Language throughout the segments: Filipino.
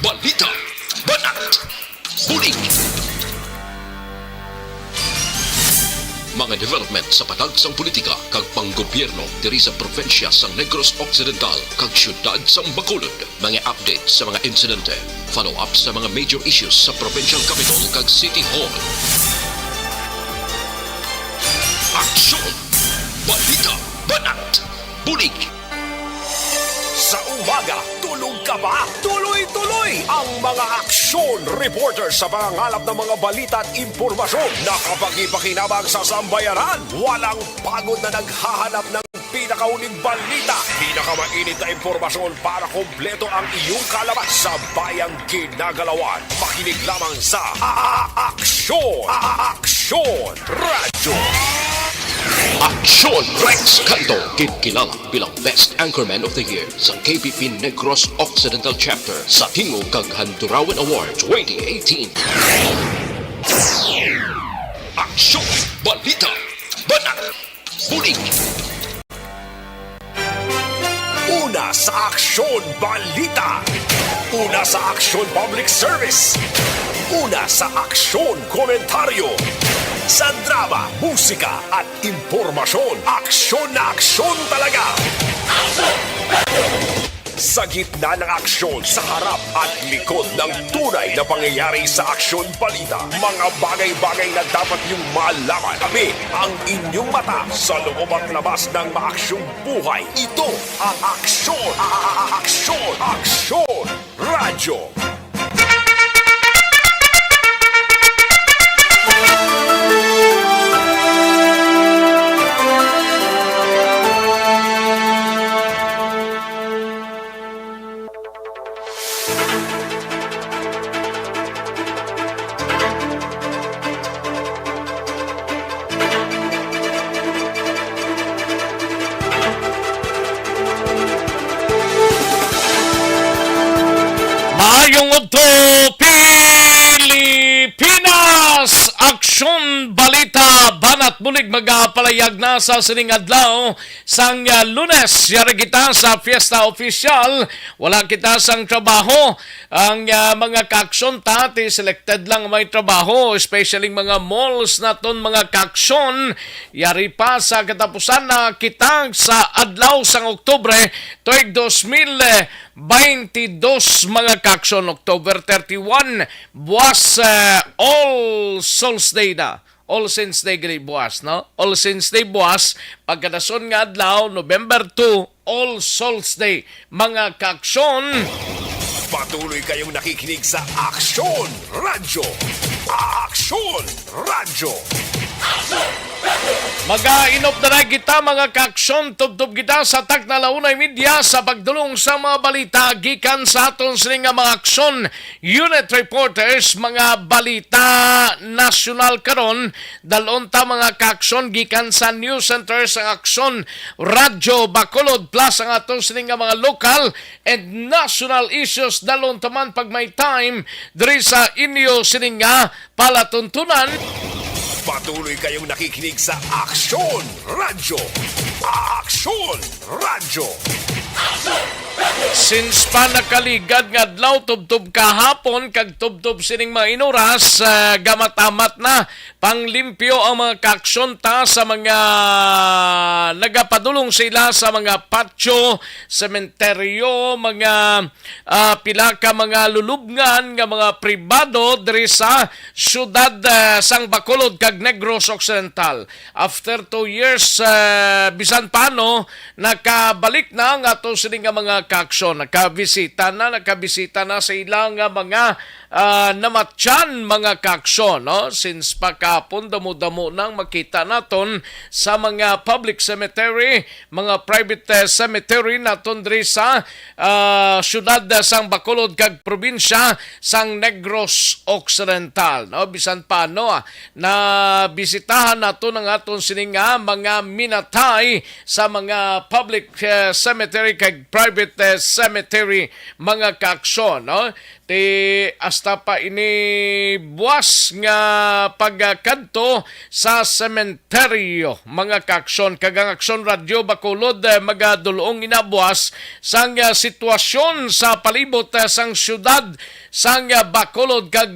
balita, banat, bulig. Mga development sa patagsang politika kag panggobyerno diri sa probinsya sa Negros Occidental kag syudad sa Bacolod. Mga update sa mga insidente, follow up sa mga major issues sa provincial capital kag City Hall. Aksyon! Balita! Banat! Bulig! Sa umaga, tulog ka ba? Tuloy-tuloy ang mga aksyon reporter sa pangangalap ng mga balita at impormasyon na kapag-ipakinabang sa sambayanan. Walang pagod na naghahanap ng pinakauling balita, pinakamainit na impormasyon para kompleto ang iyong kalabas sa bayang kinagalawan. Makinig lamang sa Aksyon! Aksyon Radyo! Aksyon! Rex Canto, kilala bilang Best Anchorman of the Year sa KBP Negros Occidental Chapter sa Tingog kag Handurawan Award 2018. Aksyon! Balita! Banat! Bulig! Una sa Aksyon Balita. Una sa Aksyon Public Service. Una sa Aksyon Komentaryo. Sa drama, musika at impormasyon, aksyon na aksyon talaga. Sa gitna ng aksyon, sa harap at likod ng tunay na pangyayari sa Aksyon Balita, mga bagay-bagay na dapat niyong malaman. Kami ang inyong mata sa loob at labas ng maaksyong buhay. Ito ang Aksyon! Aksyon! Aksyon! Radyo! Maayong udto Pilipinas! Aksyon Balita Banat Bulig magapalayag na sa sining adlaw sang Lunes. Yari kita sa Fiesta Official. Wala kita sang trabaho. Ang mga kaaksyon tati selected lang may trabaho, especially mga malls na ton mga kaaksyon. Yari pa sa katapusan na kita sa adlaw sang Oktubre tuig 2022 mga kaaksyon. October 31 buwas All Souls Day na. All Saints Day gani buwas, no? All Saints Day buwas, pagkadason nga adlaw, November 2, All Souls Day. Mga kaaksyon, Patuloy kayong nakikinig sa Aksyon Radyo. Aksyon Radyo. mag-inop na rin kita mga kaaksyon, tubtub kita sa tak na launay media sa pagdulong sa mga balita gikan sa aton sining mga aksyon unit reporters, mga balita nasyonal karon dalon ta mga kaaksyon gikan sa news center sa Aksyon Radyo Bacolod plus ang aton sining mga local and national issues dalon taman pag may time diri sa inyo sining palatuntunan. Patuloy kayong nakikinig sa Aksyon Radyo. Aksyon Radyo. Since pa nakaligad nga adlaw tubtub kahapon kag tubtub sining mga inuras gamatamat na panglimpyo ang mga kaaksyon ta sa mga nagapadulong sila sa mga patio, sementeryo, mga pila ka mga lulubngan nga mga pribado diri sa syudad sang Bacolod kag Negros Occidental. After 2 years bisan paano nakabalik na nga to sining nga mga kaaksyon, nakabisita na sa ilang mga namatyan mga kaaksyon, no? Since pakapon damo-damo nang makita naton sa mga public cemetery, mga private cemetery naton diri sa syudad sang Bacolod kag probinsya sang Negros Occidental, no? Bisan paano na bisitahan naton ang aton sining mga minatay sa mga public cemetery kag private Cemetery mga kaaksyon, no? Ti hasta pa ini buwas nga pagkadto sa sementeryo mga kaaksyon. Kagang Aksyon Radio Bacolod magadulong inabuwas sang sitwasyon sa palibot sang syudad sang Bacolod kag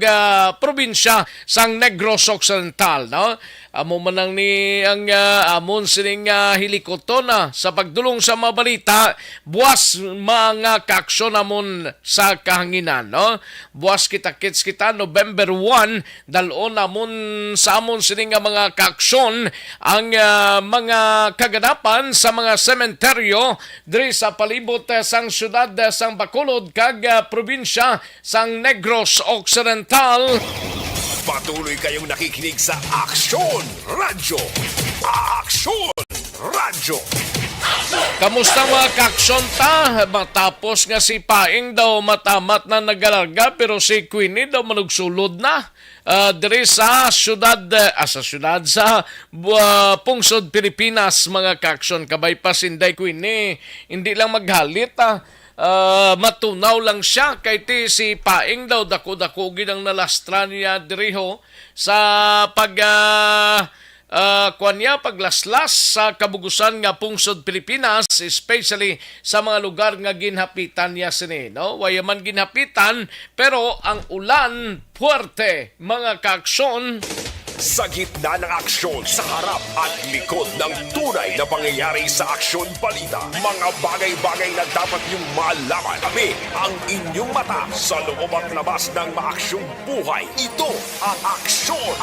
probinsya sang Negros Occidental, no? Amo manang ni ang amon sining hilikoton sa pagdulong sa mga balita, buwas mga kaaksyon amon sa kahanginan, no? Buwas kita-kits kita November 1, dalon amon sa amon sining mga kaaksyon ang mga kaganapan sa mga sementeryo diri sa palibot sang syudad sang Bacolod kag probinsya sang Negros Occidental. Patuloy kayong nakikinig sa Aksyon Radyo. Aksyon Radyo. Kamusta mga kaaksyon ta? Matapos nga si Paing daw matamat na nagalarga pero si Queenie daw manugsulod na. Diri sa pungsod Pilipinas mga kaaksyon. Kabay pa sinday Queenie. Hindi lang maghalit matunaw lang siya kay ti si Paing daw dako-dako gid ang nalastra niya diriho sa paglaslas sa kabugusan nga pungsod Pilipinas, especially sa mga lugar nga ginhapitan niya sini, no? Wayaman ginhapitan pero ang ulan puwerte mga kaaksyon. Sa gitna ng aksyon, sa harap at likod ng tunay na pangyayari sa Aksyon Balita, mga bagay-bagay na dapat niyong malaman. Kami ang inyong mata sa loob at labas ng maaksyong buhay. Ito ang Aksyon!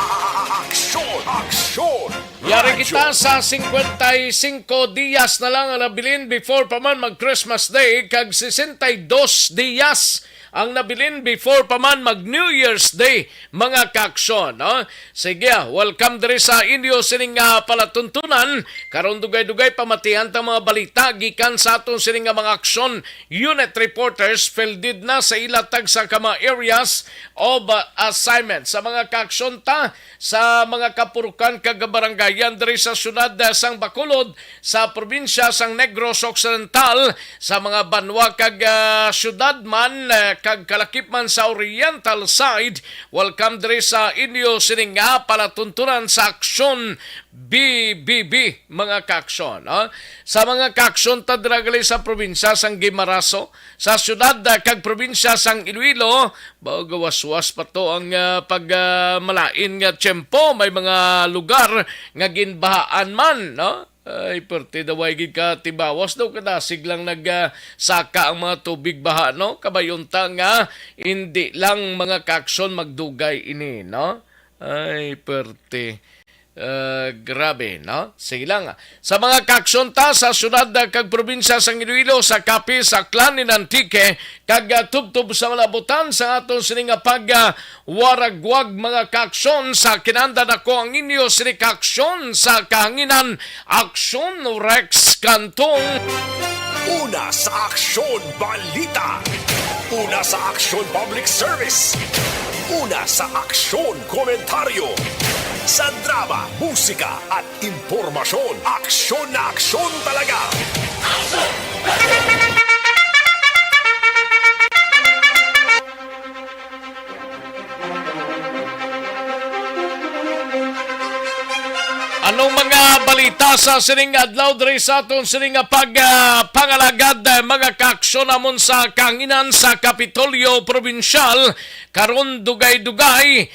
Aksyon! Aksyon! Yari kita sa 55 diyas na lang ang nabilin before pa man mag-Christmas Day kag 62 diyas ang nabilin before pa man mag-New Year's Day, mga kaaksyon, no? Sige, welcome diri sa inyo sining palatuntunan. Karon dugay-dugay pamatihan ta mga balita gikan sa aton sining mga aksyon unit reporters fielded na sa ilatag sa kama areas of assignment. Sa mga kaaksyon ta, sa mga kapurukan kag barangayan diri sa syudad sang Bacolod, sa probinsya sang Negros Occidental, sa mga banwa kag syudad man kag kalakip man sa oriental side, welcome diri sa inyo sining palatuntunan sa aksyon BBB mga kaaksyon. Sa mga kaaksyon ta diragali sa probinsya sang Guimarazo, sa syudad kag probinsya sang Iloilo, gawas-was pa to ang pagmalain nga tiyempo, may mga lugar nga ginbahaan man, no? Ay, perti daway gid ka tibawas daw kadasig lang nagsaka ang mga tubig baha, no? Kabayunta nga hindi lang mga kaaksyon magdugay ini, no? Ay, perti. Grabe, no? Sige lang. Sa mga kaaksyon ta sa syudad kag probinsya sang Iloilo, sa Capi, sa Aklan, in Antique, kag tubtub sa malabutan sa aton sining waragwag mga kaaksyon sa kinanda nako ang inyo sining kaaksyon sa kahanginan, Aksyon Rex Cantong. Una sa Aksyon Balita. Una sa Aksyon Public Service. Una sa Aksyon Komentaryo. Sa drama, musika at impormasyon, aksyon na aksyon talaga! Anong mga balita sa sining adlaw diri sa aton sining pangalagad mga kaaksyon namon sa kahanginan sa Kapitolyo Probinsyal karon dugay-dugay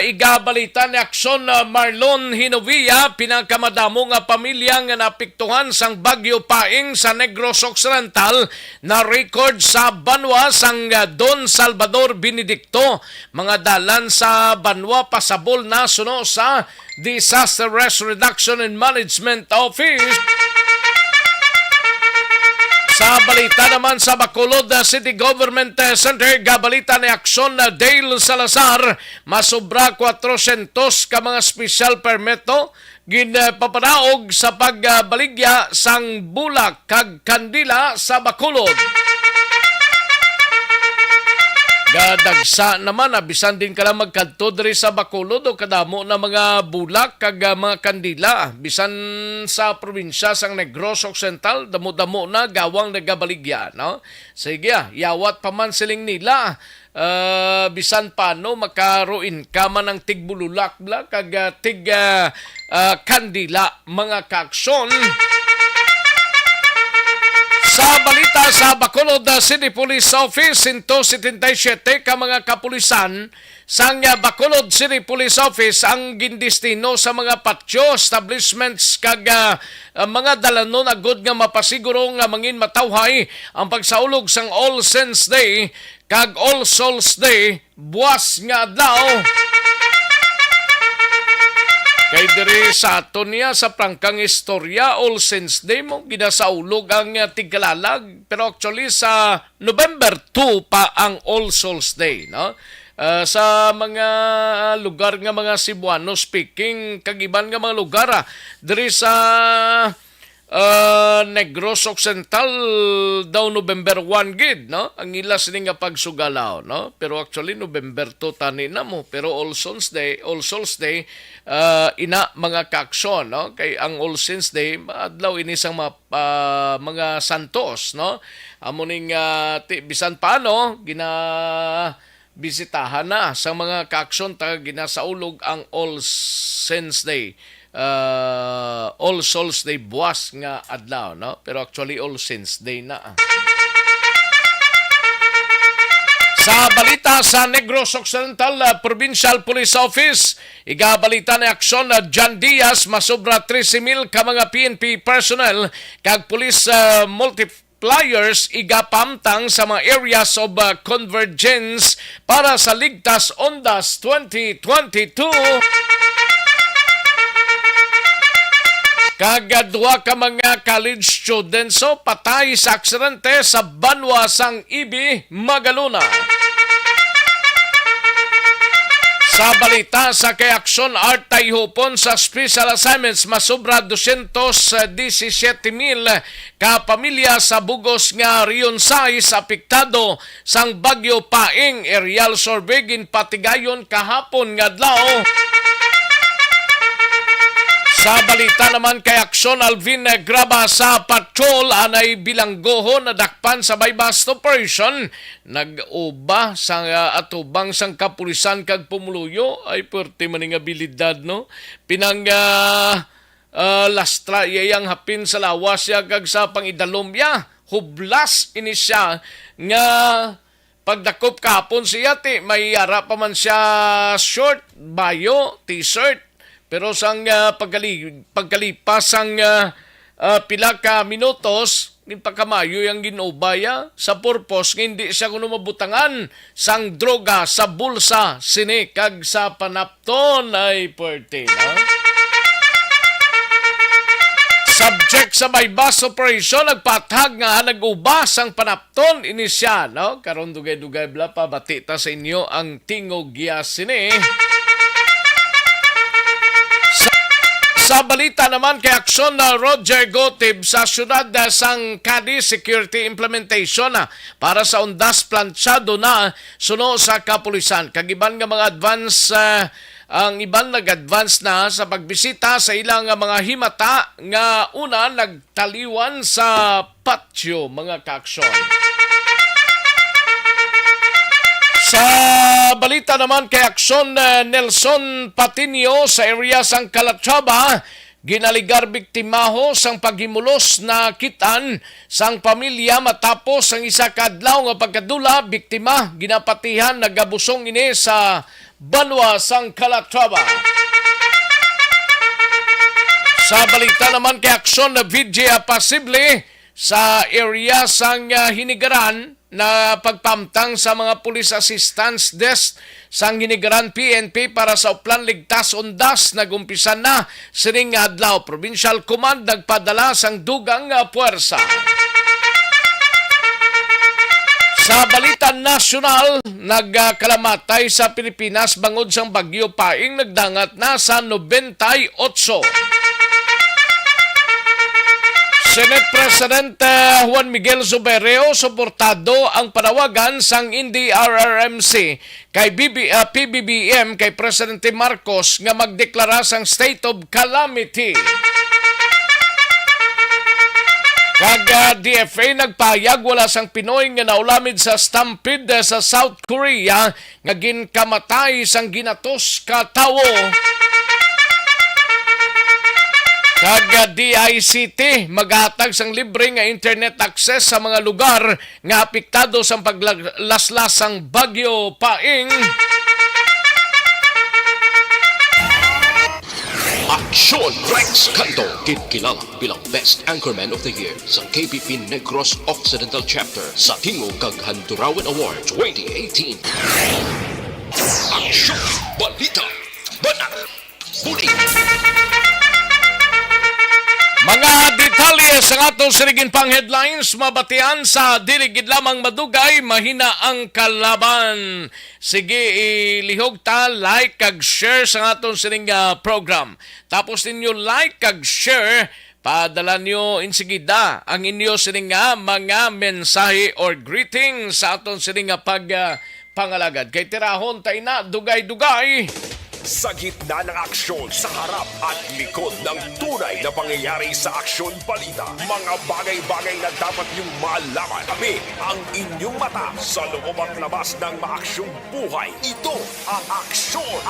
igabalita ni Aksyon Marlon Hinovia, pinakamadamo nga pamilya nga napiktuhan sang Bagyo Paing sa Negros Occidental na record sa Banwa sang Don Salvador Benedicto. Mga dalan sa Banwa pasabol na suno sa Disaster Risk Reduction and Management Office. Sa balita naman sa Bacolod City Government Center, gabalita ni Aksyon Dale Salazar, masobra 400 ka mga special permito ginpapanaog sa pagbaligya sang bulak kag kandila sa Bacolod. Gadagsa naman, bisan din ka lang magkadto diri sa Bacolod o kadamo na mga bulak kag mga kandila. Bisan sa probinsya sang Negros Occidental, damo-damo na gawang nagabaligya. No? Sige, yawat pa man siling nila. Bisan paano makaruin ka man ng tigbululak kag kandila mga kaaksyon. Sa balita sa Bacolod City Police Office, 177 ka mga kapulisan sang Bacolod City Police Office ang gindestino sa mga patio, establishments kag mga dalanon agud nga mapasiguro nga mangin matawhay ang pagsaulog sang All Saints Day kag All Souls Day buwas nga adlaw. Kay diri sa aton niya sa prangkang istorya, All Saints Day mo ginasaulog ang Tigalalag, pero actually sa November 2 pa ang All Souls Day, no? Sa mga lugar nga mga Cebuano speaking, kagiban nga mga lugar diri sa Negros Occidental daw November 1 gid, no? Ang ila sini nga pagsugalaw, no? Pero actually November 2 tani na mo, pero All Souls Day ina mga kaaksyon, no? Kay ang All Saints Day adlaw ini sang mga santos, no? Amo ning bisan paano bisitahan na sa mga kaaksyon ta ginasaulog ang All Saints Day. All Souls Day buwas nga adlaw, no? Pero actually All Saints Day na. Sa balita sa Negros Occidental Provincial Police Office, igabalita na aksyon na John Diaz masobra 13,000 ka mga PNP personnel kag police multipliers igapamtang sa mga areas of convergence para sa Ligtas Ondas 2022. Kagadwa ka mga college students patay sa aksidente sa Banwa sang Ibi, Magaluna. Sa balita sa Kayaksyon Art Tayhupon sa Special Assignments, masobra 217,000 ka pamilya sa Bugos nga Rionsay sa apektado sang Bagyo Paing. Aerial survey ginpatigayon kahapon nga adlaw. Sa balita naman kay Aksyon Alvin Graba sa patrol anay bilanggoho na dakpan sa bypass operation nag-uba sa atubang sang kapulisan kag pumuluyo ay perti maning abilidad, no? Pinang lastra iyang hapin sa lawas ya kag sa pangidalomya hublas ini siya nga pagdakop kahapon siya ti may ara pa man siya short bayo t-shirt. Pero sang pagkalipas sang pila ka minutos, pagkamayo yung ginubaya sa purpose nga hindi siya kuno mabutangan sang droga sa bulsa sini kag sa panapton ay puwerte, no? Subject sa bypass operation nagpatag nga nag-ubas ang panapton ini siya, no? Karon dugay-dugay bla pa batita sa inyo ang tingog giya sini. Sa balita naman kay aksyon na Roger Gotib sa syudad sang Cadiz Security Implementation para sa undas planchado na suno sa kapulisan. Kagiban nga mga advance ang iban nag-advance na sa pagbisita sa ilang mga himata nga una nagtaliwan sa patio mga kaaksyon. Sa balita naman kay aksyon Nelson Patinio sa area sang Calatrava, ginaligar biktimaho sang paghimulos na kitan sang pamilya matapos ang isa kadlaw nga pagkadula biktima ginapatihan nagabusong ini sa Banwa sang Calatrava. Sa balita naman kay aksyon na Vidya Pasible sa area sang Hinigaran na pagpamtang sa mga police assistance desk sang Hinigaran PNP para sa uplan ligtas undas nagumpisan na sining adlaw. Provincial Command nagpadala sang dugang puwersa. Sa balita nasyonal, nagkalamatay sa Pilipinas bangod sang Bagyo Paing nagdangat na sa 98. Senate President Juan Miguel Zubereo suportado ang panawagan sang NDRRMC kay PBBM kay Presidente Marcos nga magdeklara sang state of calamity. Kag DFA nagpahayag wala sang Pinoy nga naulamid sa stampede sa South Korea nga ginkamatay sang ginatos ka tawo. Kag DICT maghatag sang libre nga internet access sa mga lugar nga apektado sa paglaslasang Bagyo Paing. Aksyon Rex Canto, kilala bilang Best Anchorman of the Year sa KBP Negros Occidental Chapter sa Tingog kag Handurawan Award 2018. Aksyon Balita Banat Buli. Mga detalye sa atong sirigin pang headlines, mabatian sa diligid lamang madugay, mahina ang kalaban. Sige, ilihog ta, like kag share sa atong siring program. Tapos ninyo like kag share, padala nyo insigida ang inyo siring mga mensahe or greeting sa atong siring pangalagad. Kay tirahon tayo na, dugay-dugay. Sa gitna ng aksyon, sa harap at likod ng tunay na pangyayari sa Aksyon Balita, mga bagay-bagay na dapat niyong malaman. Kami ang inyong mata sa loob at labas ng maaksyong buhay. Ito ang Aksyon!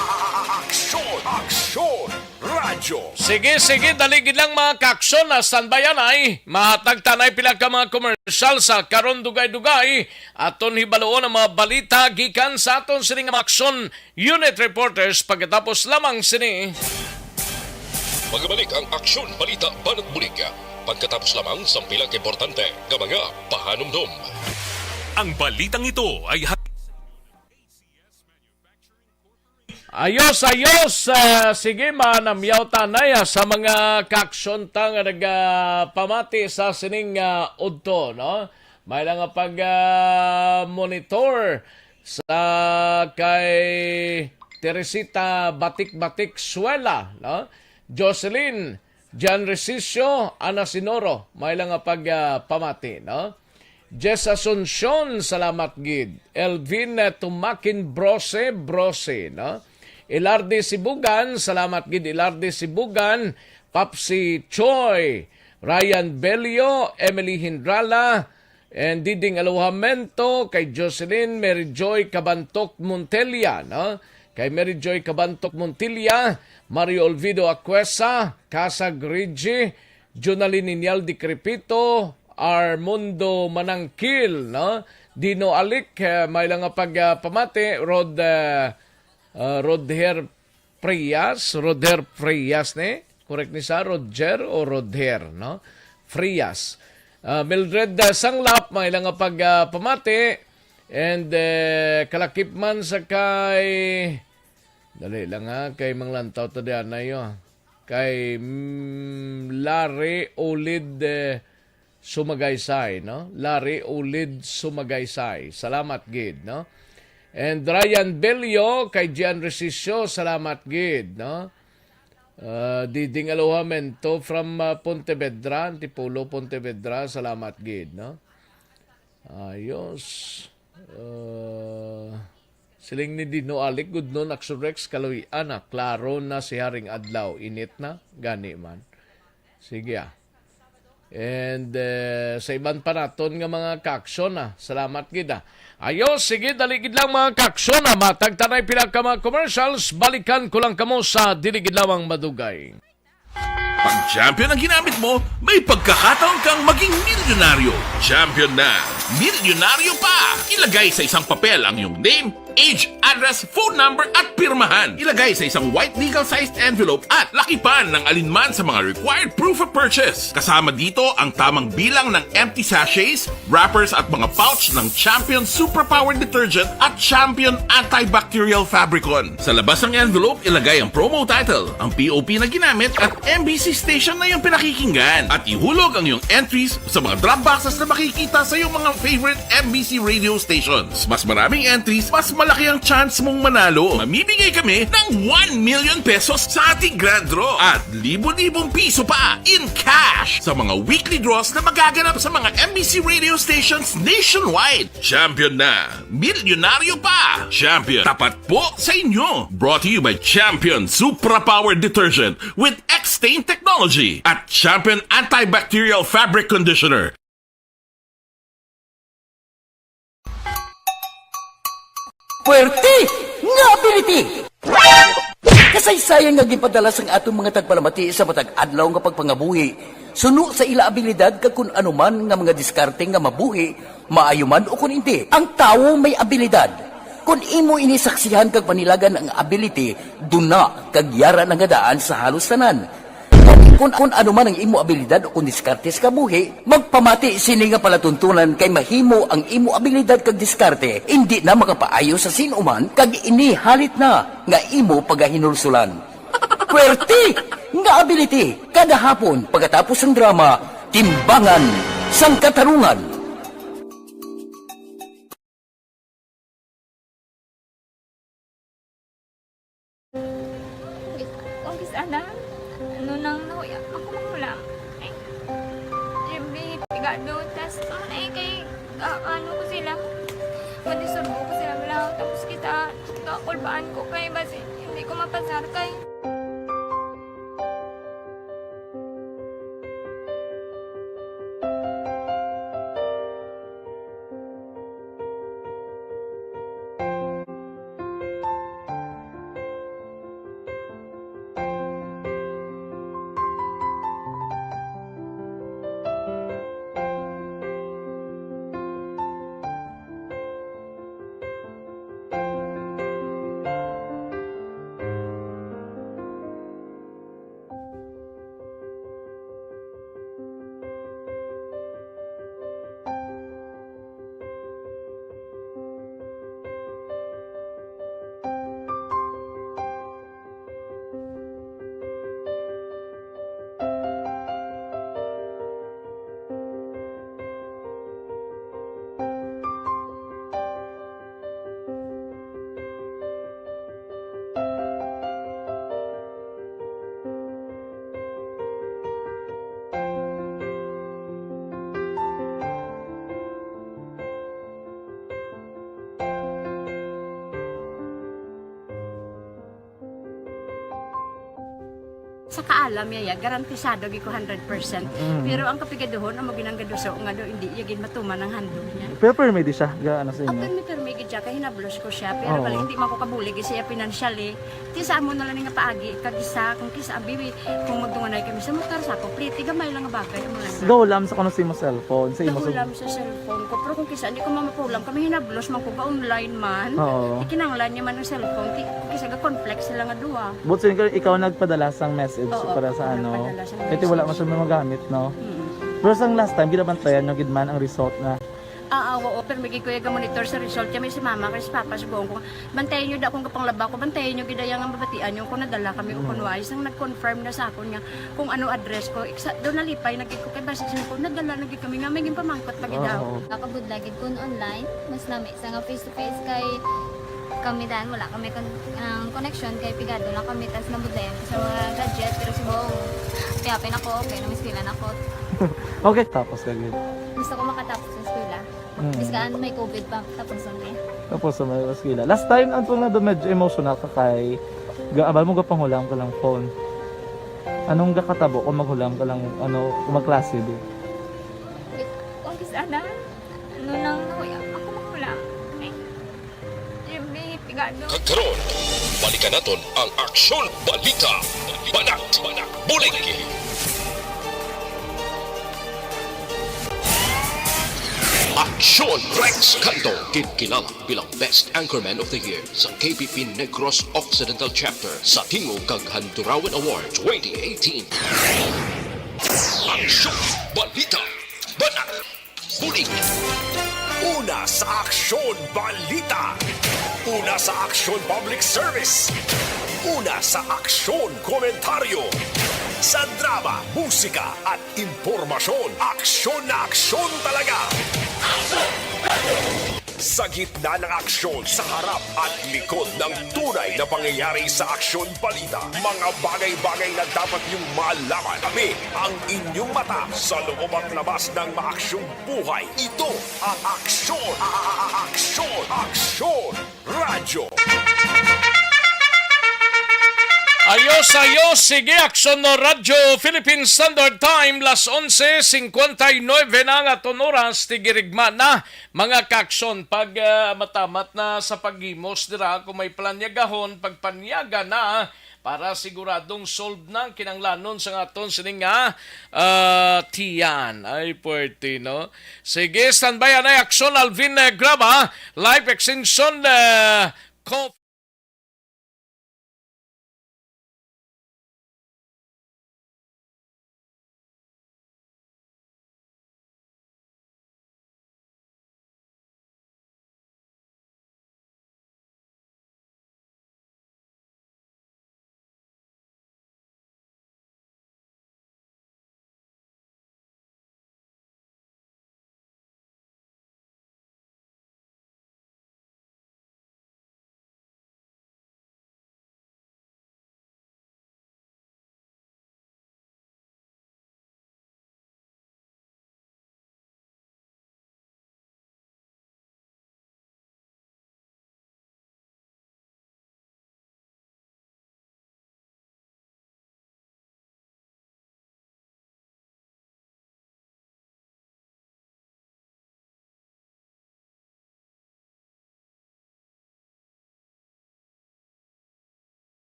Aksyon! Aksyon! Radyo! Sige, daligid lang mga kaksyon na standbyan ay mahatag tanay pila ka mga komersyal sa karon dugay-dugay aton hibaloon ang mga balita gikan sa aton sining mga aksyon unit reporters pagkatapos lamang sini. Magbalik ang Aksyon Balita Banat Bulig pagkatapos lamang sa pilang importante nga mga pahanumdum. Ang balitang ito ay Ayos! Sige, manamyaw tanay sa mga kaksyon ta nga nagpamati sa sining udto, no? May lang pag-monitor sa kay Teresita Batik-Batik Suela, no? Jocelyn Jan Resicio Anasinoro, may lang pagpamati, no? Jess Asuncion, salamat gid. Elvin Tumakin Brose, no? Ilardi Sibugan, salamat gid Ilardi Sibugan, Papsi Choi, Ryan Belio, Emily Hindrala, and Diding Aluhamento, kay Jocelyn Mary Joy Cabantoc Montilla, no? Kay Mary Joy Cabantoc Montilla, Mario Olvido Aquesa, Casa Grigi, Jonalyn Inyaldi Crepito, Armundo Manangkil, no? Dino Alik, may lang pagpamati, Rodher Frias, ne? Correct ni sa Roger o Rodher, no? Frias. Mildred Sanglap, may lang pagpamati, and kalakip man sa kay dali lang kay Manglantaw tadian na yun. Kay Larry Olid Sumagaysay, no? Larry Olid Sumagaysay. Salamat gid, no? And Ryan Belio kay Gian Resicio, salamat gid, no? Diding Aluhamento from Pontevedra, Antipolo, Pontevedra, salamat gid, no? Ayos. Siling ni Dino Alik, good noon, Aksurex, Kaluyan, klaro na si Haring Adlaw, init na, gani man. Sige And sa iban pa naton nga mga kaksyon salamat gid Ayos, sige, daligid lang mga kaksyon matagtanay pila ka mga commercials, balikan ko lang kamo sa diligid lamang madugay. pag champion ang ginamit mo, may pagkakataon kang maging milyonaryo. Champion na, milyonaryo pa! Ilagay sa isang papel ang iyong name, age, address, phone number at pirmahan. Ilagay sa isang white legal-sized envelope at lakipan ng alinman sa mga required proof of purchase. Kasama dito ang tamang bilang ng empty sachets, wrappers at mga pouch ng Champion Superpower Detergent at Champion Antibacterial Fabricon. Sa labas ng envelope, ilagay ang promo title, ang POP na ginamit at MBC station na yung pinakikinggan. At ihulog ang iyong entries sa mga drop boxes na makikita sa iyong mga favorite MBC radio stations. Mas maraming entries, mas malaki malaki ang chance mong manalo. Mamimigay kami ng 1 million pesos sa ating grand draw at libo-libong piso pa in cash sa mga weekly draws na magaganap sa mga MBC radio stations nationwide. Champion na, milyonaryo pa. Champion, tapat po sa inyo. Brought to you by Champion Supra Power Detergent with X-Stain Technology at Champion Antibacterial Fabric Conditioner. Puwerte nga ability! Kasaysayan nga gipadala sang atong mga tagpalamati sa matag adlaw nga pagpangabuhi. Suno sa ila abilidad kag kun anuman nga mga diskarte nga mabuhi, maayo man o kun hindi. Ang tawo may abilidad. Kung imo inisaksihan kag panilagan ang ability, duna kag yara nga daan sa halos tanan. Kung ano man ang imo abilidad o kung diskarte sa kabuhi, magpamati sini nga palatuntunan kay mahimo ang imo abilidad kag diskarte, hindi na makapaayo sa sinuman kag inihalit na nga imo pagahinulsulan. Puwerte nga ability, kada hapon pagkatapos ng drama, Timbangan sang Katarungan. Kung sana, ano nang nahuya, ako makulang. Eh, siyempre, pigado, tas, kay, ano ko sila, manisurbo ko sila lang, tapos kita, kakulbaan ko kay, basi, hindi ko mapasar kay. Sa kaalam yaya, garantisado gi ko 100%. Pero ang kapigaduhon, ang maginanggaduso, nga do, hindi yagin matuman ang handog niya. Pero permedi siya, gaano sa inyo? Ang permi gid siya, kaya hinablos ko siya. Pero Oo. bali, hindi man ko kabulig siya financially. Ti sa mo na lang nga paagi, kagisa, kung kisa abiwi, kung magdunganay kami sa motor sa ako, pliti, gamay lang nga bagay. Mo lang. Gawlam sa kuno sa imo cellphone, sa imo Nahulam sa cellphone ko. Pero kung kisa, hindi ko mamapulam. Kami hinablos, man ko ba online man. Oo. Ikinanglan niya man ang cellphone. Kisa ga conflict sila nga duwa. But sin ikaw nagpadala sang message Oo, para sa ako ano. nagpadala sang Kasi wala message. man siya magamit, no? Mm. Pero sang last time, ginabantayan yung gidman ang result na. Oo, pero may kuya ga monitor sa result kami si mama kay si papa si buong ko. Bantayan niyo da kung kapang laba ko, bantayan niyo gidaya nga mabatian yung kung nadala kami o kunway sang nag-confirm na sa akon nga kung ano address ko. Do nalipay nagid ko kay basi ko nadala nagid kami nga may pamangkot pag daw. Oo. Nakabudlagid kun online, mas nami sa nga face to face kay kami dan wala kami connection kay pigado lang kami tas nabudlayan sa mga gadget pero si buong piyapin ako okay na miskilan ako. Okay, tapos kagid. Gusto ko makatapos sa eskwela. Biskaan may COVID pa tapos niya. Tapos sa mga skila. Last time, ang na do medyo emotional ka kay gaabal mo gapanghulam ka lang phone. Anong gakatabo kung maghulam ka lang, ano, kung magklase di? Kung sana, ano nang nahuya, ako makulang. Eh, siyempre, pigado. Kagkaroon, balikan naton ang Aksyon Balita. Banat, bulig. Aksyon Rex Canto, kilala bilang Best Anchorman of the Year sa KPP Negros Occidental Chapter sa Tingog kag Handurawan Award 2018. Aksyon Balita. Banat, bulig. Una sa Aksyon Balita. Una sa Aksyon Public Service. Una sa Aksyon Komentaryo. Sa drama, musika at impormasyon, aksyon na aksyon talaga. Sa gitna ng aksyon, sa harap at likod ng tunay na pangyayari sa Aksyon Balita. Mga bagay-bagay na dapat niyong malaman. Kami ang inyong mata sa loob at labas ng maaksyong buhay. Ito ang Aksyon! Aksyon! Aksyon! Radyo! Ayos, sige, Aksyon no Radyo, Philippine Standard Time, las 11:59 na nga oras, tigirigma na, mga kaksyon, pag matamat na sa paghimos dira, kung may planyagahon, pagpanyaga na, para siguradong solve na kinanglanon sa aton sining nga tiyan. Ay, puwerte, no? Sige, standby na Aksyon, Alvin Graba, live extension, Aksyon!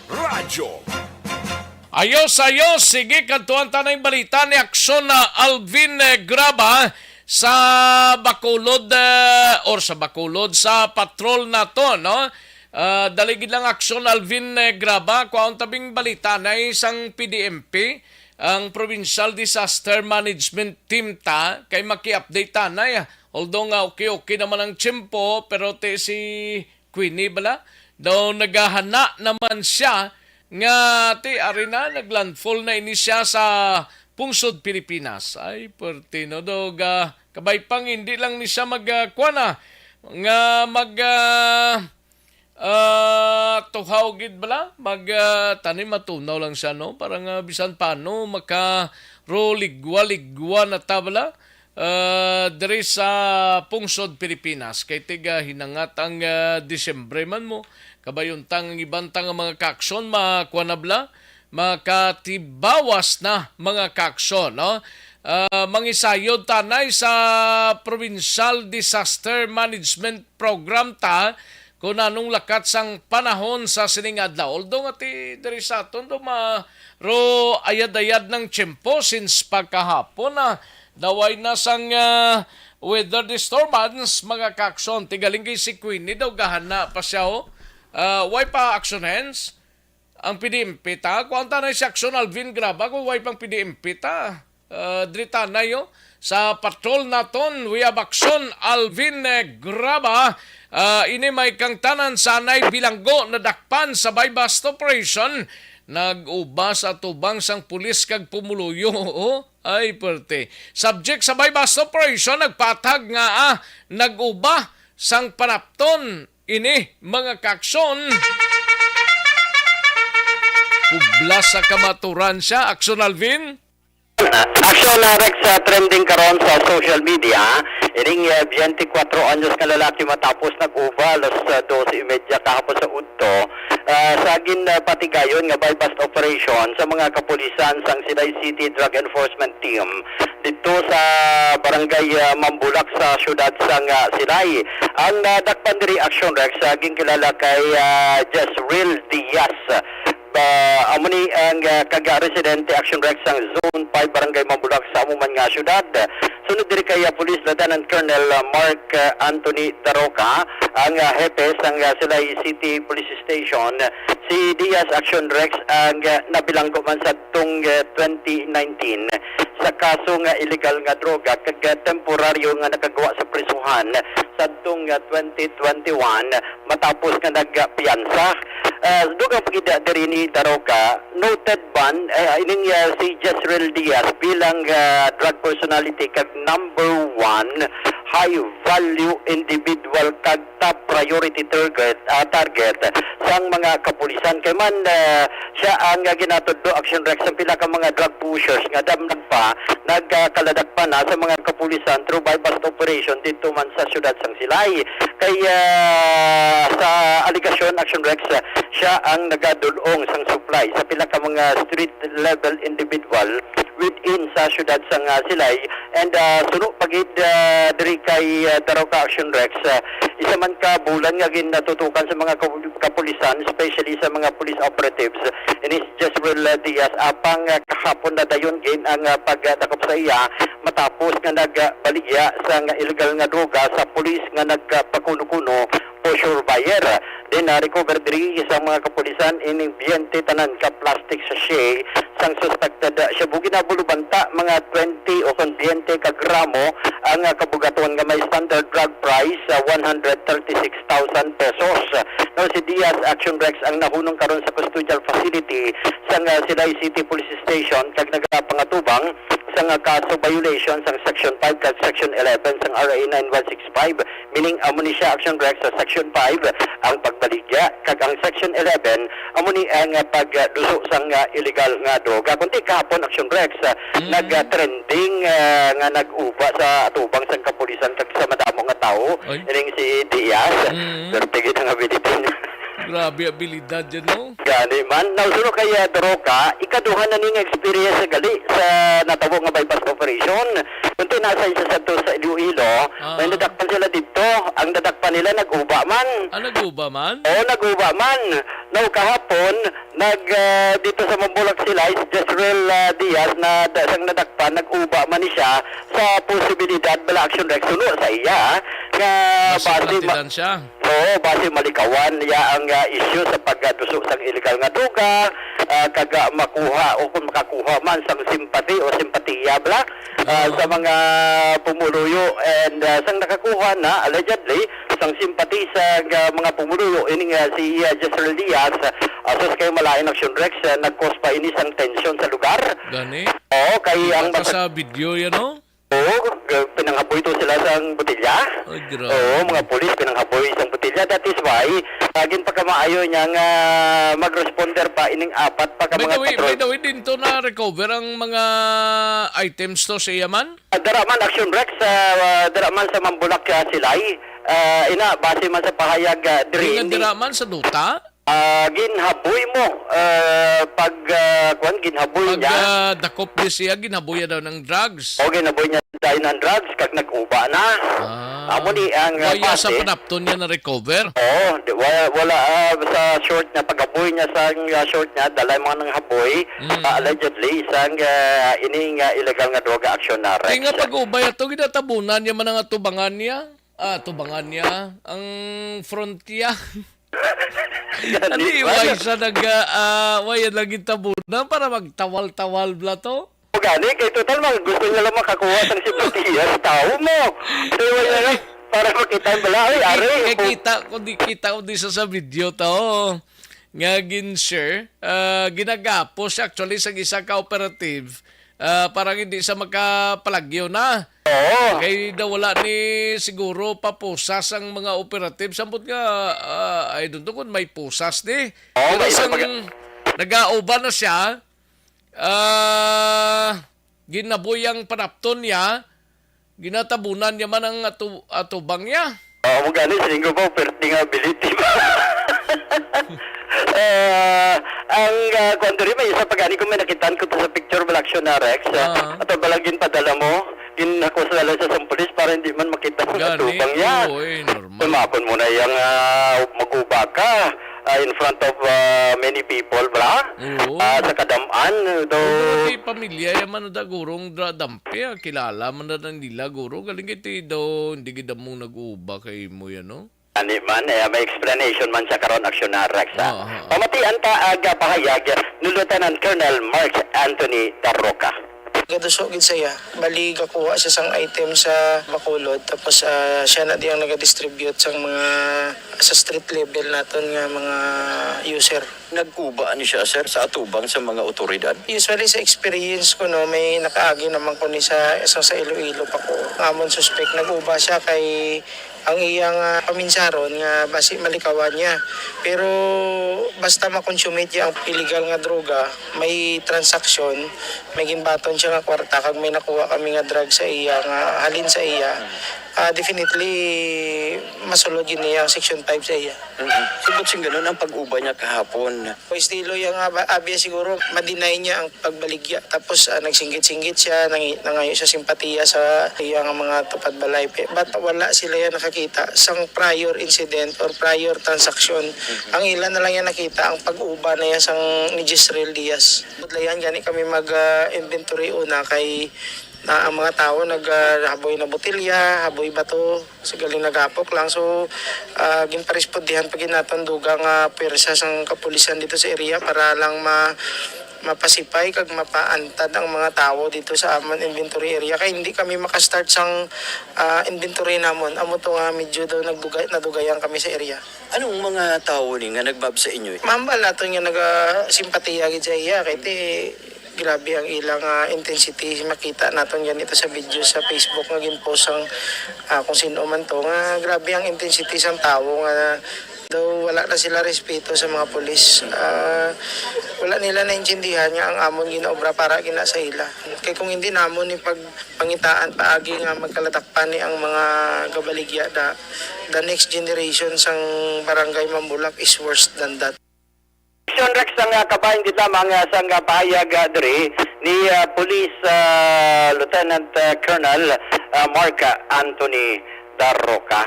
Radyo! Ayos, sige, kantuan tanay balita ni Aksyon na Alvin Graba sa Bacolod, sa patrol na to, no? Daligid lang Aksyon Alvin Graba, kuhaon tabing balita na isang PDMP, ang Provincial Disaster Management Team ta, kay maki-update tanay. Although nga okay naman ang tiyempo, pero si Queenie bala, daw naghahana naman siya nga arena naglandfall na ini siya sa pungsod Pilipinas. Ay, pertino daw kabay pang hindi lang ni siya magkuana nga tuhaw gid bala tanim matunaw lang siya, no, parang bisan paano maka ligwa na tabla diri sa pungsod Pilipinas kay tiga hinangat ang Disyembre man mo kabayuntang ibantang mga kaksyon makuanabla makatibawas na mga kaksyon, no? Mangisayod tanay sa Provincial Disaster Management Program ta kung anong lakat sang panahon sa sining adlaw. Although nga diri sa aton do ayad-ayad ng tiyempo since pagkahapon na daway na sang weather disturbance mga kaksyon. Tigaling kay si Queenie daw gahana pa siya, why pa action hands ang PDMP ta? Kung tanay si Aksyon Alvin Graba kung why pang PDMP ta? Drita na yo sa patrol naton we have Aksyon Alvin Graba. Ini may kang tanan sanay bilanggo na dakpan sa bypass operation nag-uba sa tubang sang pulis kag pumuluyo. Ay perte. Subject sa bypass operation nagpatag nga nag-uba sang panapton ini mga kaksyon. Pugla sa kamaturan siya. Aksyon Alvin? Aksyon na Rex trending karon sa social media. Ining 24 anyos nga lalaki matapos nag-uba alas 12:30 kahapon sa Udto. Sagin patigayon nga bypass operation sa mga kapulisan sang Silay City Drug Enforcement Team dito sa barangay Mambulak sa syudad sang Silay. Ang dakpan diri Aksyon Rex saging kilala kay Jezreel Diaz. Amuni ang kaga-residente Action Rex ang Zone 5 Barangay Mambulak sa amuman nga syudad. Sunod diri kay Police Lieutenant Colonel Mark Anthony Daroca, ang hepe sang Silay City Police Station. Si Diaz Action Rex ang nabilanggo man sa tung 2019 sa kaso nga illegal nga droga kag temporaryo nga nakagawa sa prisuhan sa tung 2021 matapos nga nagpiyansa. dugang pagida diri ni Daroca, noted ban ining si Jezreel Diaz bilang drug personality kag number 1 high value individual kag top priority target sang mga kapulisan kay man siya ang ginatudlo action rex sa pila ka mga drug pushers nga damnag pa nagkaladak pa na sa mga kapulisan through bypass operation dito man sa syudad sang Silay kaya sa allegation action rex siya ang nagadulong sang supply sa pila ka mga street level individual within sa syudad sang Silay and suno pagid diri kay Daroca Action Rex isa man ka bulan nga ginatutukan sa mga kapulisan especially sa mga police operatives inis Jezreel Diaz apang kahapon na dayon gin ang pagdakop sa iya matapos nga nagbaligya sa illegal nga droga sa pulis nga nagpakuno-kuno po surveyor then recover diri sa mga kapulisan ining 20 tanan ka plastic sachet sang suspected siya bugi na bulubanta mga 20 o kon 20 ka gramo ang kabugaton nga may standard drug price 136,000 pesos. Now si Diaz Action Rex ang nahunong karon sa custodial facility sang Silay City Police Station kag nagapangatubang sang kaso violation sang Section 5 kag Section 11 sang RA 9165 meaning amo ni siya Action Rex sa Section 5 ang pagbaligya kag ang Section 11 amo ni ang pagduso sang illegal nga droga kunti kahapon Action Rex nag-trending nga nag-uba sa atubang sang kapulisan kag sa madamo nga tao ining si Diaz pero tigit nga bilitin Grabe abilidad yan, no? Gani man. Nausuno kay Daroca, ikaduhan na ning experience sa gali sa natabo nga bypass operation. Kung nasa isa sa to sa Iloilo, may nadakpan sila dito. Ang nadakpan nila nag-uba man. Nag-uba man? Oo, nag-uba man. Now, kahapon, dito sa Mambulak sila, si Jezreel Diaz na sang nadakpan, nag-uba man ni siya sa posibilidad bala Action Rex suno sa iya. Nga Nasuplatidan siya. Oo, base malikawan niya ang issue sa pagduso sang illegal nga droga, kag makuha o kung makakuha man sang simpati o simpatiya bla sa mga pumuluyo and sang nakakuha na allegedly sang simpati sa mga pumuluyo ining si Jezreel Diaz asos kay malain Action Rex nag-cause pa ini sang tension sa lugar. Gani? Oo, kay ang Sa video yan, no? Oo, pinanghaboy to sila sa botilya. Ay, grabe. Oo, mga pulis pinanghaboy sa botilya. That is why, agin pa kamaayo niya nga mag-responder pa ining apat pa ka mga By patrol. the way, din to na-recover ang mga items to sa Yaman? Daraman Action Rex, daraman sa Mambulak Silay. Ina, base man sa pahayag diri. Ringan diraman sa duta? Ginhaboy mo. Ginhaboy Pag niya. dakop ni siya, ginabuya daw ng drugs. O ginaboy niya dahil ng drugs kag nag-uba na. Amo ni ang Waya sa base. panapton niya na-recover. Oo, wala sa short niya, pag-apoy niya sa short niya, dalay mga nang hapoy, allegedly, isang ining illegal nga droga action na Rex. Kaya nga pag-ubay ito, ginatabunan niya man ang tubangan niya. Tubangan niya. Ang frontier. Hindi, way sa way lagi tabunan para magtawal-tawal bla to. O gani, kay total man, gusto niya lang makakuha ng simpatiya sa tao mo. So, wala lang, para makita yung bala, ay, ari. Kita ko di sa video to. Nga gin-share, ginagapos actually sa isa ka-operative, parang hindi sa makapalagyo na. Oo. Kaya daw wala ni siguro papusas ang mga operative. Sampot nga, ay doon kung may pusas di. Oo, Pero may isa sang nag-aoba na siya, ginaboy ang panapton niya, ginatabunan niya man ang atubang niya. Oo, mo gani, sininggo po, perting ability ba? Ang kwento rin, may isa pa gani kung may nakitaan ko to sa picture balaksyon na Rex, at balagin padala mo, ginakusala sa pulis para hindi man makita ang atubang niya. Normal. Tumapon mo na yung mag-uba ka in front of many people, bra? Oo. Sa kadamaan. Di pamilya yaman na gurong dampi, kilala man na nila guro. Galing iti daw, hindi kita mong nag-uba kay mo yan, no? Ani man, may explanation man sa karon aksyon na Rex. Pamatian ta aga pahayag ni Lieutenant Colonel Mark Anthony Daroca. Gaduso gid saya. Bali gakuha siya sang item sa Bacolod tapos siya na diyang naga-distribute sang mga sa street level naton nga mga user. Nagkuba ni siya, sir, sa atubang sa mga otoridad. Usually sa experience ko no, may nakaagi naman ko ni sa isang sa Iloilo pa ko. Amon suspect nag-uba siya kay ang iyang paminsaron nga basi malikawan niya. Pero basta makonsumate niya ang illegal nga droga, may transaksyon, may gimbaton siya nga kwarta kag may nakuha kami nga drug sa iya nga halin sa iya. Definitely masulod yun niya ang section 5 sa iya. Sibot sing ganun ang pag-uba niya kahapon. O estilo yung abya siguro madinay niya ang pagbaligya tapos nagsinggit-singgit siya nangayo siya simpatiya sa iyang mga tupad balay. But wala sila yan nakakita sang prior incident or prior transaction. Ang ilan na lang yan nakita ang pag-uba na yan sang ni Jezreel Diaz. Budlayan gani kami mag-inventory una kay na ang mga tao naghaboy na botilya, haboy bato, sagaling naghapok lang. So, ginparespondihan pag ginatandugang pwersa sang kapulisan dito sa area para lang mapasipay kag mapaantad ang mga tao dito sa amon inventory area kay hindi kami makastart sang inventory namon amo to nga medyo daw nadugayan kami sa area. Anong mga tao ni nga nagbab sa inyo? Mambal nato nga naga-simpatiya gid sa iya kay grabe ang ilang intensity makita naton yan ito sa video sa Facebook nga ginpost ang kung sino man to nga grabe ang intensity sang tao nga daw wala na sila respeto sa mga pulis. Wala nila naintindihan nga ang amon ginaobra para gina sa ila. Kay kung hindi namon ni pagpangitaan paagi nga magkalatakpan ni ang mga gabaligya the next generation sang barangay Mambulak is worse than that. Action Rex ang kabayan kita mga sang pahayag diri ni Police Lieutenant Colonel Mark Anthony Darroca.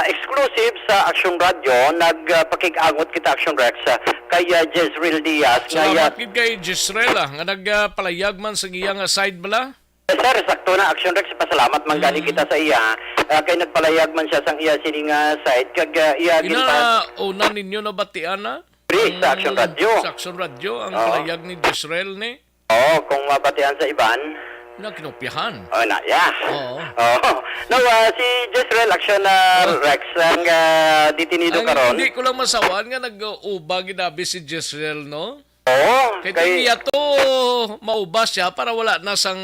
Exclusive sa Action Radio, nagpakig-angot kita Action Rex kay Jezreel Diaz. Salamat gid kay Jezreel nga nagpalayag man sa iyang side bala. Sir, sakto na Action Rex, pasalamat man gani kita sa iya. Kay nagpalayag man siya sang iya sining side kag iya una ninyo na batian na? Sa Action Radio. Sa Action Radio ang palayag ni Jezreel ni. Kung mabatian sa iban. Na kinopyahan. Oo. Now, si Jezreel Action Rex ang detenido karon. Hindi ko lang masawan nga nag-uba ginabi si Jezreel, no? Oo. Kaya niya to mauba siya para wala na sang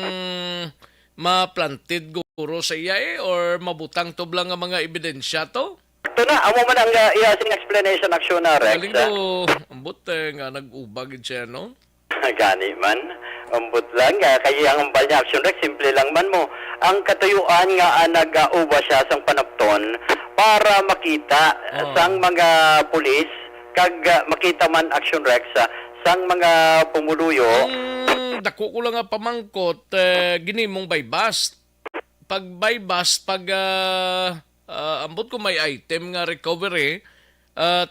ma-planted guro sa iya or mabutang to lang ang mga ebidensya to. Ito na, amo man ang iyasing explanation Action Rex. Galing do, ambot nga nag-uba gid siya, no? Gani man. Ambot lang kaya ang ambal niya Action Rex simple lang man mo ang katuyuan nga nag-uba siya sang panapton para makita sang mga pulis kag makita man Action Rex sang mga pumuluyo. Dako ko lang nga pamangkot ginimong bypass. Pag bypass ambot ko may item nga recovery.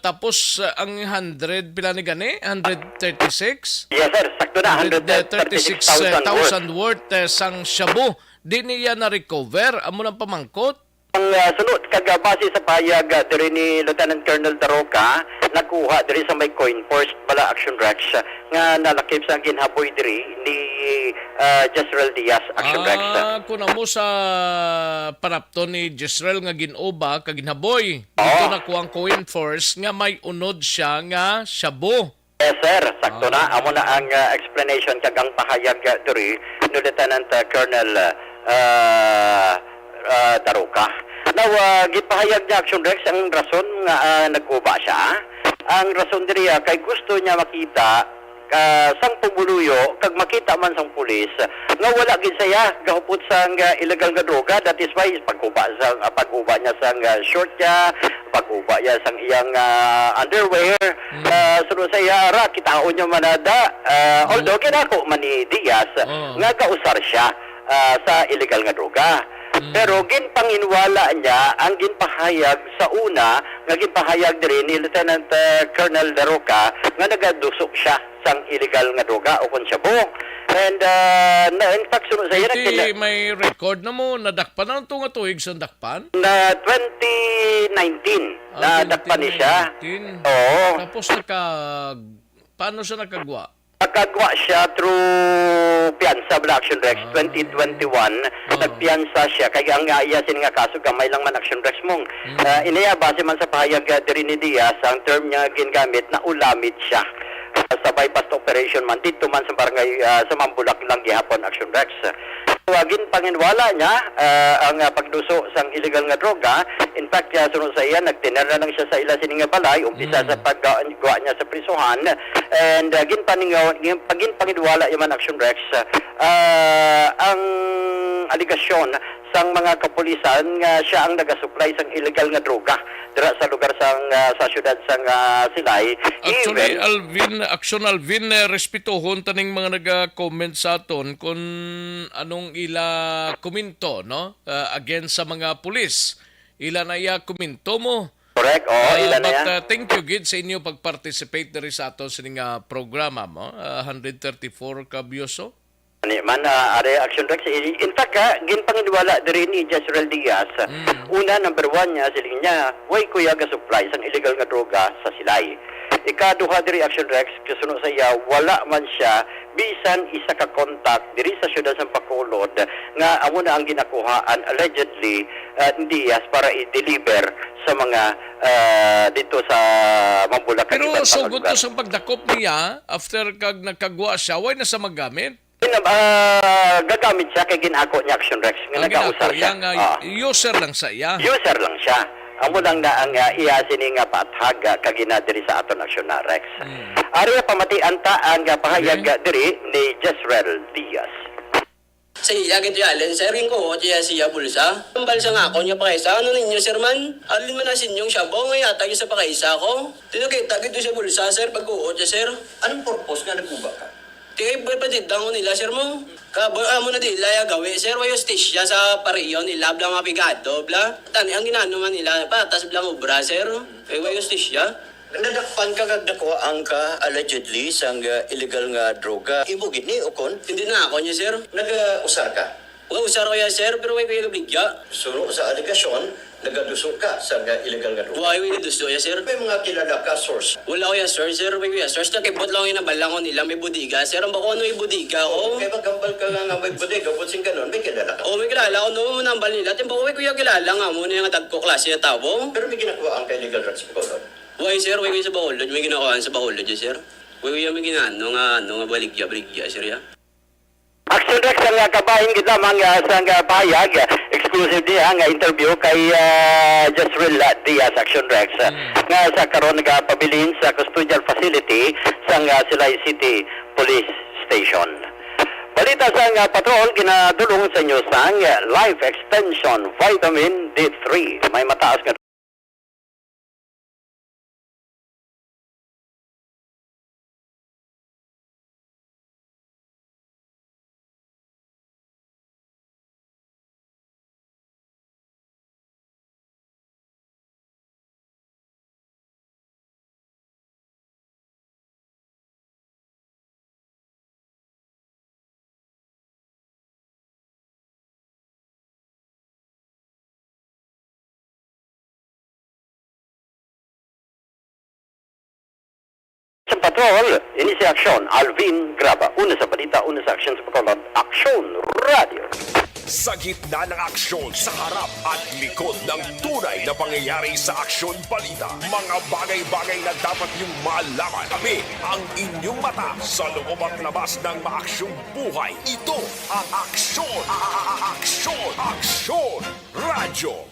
Tapos ang 100 pila ni gani? 136? Yes sir, sakto na 136,000 worth sang shabu. Di niya na-recover. Amo ng pamangkot. Ang sunod kag base sa payag diri ni Lieutenant Colonel Darroca, nakuha diri sa may coin force bala Action Rex nga nalakip sa ginhaboy diri ni Jezreel Diaz Action Rex. Kuna mo sa panapton ni Jezreel nga ginoba kag ginhaboy. Dito nakuha ang coin force nga may unod siya nga shabu. Yes sir, sakto na amo na ang explanation kag ang pahayag diri ni Lieutenant Colonel Darroca. Now, gipahayag niya Action Rex ang rason nga nag-uba siya. Ang rason diri kay gusto niya makita sang pumuluyo kag makita man sang pulis nga wala gid saya gahupot sang illegal nga droga. That is why pag-uba niya sang short niya, pag-uba niya sang iyang underwear. Sunod sa iya ra kitaon niya manada. Although kinako man ni Diaz nga kausar siya sa illegal nga droga. Pero ginpanginwala niya ang ginpahayag sa una nga ginpahayag diri ni Lieutenant Colonel Darroca nga nagadusok siya sang illegal nga droga o konsyabo. And in fact sunod sa iya may record na mo nadakpan na ito nga tuig sa dakpan? Na 2019 nadakpan ni siya. Oo. Tapos paano siya nakagwa? Nakagawa siya through piyansa Black Action Rex 2021. Nagpiyansa siya kaya ang iya sining nga kaso gamay lang man Action Rex mong. Inaya base man sa pahayag diri ni Diaz ang term niya gingamit na ulamid siya. Sa bypass operation man dito man sa barangay sa Mambulak lang gihapon Action Rex. Wagin panginwala niya ang pagduso sang illegal nga droga. In fact, sunod sa iya, nagtiner na lang siya sa ila sining nga balay, umpisa sa paggawa niya sa prisuhan. And pagin panginwala yung man Action Rex, ang aligasyon sang mga kapulisan nga siya ang nagasupply sang illegal nga droga dira sa lugar sang sa syudad sang Silay. Actually, Alvin, respetuhon taning mga naga-comment sa aton kung anong ila komento, no? Against sa mga pulis. Ila na iya komento mo. Correct, ilan na yan. But thank you, Gid, sa inyo pag-participate diri sa aton sa programa mo. 134 ka biyoso. Ani man are Action Rex. In fact, ginpanginwala diri ni Jezreel Diaz. Una, number 1 niya, siling niya, way kuya ga-supply sang illegal nga droga sa Silay. Ikaduha diri Action Rex, kasunod sa iya, wala man siya, bisan isa ka contact diri sa syudad sa Bacolod, nga amo na ang ginakuhaan, allegedly, Diaz para i-deliver sa mga dito sa Mambulak. Pero sugod to sa pagdakop niya, after kag nagkagwa siya, way na sa magamit? Gagamit siya kay ginako niya Action Rex nga nag-ausar siya. User lang sa iya. User lang siya. Amo lang na ang iya sini nga paathag kagina diri sa aton Action Rex. Ari pamatian ta ang pahayag diri ni Jezreel Diaz. Sa iya gito yalen, sir, rin ko, siya bulsa. Ang balsa nga ako niya pakaisa, ano ninyo, sir man? Alin man asin yung siyabo, ngayon atag sa pakaisa ko. Tinukita gito sa bulsa, sir, pag-uot siya, sir. Anong purpose nga nagkuba ka? Tingay ba patidang ko nila, sir mo? Amo na nila ya gawi, sir, wayo stisya sa pariyon nila, blang mapigado, bla. Tani, ang ginano man nila, patas blang ubra, sir. Wayo stisya. Nadakpan ka kagdako ang ka allegedly sang illegal nga droga. Imo gid ni ukon? Hindi na ako niya, sir. Nag-usar ka? Usar ko ya, sir, pero way ko bigya. Suro sa aligasyon, nagaduso ka sa illegal nga droga. Way gusto ya, sir. May mga kilala ka source. Wala ko ya, sir, way ko ya, sir. Nakibot lang yung nabalang ko nila, may budiga. Sir, ang bako ano yung budiga ko? Kaya magkambal ka nga may bodega, butsing ganon, may kilala ka. May kilala ko, no, nambal nila. Timbo ko, way ko ya kilala nga muna yung tagko klase na tabo. Pero may ginagawa ang illegal drugs ko. Way, sir, way ko sa Bacolod. May ginagawa sa Bacolod, sir. Way ko ya may ginano nga baligya, sir, ya. Action Rex ang kabahin gid lamang sa pahayag exclusive diha nga interview kay Jezreel Diaz Action Rex nga sa karon nagapabilin sa custodial facility sa Silay City Police Station. Balita sa patrol ginadulong sa inyo sang Life Extension Vitamin D3. May mataas nga sa patrol, ini si Aksyon, Alvin Graba. Una sa balita, una sa aksyon sa Bacolod, Aksyon Radio. Sa gitna ng aksyon, sa harap at likod ng tunay na pangyayari sa Aksyon Balita. Mga bagay-bagay na dapat niyong malaman. Kami ang inyong mata sa loob at labas ng maaksyong buhay. Ito ang Aksyon! Aksyon Radio!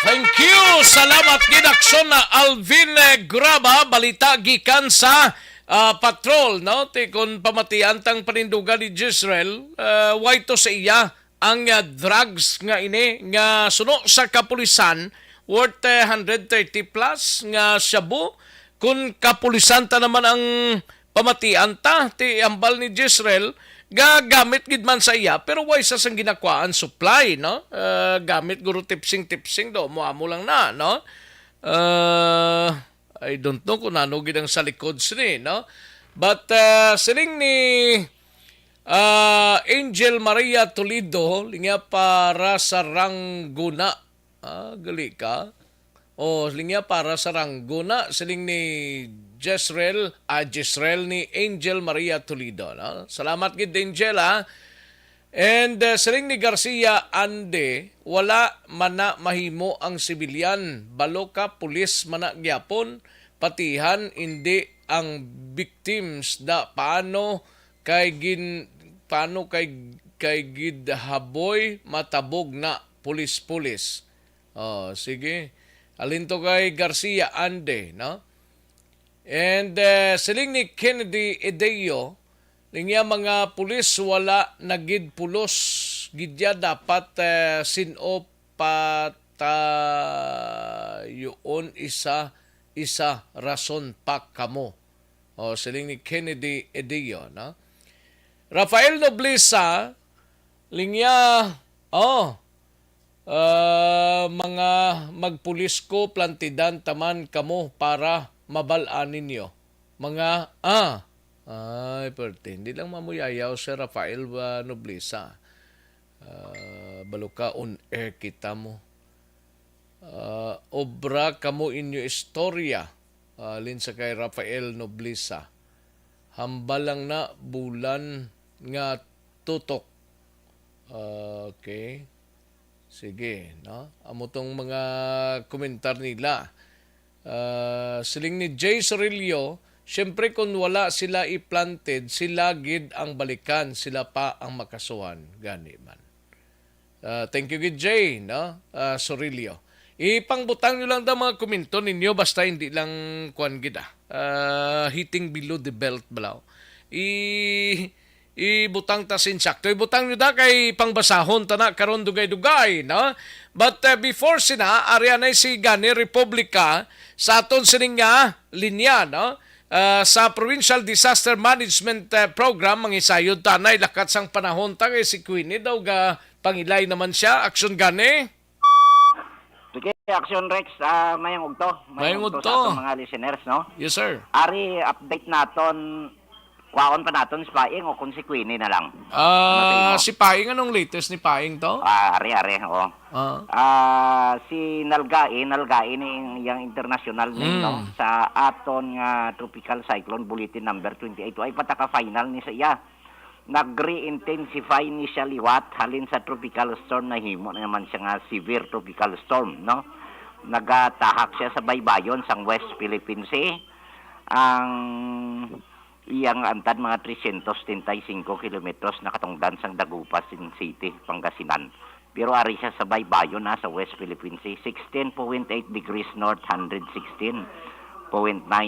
Thank you! Salamat ginaksyon na Alvin Graba, balita gikan sa patrol, no? Kung pamatian tang panindugan ni Jezreel, why to sa iya ang drugs nga ini nga suno sa kapulisan worth 130 plus nga shabu. Kung kapulisan ta naman ang pamatian ta, ti ambal ni Jezreel, gagamit gid man sa iya pero why sa sang ginakwaan supply, no? Gamit guro tipsing do mo lang na, no? I don't know kung ano gid ang sa likod sini, no? But siling ni Angel Maria Toledo linya para sa Rangguna, gali ka O siling niya para sa ranggo na siling ni Jezreel ni Angel Maria Toledo. No? Salamat gid Angel ha. And siling ni Garcia Ande, wala mana mahimo ang sibilyan, balo ka pulis mana gyapon, patihan hindi ang victims da paano kay gidhaboy matabog na pulis-pulis. Oh, sige. Alin to kay Garcia Ande, no? And siling ni Kennedy Edeo, linya mga pulis wala nagid pulos gidya dapat sino patayon isa rason pa kamo. O siling ni Kennedy Edeo, no? Rafael Nobleza linya mga magpulis ko plantidan taman kamo para mabalaan ninyo. Mga ay, perte. Hindi lang mamuyayaw si Rafael Nobleza. Baluka on air kita mo. Obra kamo inyo istorya. Linsa kay Rafael Nobleza. Hambalang na bulan nga tutok. Okay. Sige, no? Amo tong mga komentar nila. Siling ni Jay Sorillo, siyempre kung wala sila i-planted, sila gid ang balikan, sila pa ang makasuhan. Gani man. Thank you gid Jay, no? Sorillo. Ipangbutang nyo lang daw mga komento ninyo, basta hindi lang kuan gid hitting below the belt balaw. Ibutang ta sinsakto. Ibutang nyo da kay pangbasahon ta na karon dugay-dugay, no? But before sina, arianay si Gani Republika sa aton sining nga linya, no? Sa Provincial Disaster Management Program, mangisayod tanay lakat sang panahon ta kay si Queenie daw ga pangilay naman siya. Aksyon Gani? Sige, Action Rex, mayang ugto. Mayang ugto. Sa atong mga listeners, no? Yes, sir. Ari, update naton, kwaon pa naton si Paing o kung si Queenie na lang. Si Paing, anong latest ni Paing to? Ari, oo. Si Nalgae ni yung international name, no? Sa aton nga tropical cyclone bulletin number 28 ay pataka final ni sa iya. Nag-re-intensify ni siya liwat halin sa tropical storm na himo naman siya nga severe tropical storm, no? Nagatahak siya sa baybayon sang West Philippine Sea. Ang iyang antad mga 335 kilometros na katungdan sang Dagupas City, Pangasinan. Pero ari siya sa baybayon na sa West Philippine Sea, 16.8 degrees north, 116.9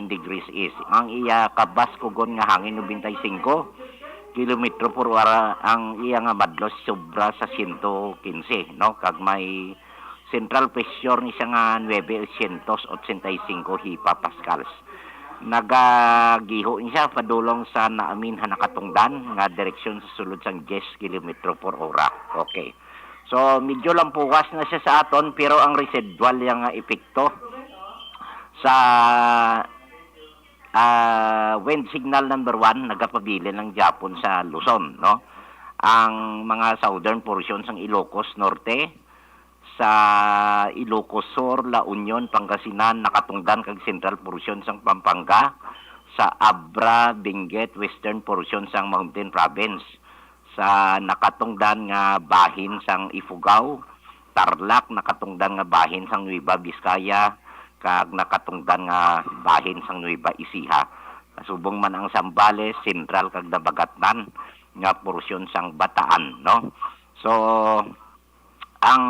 degrees east. Ang iya kabaskugon nga hangin 95 kilometro por hora, ang iya nga madlos sobra sa 115, no? Kag may central pressure ni siya nga 985 hepapascals. Nagagiho niya padulong sa naamin hanakatungdan nga direksyon sa sulod sang 10 kilometro por hora. Okay. So medyo lang puwas na siya sa aton, pero ang residual yang epekto sa wind signal number 1 nagapabilin ng Japon sa Luzon, no? Ang mga southern portions ng Ilocos Norte, sa Ilocos Sur, La Union, Pangasinan, nakatungdan kag central portions ng Pampanga, sa Abra, Benguet, western portions ng Mountain Province, sa nakatungdan nga bahin sang Ifugao, Tarlac, nakatungdan nga bahin sang Nueva Vizcaya, kag nakatungdan nga bahin sang Nueva Ecija. Subong man ang Zambales, Central kag Dabagatnan nga porsyon sang Bataan, no? So ang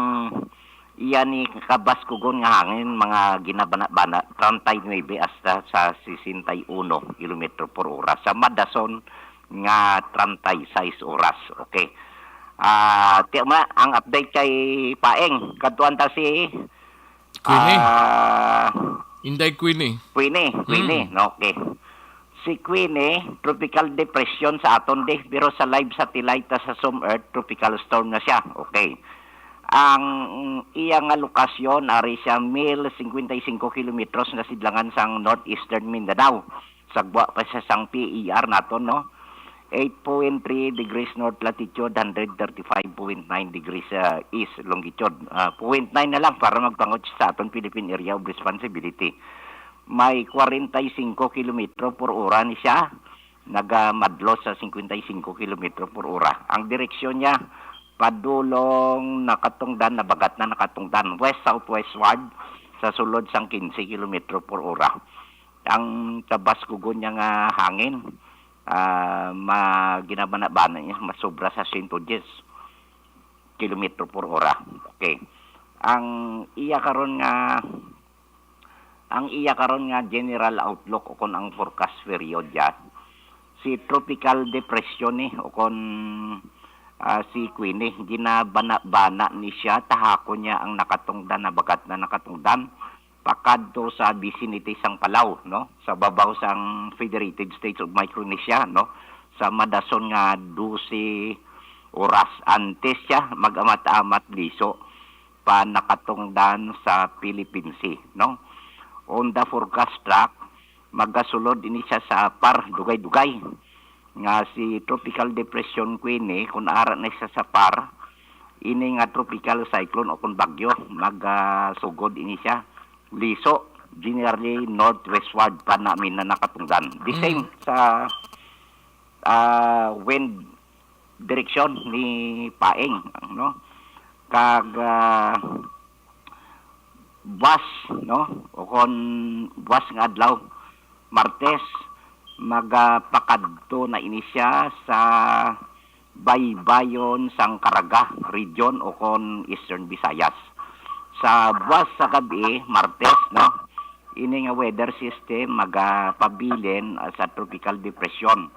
iya ni kabaskugon nga hangin mga ginabana-bana 39 hasta sa 61 kilometro por oras. Sa Madason nga 36 oras. Okay. Tiama ang update kay Paeng. Kadtuan ta si Queenie. Inday Queenie. Queenie. Okay. Si Queenie, tropical depression sa aton pero sa live satellite sa Some Earth, tropical storm na siya. Okay. Ang iyang lokasyon ari siya 1055 kilometros na sidlangan sang northeastern Mindanao. Sagwa pa siya sang PER naton, no? 8.3 degrees north latitude, 135.9 degrees east longitude. 0.9 na lang para magpangot sa aton Philippine Area of Responsibility. May 45 kilometro per ora ni siya, nagamadlo sa 55 kilometro per ora. Ang direksyon niya, padulong nakatungdan, nabagat na nakatungdan, west-southwestward sa sulod sang 15 kilometro per ora. Ang tabas kugon niya nga hangin, ginabana-bana niya, masobra sa 110 kilometro per ora. Okay. Ang iya karon nga general outlook o kon ang forecast period ya, si tropical depression o kon si Queenie, ginabana-bana ni siya, tahako niya ang nakatungdan na bagat na nakatungdan pakadto sa vicinity sang Palau, no, sa babaw sang Federated States of Micronesia, no, sa madason nga 12 oras antes siya mag-amat-amat liso pa nakatungdan sa Philippine Sea, no. On the forecast track, magasulod ini siya sa par dugay-dugay nga si tropical depression Queenie, kung ara na siya sa par, ini nga tropical cyclone o kung bagyo, magasugod ini siya liso, generally northwestward pa namin na nakatungdan. The same sa wind direction ni Paeng, no? Kag bus, no? O kon bus nga adlaw Martes, magapakadto na ini siya sa baybayon sang Caraga region o kon Eastern Visayas. Sa buwas sa gabi, Martes, no, ini nga weather system magapabilin sa tropical depression.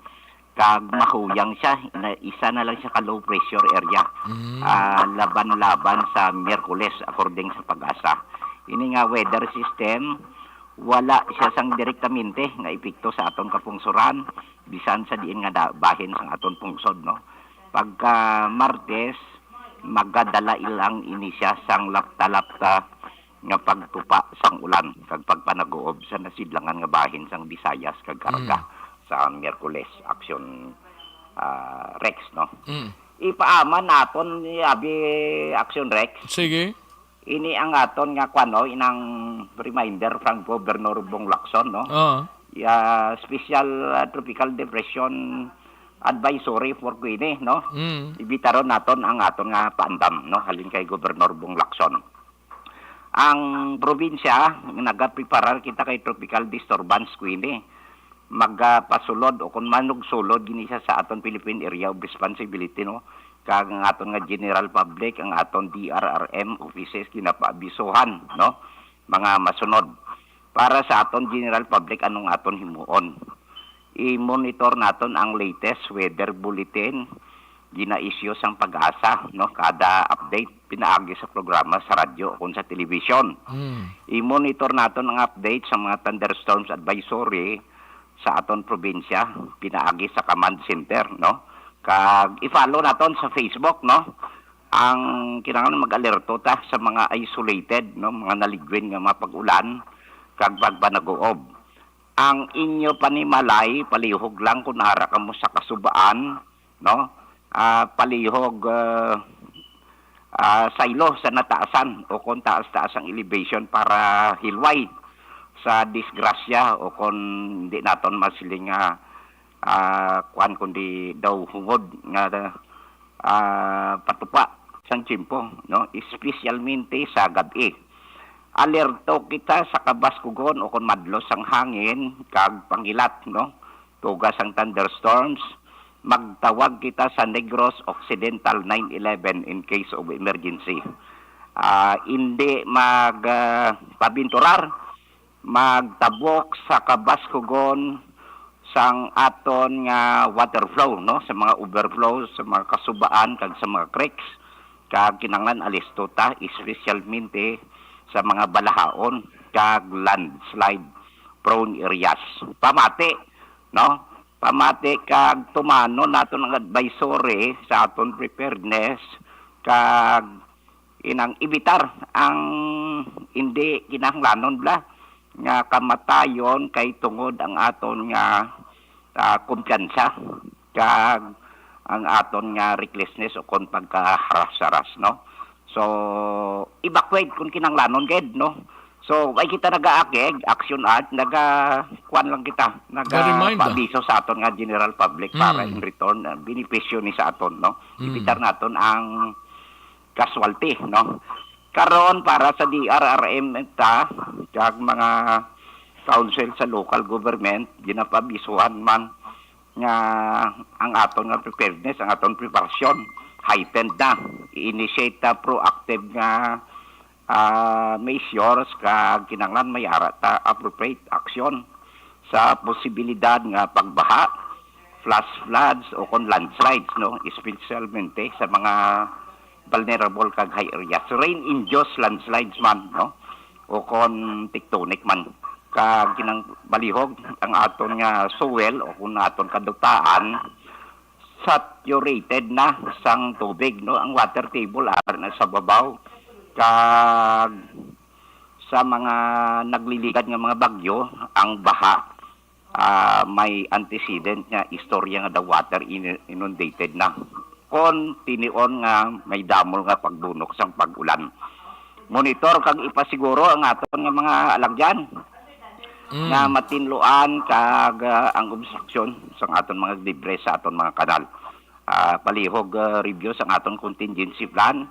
Kag mahuyang siya, isa na lang siya ka low pressure area. Laban-laban sa Miyerkules according sa Pag-asa. Ini nga weather system, wala siya sang direktamente nga epekto sa aton kapungsuran, bisan sa diin nga bahin sang aton pungsod, no. Pagka Martes, magadala ilang ini siya sang lapta-lapta nga pagtupa sang ulan kag pagpanag-uob sa nasidlangan nga bahin sang Visayas kag Caraga sa Miyerkules action Rex, no. Ipaaman naton ni abi action Rex. Sige. Ini ang aton nga kwano inang reminder from Governor Bong Lacson, no. Special tropical depression advisory for Queenie, no. Ibitaron naton ang aton nga paandam, no, halin kay Governor Bong Lacson. Ang probinsya nagapreparar kita kay tropical disturbance Queenie, magpasulod o kung manugsulod gini siya sa aton Philippine Area of Responsibility, no. Kag ang aton nga general public, ang aton DRRM offices ginapaabisohan, no, mga masunod para sa aton general public anong aton himuon. I-monitor naton ang latest weather bulletin gina-issue sang Pag-asa, no, kada update pinaagi sa programa sa radyo o sa television. I-monitor naton ang update sa mga thunderstorms advisory sa aton probinsya, pinaagi sa command center, no. Kag i-follow naton sa Facebook, no, ang kinahanglan mag-alerto ta sa mga isolated, no, mga naligwin nga mga pag-ulan kag pagpanag-uob. Ang inyo panimalay, palihog lang kung nara ka mo sa kasubaan, no? Palihog silo sa nataasan o kung taas-taas ang elevation para hilway sa disgrasya o kung hindi naton masiling kuan kundi daw hungod nga patupa sang tiyempo, no? Espesyalmente sa gabi. Alerto kita sa kabaskugon o kung madlos ang hangin kag pangilat, no, tugas ang thunderstorms. Magtawag kita sa Negros Occidental 911 in case of emergency. Hindi pabinturar, magtabok sa kabaskugon sang aton nga water flow, no, sa mga overflow, sa mga kasubaan kag sa mga creeks kag kinanglan alisto ta espesyalmente sa mga balahaon kag landslide prone areas. Pamati, no? Pamati kag tumano naton ang advisory sa aton preparedness kag inang ibitar ang hindi kinahanglanon bla nga kamatayon kay tungod ang aton nga kumpiyansa kag ang aton nga recklessness o kon pagkaharas-haras, no? So, evacuate kung kinanglanon ged, no? So, ay kita nag-aakig, action art, nag-kuan lang kita, Remind, nag-paabiso sa aton nga general public para in return, benepisyo ni sa aton, no? Ipitar naton ang casualty, no? Karon para sa DRRM ta, kag mga council sa local government, ginapabisuhan man nga ang aton nga preparedness, ang aton preparasyon, heightened na. I-initiate na proactive nga measures kag kinanglan may ara ta appropriate action sa posibilidad nga pagbaha, flash floods o kon landslides, no, especialmente sa mga vulnerable kag high areas, rain-induced landslides man, no, o kon tectonic man kag kinang balihog ang aton nga soil o kung aton kadutaan saturated na sang tubig, no, ang water table ara na sa babaw kag sa mga nagliligad nga mga bagyo ang baha may antecedent nga istorya nga the water inundated na kon tinion nga may damol nga pagdunok sang pag-ulan. Monitor kag ipasiguro ang aton nga mga alagyan nga matinluan kag ang obstruction sang aton mga libre sa aton mga kanal. Palihog review sang aton contingency plan,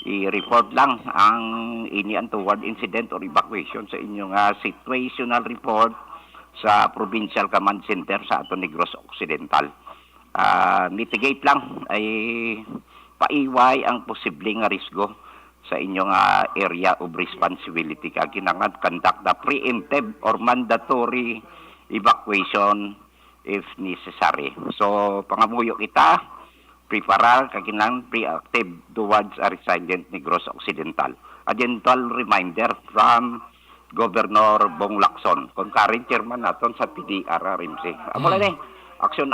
i-report lang ang any untoward incident or evacuation sa inyong situational report sa Provincial Command Center sa aton Negros Occidental. Mitigate lang ay paiway ang posibleng risgo sa inyong area of responsibility kag kinahanglan conduct the preemptive or mandatory evacuation if necessary. So pangamuyo kita preparar kaginang preactive towards a resilient Negros Occidental. A gentle reminder from Governor Bong Lacson, concurrent chairman naton sa PDRRMC. Amo lang action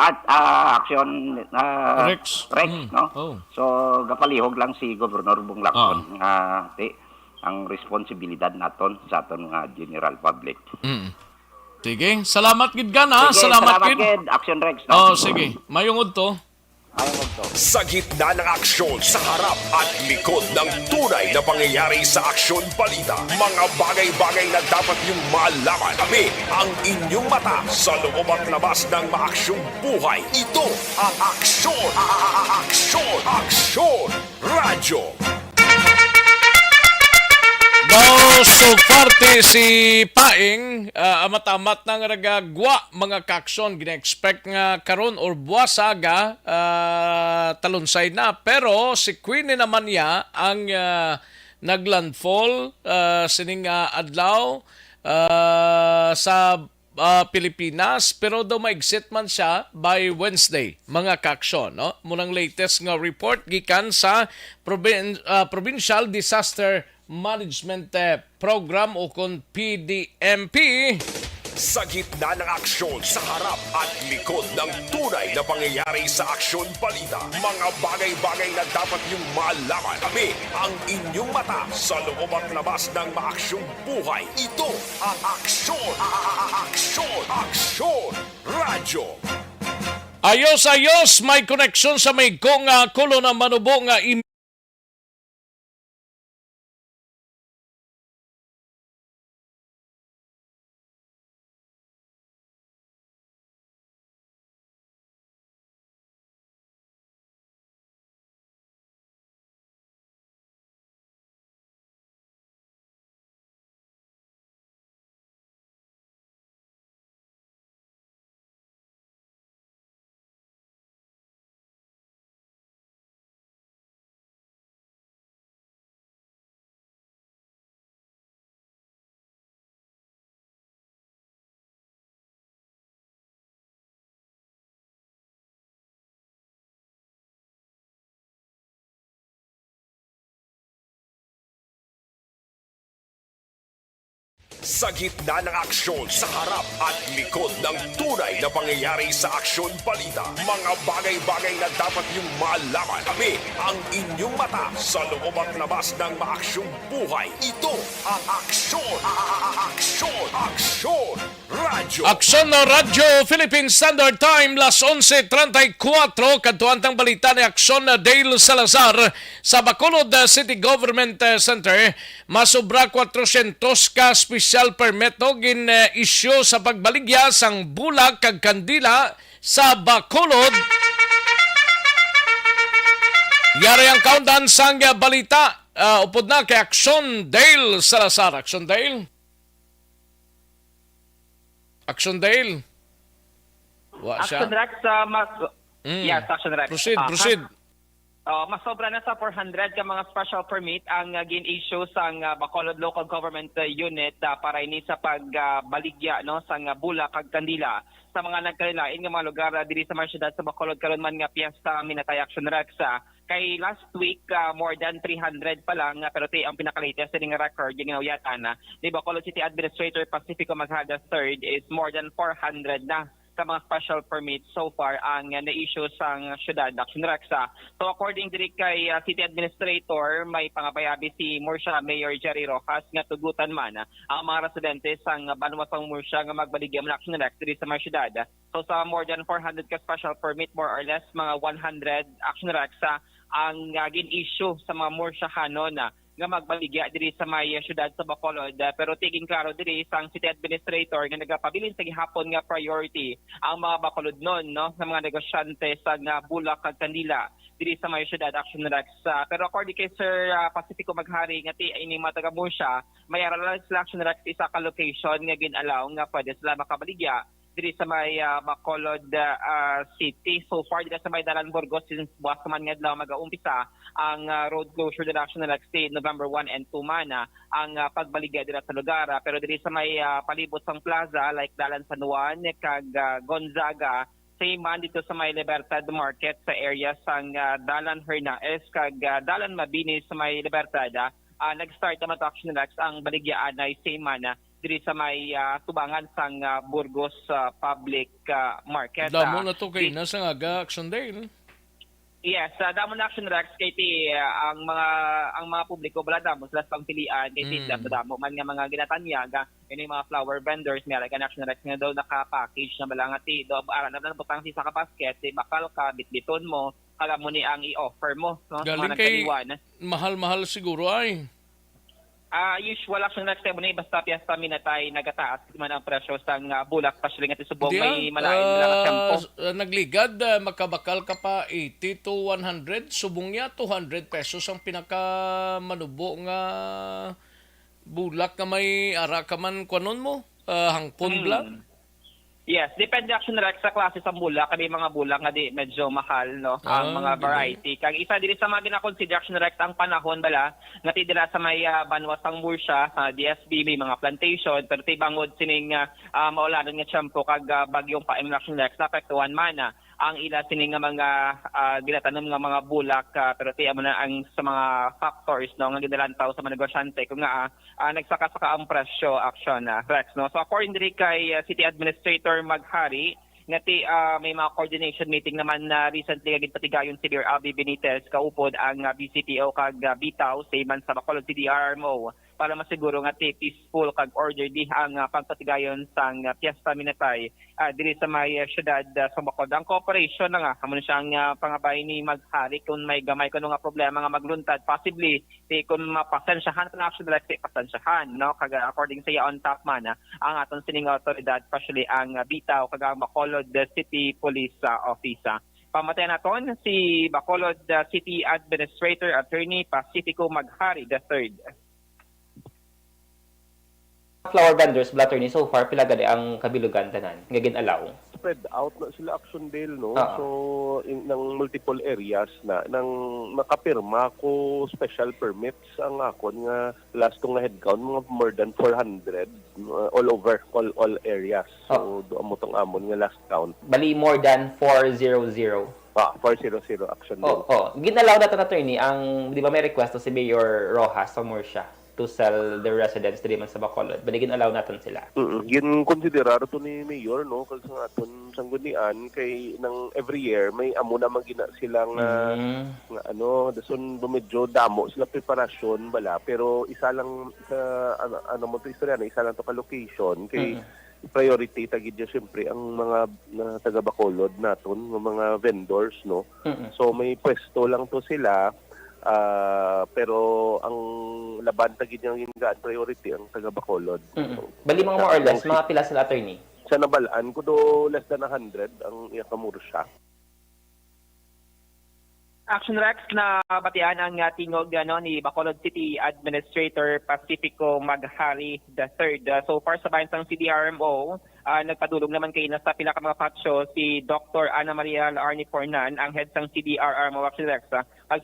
Rex, no? So gapalihog lang si Governor Bong Lacson nga ang responsibilidad naton sa aton nga general public. Sige, salamat gid ka na. Salamat gid. Action Rex. No? Sige. Mayungod to. Sa gitna ng aksyon, sa harap at likod ng tunay na pangyayari sa aksyon balita, mga bagay-bagay na dapat niyong malaman. Kami ang inyong mata sa loob at labas ng maaksyong buhay. Ito ang Aksyon! Aksyon! Aksyon! Radyo! So parte si Paing amat-amat nang ragagwa mga kaksyon gina-expect nga karon or buwasaga talunsay na pero si Queenie naman niya ang naglandfall sining adlaw sa Pilipinas pero daw ma-exit man siya by Wednesday mga kaksyon, no? Munang latest nga report gikan sa Provincial Disaster Management Program o kon PDMP. Sa gitna ng aksyon, sa harap at likod ng tunay na pangyayari sa aksyon balita, mga bagay-bagay na dapat niyong malaman. Kami ang inyong mata sa loob at labas ng maaksyong buhay. Ito ang Aksyon! Aksyon! Aksyon! Radyo! Ayos, may connection sa may kong kulo na manubo nga Sa gitna ng aksyon, sa harap at likod ng tunay na pangyayari sa aksyon balita, mga bagay-bagay na dapat niyong malaman. Kami ang inyong mata sa loob at labas ng maaksyong buhay. Ito ang Aksyon! Aksyon! Aksyon! Radyo! Radyo. Aksyon na Radyo Philippine Standard Time, las 11:34, kadtuantang balita ni Aksyon na Dale Salazar sa Bacolod City Government Center. Masobra 400 ka special permit no gin-issue sa pagbaligya sang bulak kag kandila sa Bacolod. Yari ang countdown sang balita. Upod na kay Aksyon Dale Salazar. Aksyon Dale. Action Dale. Action Rex, yes, Action Rex. Proceed. Mas sobra na sa 400 ka mga special permit ang gin-issue sa Bacolod Local Government Unit para ini sa pagbaligya no sa bulak kag kandila sa mga nagkalilain nga mga lugar diri sa mga syudad sa Bacolod karon man nga piyesta minatay Action Rex. Kay last week more than 300 pa lang pero ang pinaka-latest ning record ginawayatan na ni Bacolod City Administrator Pacifico Maghaga III is more than 400 na sa mga special permits so far ang na-issue sa syudad Action Rex. So according diri kay City Administrator, may pangabayabi si Murcia Mayor Jerry Rojas nga tugutan man ang mga residente sa Banwasang Murcia nga magbaligya man Action Rex diri sa mga syudad. So sa more than 400 ka special permit, more or less mga 100 Action Rex ang gin-issue sa mga Murciahanon nga magbaligya diri sa may syudad sa Bacolod. Pero tiging klaro diri sang City Administrator nga nagapabilin sa gihapon nga priority ang mga Bacolod non no sa mga negosyante sa bulak kag kandila diri sa may syudad Action Rex. Pero according kay Sir Pacifico Maghari nga ini mga taga Murcia, may aralan sila Action Rex isa ka location nga gin-allow nga pwede sila makabaligya diri sa may Bacolod City. So far diri sa may Dalan Burgos since buwas man nga adlaw mag-uumpisa ang road closure diri Action Rex November 1 and 2 man ang pagbaligya diri sa lugar. Pero diri sa may palibot sang plaza like Dalan San Juan kag Gonzaga, same man dito sa may Libertad Market sa area sang Dalan Hernaez kag Dalan Mabini sa may Libertad. Nag-start naman Action Rex ang baligyaan ay same man diri sa may tubangan sang Burgos Public Market. Damo na to kay nasa nga Action Dale. Yes, damo na Action Rex kay ang mga publiko bala damo sila pang pilian kay damo man nga mga ginatanyag ini mga flower vendors may alaga Action Rex nga daw naka-package na bala nga do aran na butang si sa basket bakal ka bitbiton mo kala mo ni ang i-offer mo no galing kay mahal-mahal siguro ay. Usual Action Rex mo ni basta piyesta minatay nagataas man ang presyo sang bulak pasyali nga subong may malain lang tempo. Nagligad makabakal ka pa 80 to 100 subong niya 200 pesos ang pinaka manubo nga bulak nga may ara ka man kunon mo hangpon bla. Yes, depende Action Rex sa klase sa bulak. Kami mga bulak nga di medyo mahal no ang mga variety. Kag isa diri sa mga gina-consider Action Rex ang panahon bala nga dira sa may Banwasang Murcia, DSB may mga plantation pero tibangod sining maulanon nga tiyempo kag bagyong paim Action Rex naapektuhan man ang ila sining nga mga ginatanom nga mga bulak pero tiya mo na ang sa mga factors no nga ginalantaw sa mga negosyante kung nga nagsaka-saka ang presyo Action Rex no. So according diri kay City Administrator Maghari ngati may mga coordination meeting naman na recently nga gipatigayon si Mayor Albi Benitez kaupod ang BCTO kag bitaw sa man sa Bacolod CDRMO para masiguro nga peaceful kag orderly ang pagpatigayon sang Fiesta Minatay diri sa may syudad sa Bacolod. Ang cooperation na nga amo siyang pangabay ni Maghari kung may gamay kuno nga problema nga magluntad possibly kung mapasensyahan na Action Rex pasensyahan no kag according sa on top man ang aton sining autoridad especially ang bitaw kag ang Bacolod City Police Office. Pamatay naton si Bacolod City Administrator Attorney Pacifico Maghari III. Flower vendors, Blatterny, so far, pila gani ang kabilugan tanan, nga gin-allow? Spread out na sila Action Dale, no? So, ng multiple areas na, nang makapirma ko special permits ang akon nga last kong na headcount, mga more than 400 all over, all areas. So, doon mo tong amon nga last count. Bali, more than 400. 400 Action Dale. Ginalaw na ito na, attorney, ang, di ba may request si Mayor Rojas sa Murcia to sell their residents diri man sa Bacolod. Baligin allow natin sila. Gin konsiderar to ni Mayor no kasi nga aton sanggunian kay nang every year may amo na magina silang nga dason medyo damo sila preparasyon bala pero isa lang sa ano mo to istorya na isa lang to ka location kay priority tagid niya siyempre ang mga taga Bacolod naton, mga vendors, no. So may pwesto lang to sila, pero ang laban tagid niyang gingaan priority ang taga Bacolod. Bali mga more or less, mga pila sila, attorney? Sa nabalaan ko do less than 100 ang iyakamursa. Action Rex na batian ang tingog ni Bacolod City Administrator Pacifico Maghari III. So far sa bayan sang CDRMO, nagpadulong naman kayo na sa pila ka mga patsyo si Dr. Ana Maria Arni Fornan, ang head sang CDRMO Action Rex.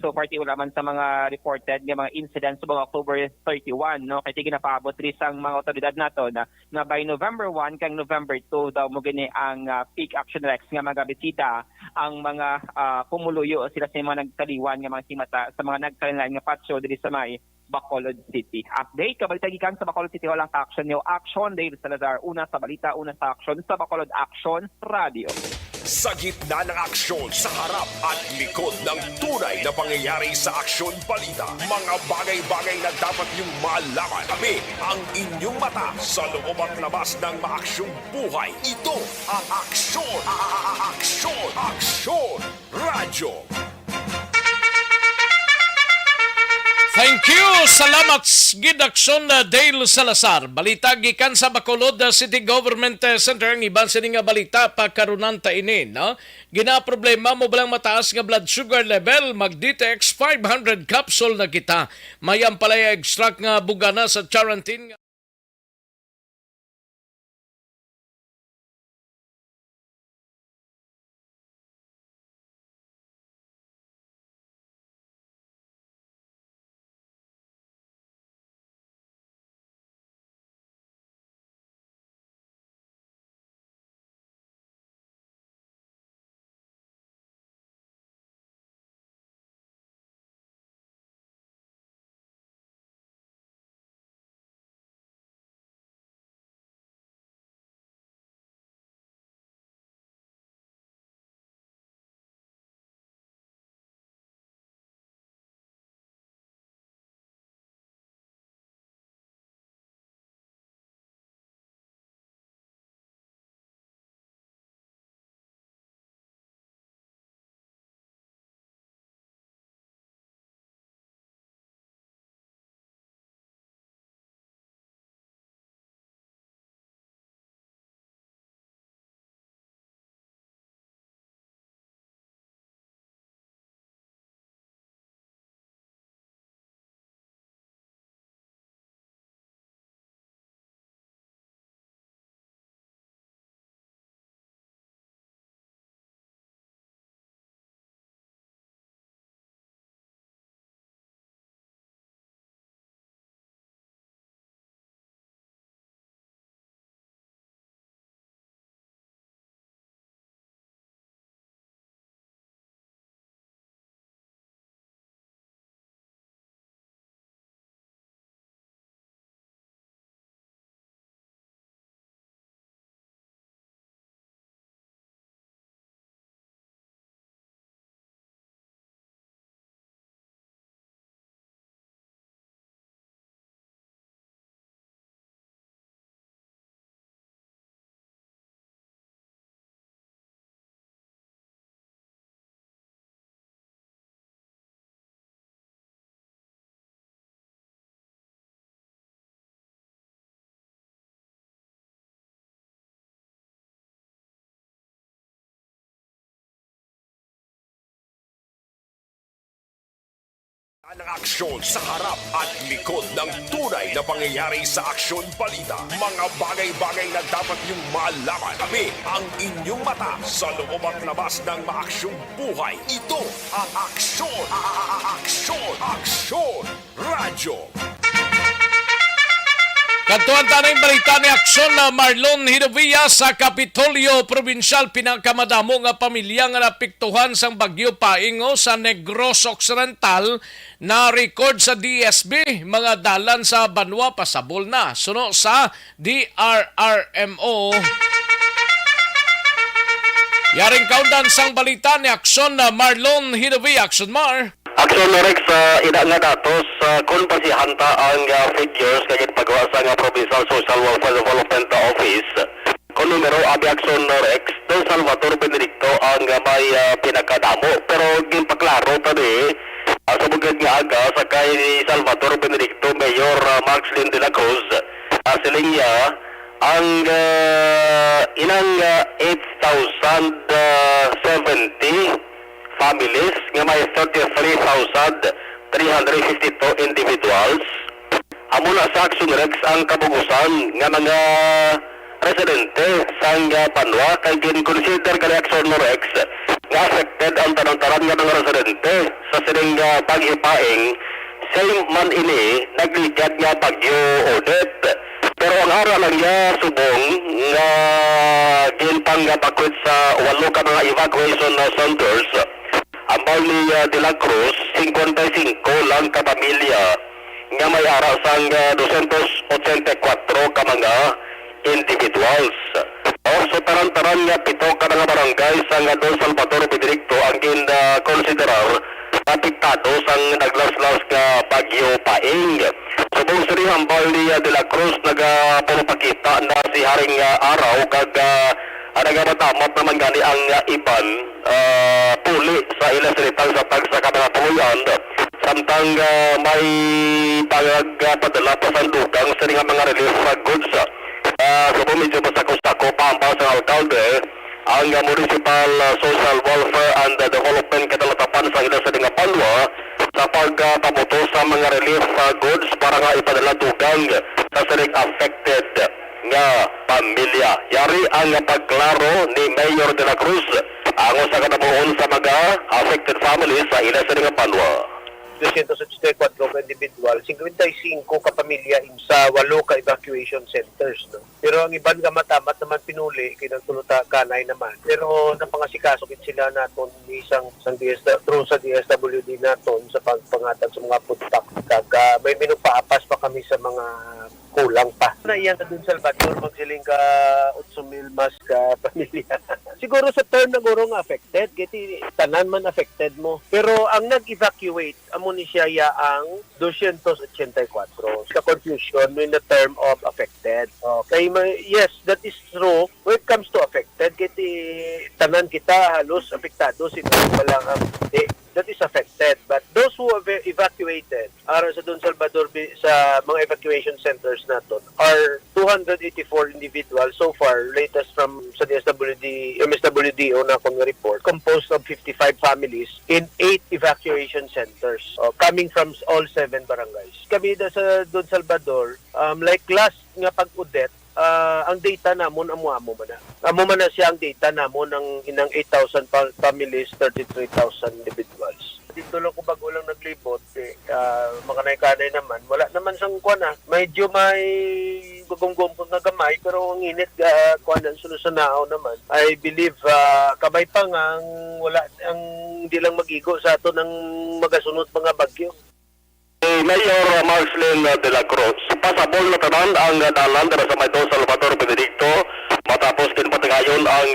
So far ulaman sa mga reported nga mga incidents sa mga October 31, no, kay ginapaabot rin sang mga otoridad nato na by November 1 kang November 2 daw mo gini ang peak Action Rex nga magabisita ang mga pumuluyo sila sa mga nagtaliwan nga mga simata sa mga nagkalilan nga patsyo diri sa may Bacolod City. Update, kabalitagikan sa Bacolod City, walang action nyo. Action, Dave Salazar, una sa balita, una sa action sa Bacolod Action Radio. Sa gitna ng aksyon, sa harap at likod ng tunay na pangyayari sa aksyon balita, mga bagay-bagay na dapat niyong malaman. Kami ang inyong mata sa loob at labas ng maaksyong buhay. Ito ang aksyon, aksyon, radyo. Thank you. Salamat gid aksyon na Dale Salazar. Balita gikan sa Bacolod City Government Center. Ang iban sa nga balita pagkarunan ta ini, no? Gina problema mo balang mataas nga blood sugar level, mag-Ditex 500 capsule na kita. Mayang palaya extract nga bugana sa Charantin. Ang aksyon sa harap at likod ng tunay na pangyayari sa aksyon balita. Mga bagay-bagay na dapat niyong malaman. Kami ang inyong mata sa loob at labas ng maaksyong buhay. Ito ang aksyon, radyo. Kantuan tanay balita ni aksyon na Marlon Hidovia sa Kapitolyo Provincial, pinakamadamo nga pamilya nga napiktuhan sang Bagyo Paingo sa Negros Occidental na record sa DSB. Mga dalan sa Banwa pasabol na. Suno sa DRRMO. Yaring countdown sang balita ni aksyon na Marlon Hidovia. Aksyon Mar. Aksyon Rex, ina nga datos kung pasihanta ang figures kagit pagawa sa nga Provincial Social Welfare Development Office ang numero abi Action Rex Don Salvador Benedicto ang may pinakadamo pero ginpaklaro tadi sa bugad nga aga sakay ni Salvador Benedicto Mayor Marcelin de la Cruz siling niya ang inang 8,070 families nga may 33,352 individuals. Amo na sa Action Rex ang kabugusan nga mga residente sa Banwa kay gin-consider ka ni Action Rex nga affected ang tanang-taran nga mga residente sa sining pag-ipaing same man ini nagligat nga Bagyo Odette. Pero ang ara lang niya subong nga ginpanggabakwit sa 8 ka mga evacuation centers. Ambal ni De La Cruz, 55 lang ka pamilya nga may ara sang 284 ka mga individuals. So taran-taran nga 7 ka mga barangay sang Don Salvador Benedicto ang considerar apektado sang naglaslas ka Bagyo Paing. Subong siri hambal ni De La Cruz nagapakita na si Haring Araw kag nagamatamot naman gani ang iban puli sa ilasilitang sa tagsa ka mga puluyan samtang may pagpadala pa sa dugang sa mga relief goods. Subong medyo masako-sako pa ang sa alkalde ang Municipal Social Welfare and Development Katalatapan sa ilasilitang Panwa sa pagpamuto sa mga relief goods para nga ipadala dugang sa sining affected nga pamilya. Yari ang pagklaro ni Mayor de la Cruz ang sa katabuon sa mga affected families sa ila sa Panwa. 284 ka individual, 55 ka pamilya sa 8 ka evacuation centers. No? Pero ang iban nga matamat naman pinuli, kinagtuluta kanay naman. Pero napangasikasokit sila naton ni isang through sa DSWD naton sa pagpangatag sa mga food pack. May minupaapas pa kami sa mga kulang pa. Naiyan sa dun Salvador, magsiling ka 8,000 mas ka pamilya. Siguro sa term na guro nga affected, kiti tanan man affected mo. Pero ang nag-evacuate, amo ni siya ang 284. Sa confusion in the term of affected. Okay, yes, that is true. When it comes to affected, kiti tanan kita halos apektado, sino walang that is affected. But those who have evacuated are sa Don Salvador sa mga evacuation centers naton are 284 individuals so far, latest from sa MSWDO na akong report, composed of 55 families in 8 evacuation centers coming from all 7 barangays. Kami sa Don Salvador, like last nga pag-udet, ang data namon amo man na siya ang data namon ng inang 8,000 families, 33,000 individuals. Dito lang ko bago lang naglibot makanay-kanay naman wala naman sang kuan medyo may gugunggong ko nga gamay pero ang init kuan ang sulusanao naman. I believe kabay pa nga wala ang hindi lang magigo sa ato ng magasunod mga bagyo. Mayor Marcelin de la Cruz, pasabol na tanan ang dalan para sa Don Salvador Benedicto matapos din patigayon ang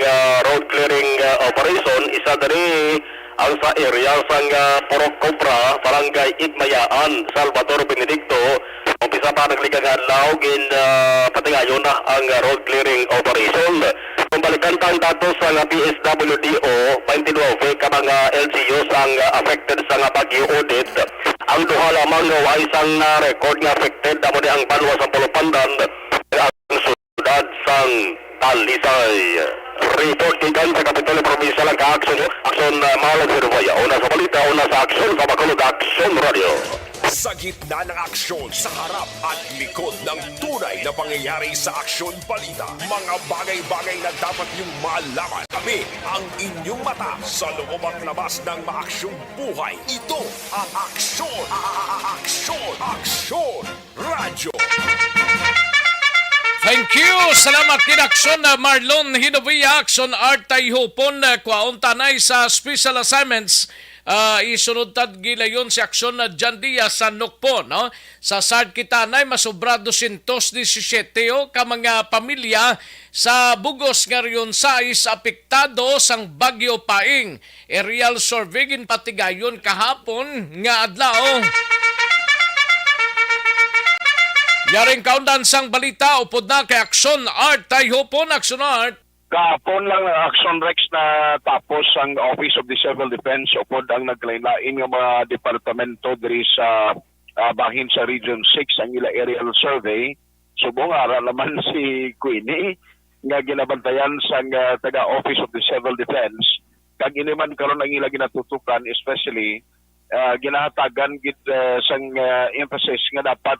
road clearing operation. Isa dari ang sa area sang Purok Cobra, Barangay Igmayaan, Salvador Benedicto. Umpisa pa nagligang adlaw gin patigayon na ang road clearing operation. Kumbalikan tang datos sa PSWDO, 29 ka mga LGUs ang affected sa Bagyo Odette. Ang duha lamang nga isang record nga affected damo di ang Banwa sa Pulupandan ang sudad sang Talisay. Report gikan sa Kapitolyo Provincial ang Action Malag Sirvaya. Una sa balita, una sa aksyon sa Bacolod Action Radio. Sa gitna ng aksyon, sa harap at likod ng tunay na pangyayari sa Aksyon Balita, mga bagay-bagay na dapat niyong malaman. Kami ang inyong mata sa loob at labas ng maaksyong buhay. Ito ang Aksyon! Aksyon Radyo! Thank you! Salamat kin Aksyon Marlon Hinovia, Aksyon Art Tayhopon, kwaon tanay sa special assignments. Isunod tad gilayon si Aksyon na Jandia sa Nukpo, no? Sa SARD kita na masobra 217 ka mga pamilya sa bugos nga riyon sais apektado sang Bagyo Paing. Aerial survey gin patigayon kahapon nga adlaw. Yaring kaundan sang balita, upod na kay Aksyon Art. Tayo po na Aksyon Art. Kahapon lang ang Action Rex na tapos ang Office of the Civil Defense upod ang naglain-lain ng mga departamento diri sa bahin sa Region 6 ang ila aerial survey. Subong ara naman si Queenie nga ginabantayan sa taga Office of the Civil Defense. Kag iniman karon ang ila ginatutukan, especially ginahatagan gid sang emphasis nga dapat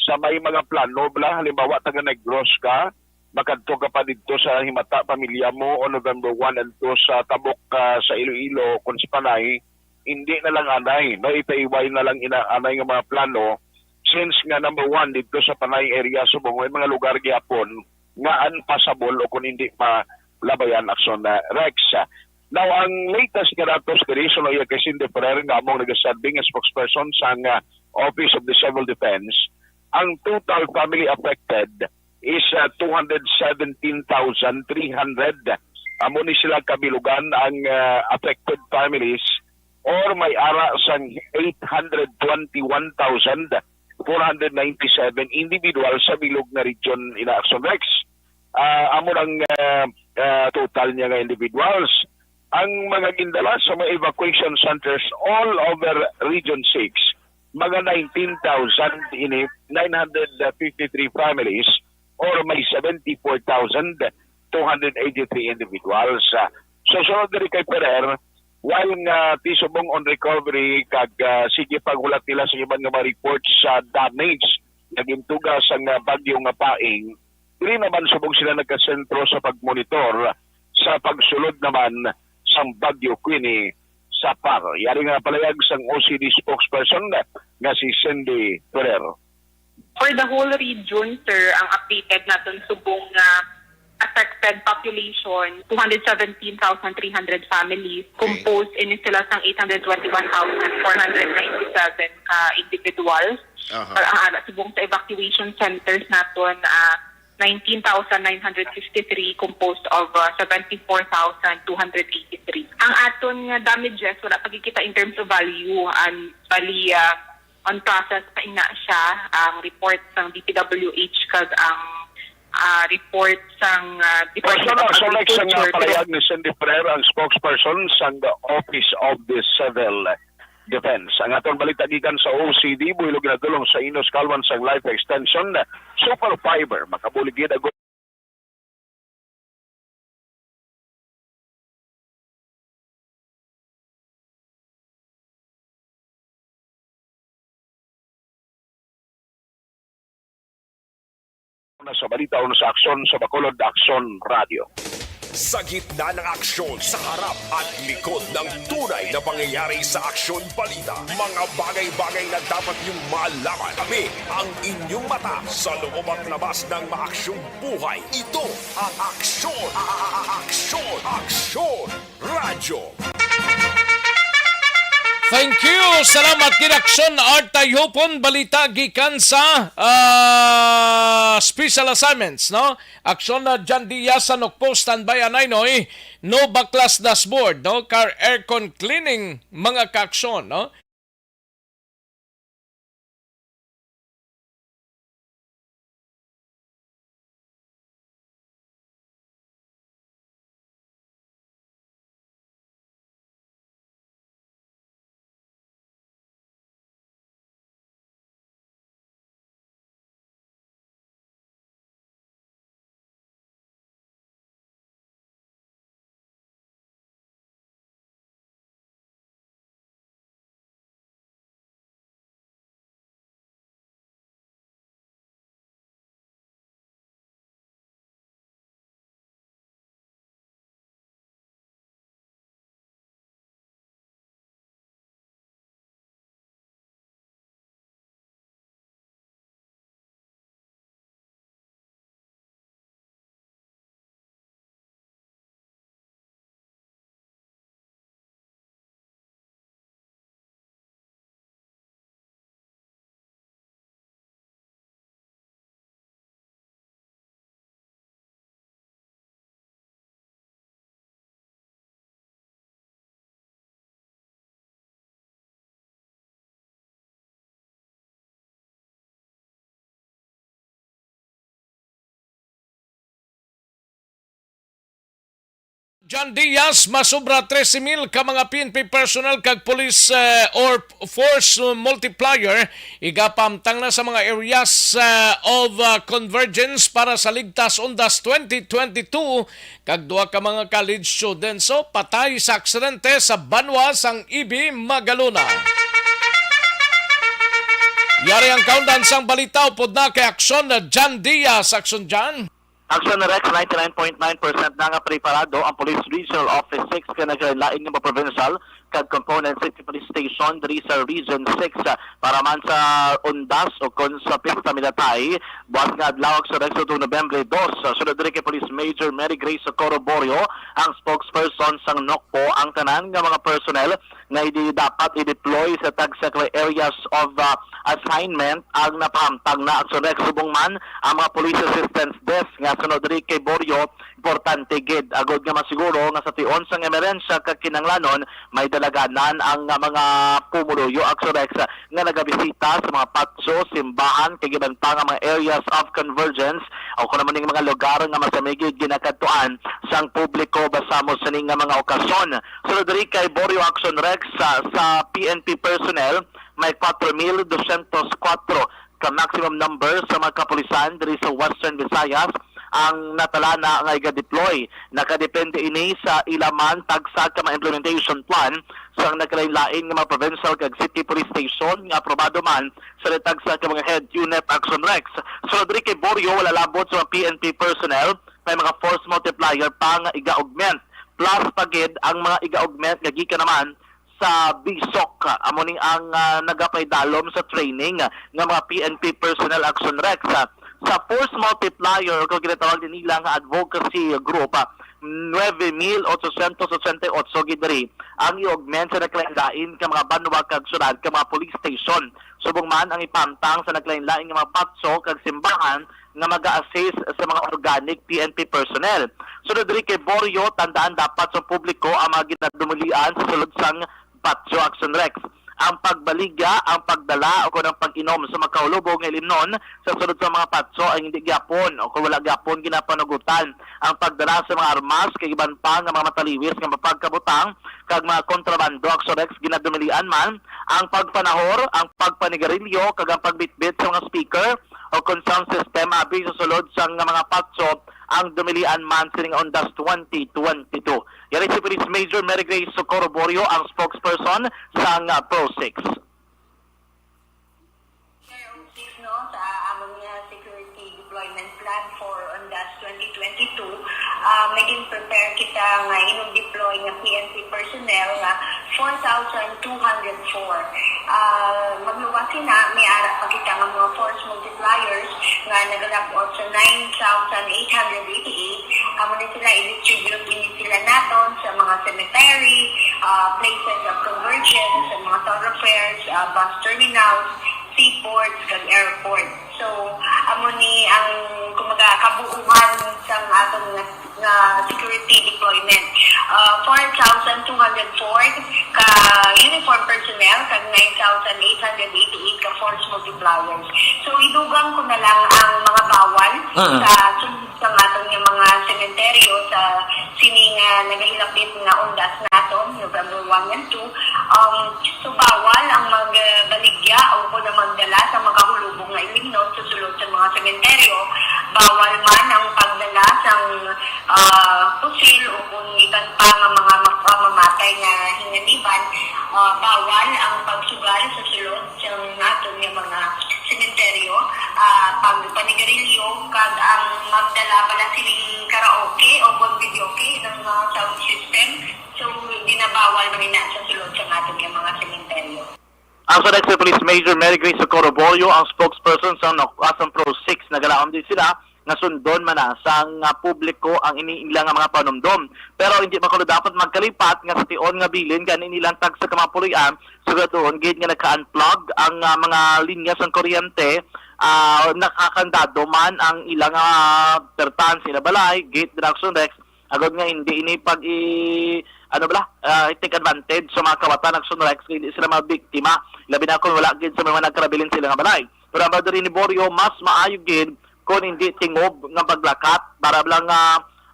sa may mga plano bala, halimbawa taga Negros ka, makadto ka pa dito sa himata pamilya mo on November 1 and 2 sa tabok sa Iloilo kung sa Panay, hindi na lang anay, no, ipaiway na lang inaanay nga mga plano since nga number 1 dito sa Panay area subong may mga lugar gyapon nga unpassable o kung hindi pa labayan Action Rex. Now, ang latest nga datos diri sa Loya Casinde Ferrer nga among nagasabi nga spokesperson sa Office of the Civil Defense, ang total family affected is 217,300. Amo ni sila kabilugan ang affected families or may ara sang 821,497 individual sa bilog na region ina Action Rex. Amo lang total niya nga individuals. Ang mga gindala sa mga evacuation centers all over Region 6, mga 19,953 families or may 74,283 individuals. So sunod diri kay Ferrer, while nga tisubong on recovery kag sige paghulat nila sa iban nga mga reports sa damage nagintuga sa bagyo nga paing, dili naman subong sila nagkasentro sa pagmonitor sa pagsulod naman sang bagyo Queenie sa PAR. Yari nga palayag sang OCD spokesperson nga si Cindy Ferrer. For the whole region, sir, ang updated natin subong affected population, 217,300 families. Composed in sila sang 821,497 ka individuals. Ang ara subong sa evacuation centers naton, 19,953 composed of 74,283. Ang aton damages, wala pagkikita in terms of value. Bali, on process pa ina siya ang report ng DPWH kag ang report sang Department of Agriculture. Agriculture. Palayag ni Cindy Ferrer ang spokesperson sa Office of the Civil Defense. Ang aton balita gikan sa OCD, buhilog na tulong sa Inos Kalwan sa Life Extension, Super Fiber, makabuligid agad. Sa balita o sa aksyon sa Bacolod Aksyon Radio. Sa gitna ng aksyon, sa harap at likod ng tunay na pangyayari sa Aksyon Balita, mga bagay-bagay na dapat niyong malaman. Kami ang inyong mata sa loob at labas ng maaksyong buhay. Ito ang Aksyon! Aksyon! Aksyon! Radyo! Thank you. Salamat kay Aksyon Art. Tayo pon balita gikan sa special assignments, no? Aksyon na Jan Diaz sa Nokpo standby anay noy. No baklas dashboard, no? Car aircon cleaning mga kaaksyon, no? John Diaz, masubra 13,000 ka mga PNP personnel kag police or force multiplier igapamtang na sa mga areas of convergence para sa Ligtas Undas 2022 kag duha ka mga college students so patay sa aksidente sa Banwa sang Ibi, Magalona. Yari ang countdown sang balita upod na kay Aksyon na John Diaz. Aksyon John. Action Rex, 99.9% na nga preparado ang Police Regional Office 6 ka naglain nga provincial kag component City Police Station diri sa Region 6 para man sa Undas o kon sa Pista Milatay buwas nga adlaw sa Rex do Nobyembre 2 sunod diri kay Police Major Mary Grace Socorro Borio ang spokesperson sang NOCPO ang tanan nga mga personnel nga dapat i-deploy sa tag-sector areas of assignment ang napahamtang na at Rex subong man ang mga police assistance desk nga sunod diri kay Borio importante gid agod nga masiguro nga sa tion sang emerensya kag kinanglanon may dalaganan ang mga pumuluyo Axorex nga nagabisita sa mga patso, simbahan kay giban pa nga mga areas of convergence o kuno man ning mga lugar nga masamigid ginakadtuan sang publiko basamos sa ning mga okasyon. Sunod diri kay Borio Action Rex sa PNP personnel may 4,204 ka maximum number sa mga kapulisan diri sa Western Visayas ang natalana nga iga-deploy. Nakadepende ini sa ilaman tagsa ka mga implementation plan sa nagkalain-lain nga mga provincial kag city police station nga aprobado man sa tagsa ka mga head unit Action Rex. So diri kay Borio wala labot sa mga PNP personnel may mga force multiplier pa nga iga-augment plus pagid ang mga iga-augment nga gikan naman sa BISOC amo ning ang nagapaydalom sa training nga mga PNP personnel Action Rex sa force multiplier kung ginatawag din nila nga advocacy group 9,888 gidri ang i-augment sa naglain-lain ka mga banwa kag syudad ka mga police station subong man ang ipamtang sa naglain-lain nga mga patso kag simbahan nga mag-a-assist sa mga organic PNP personnel. Sunod diri kay Borio tandaan dapat sa publiko ang mga ginadumulian sa sulod sang Patso Action Rex. Ang pagbaligya, ang pagdala o kung ang pag-inom sa makahulubog ng ilimnon sa sunod sa mga patso ay hindi gyapon o kung wala gyapon ginapanugutan. Ang pagdala sa mga armas kay iban pa nga mga mataliwis nga mapagkabutang kag mga kontrabando Action Rex ginadumilian man ang pagpanahor, ang pagpanigarilyo kag ang pagbitbit sa mga speaker o kung sound system abi sa sulod sa mga patso ang dumilian man sining Ondas 2022. Yari si Police Major Mary Grace Socorro Borio ang spokesperson sa Pro 6. No, sa among security deployment plan for Ondas 2022, naging prepare kita nga inong deploy ng PNP personnel nga 4,204. Magluwasi na, may arap pa kita ng mga force multipliers nga nagalabot sa 9,888. Amo na sila i-distribute din sila naton sa mga cemetery, places of convergence, sa mga thoroughfares, bus terminals, seaports, kag airport. So, amo ni ang kumaga kabuuhan sa atong nga security deployment. 4,204 ka uniform personnel kag 9,888 ka force multipliers. So, idugang ko na lang ang mga bawal sa sunod sa atong mga sementeryo sa sining nagahilapit nga undas naton, November 1 and 2. So, bawal ang magbaligya o kung na magdala sa makahulubong na ilimnon sa sulod sa mga sementeryo. Bawal man ang pagdala sang pusil o kung iban pa nga mga mamamatay na hinganiban. Bawal ang pagsugal sa sulod sa naton nga mga sementeryo. Pagpanigarilyo kag ang magdala pala siling karaoke o kung videoke ng sound system. So, hindi na bawal man na sa sulod sa naton nga mga sementeryo. Ang sa Next Police Major Mary Grace Socorro Borio ang spokesperson sa Pro 6 nagalaom din sila nga sundon man sa publiko ang iniilang mga panumdom. Pero hindi man kuno dapat magkalipat nga sa tion nga bilin kan inilang tag sa kamapulian siguraduhon gid nga naka-unplug ang mga linya sa kuryente nakakandado man ang ilang pertan sila balay gate Action Rex agad nga hindi ini pag take advantage sa mga kawatan ng Sunrex hindi sila mga biktima labi na kung wala gid sa mga nagkarabilin sila nga balay. Pero ang ni Borio mas maayo gid kung hindi tingob nga paglakat para lang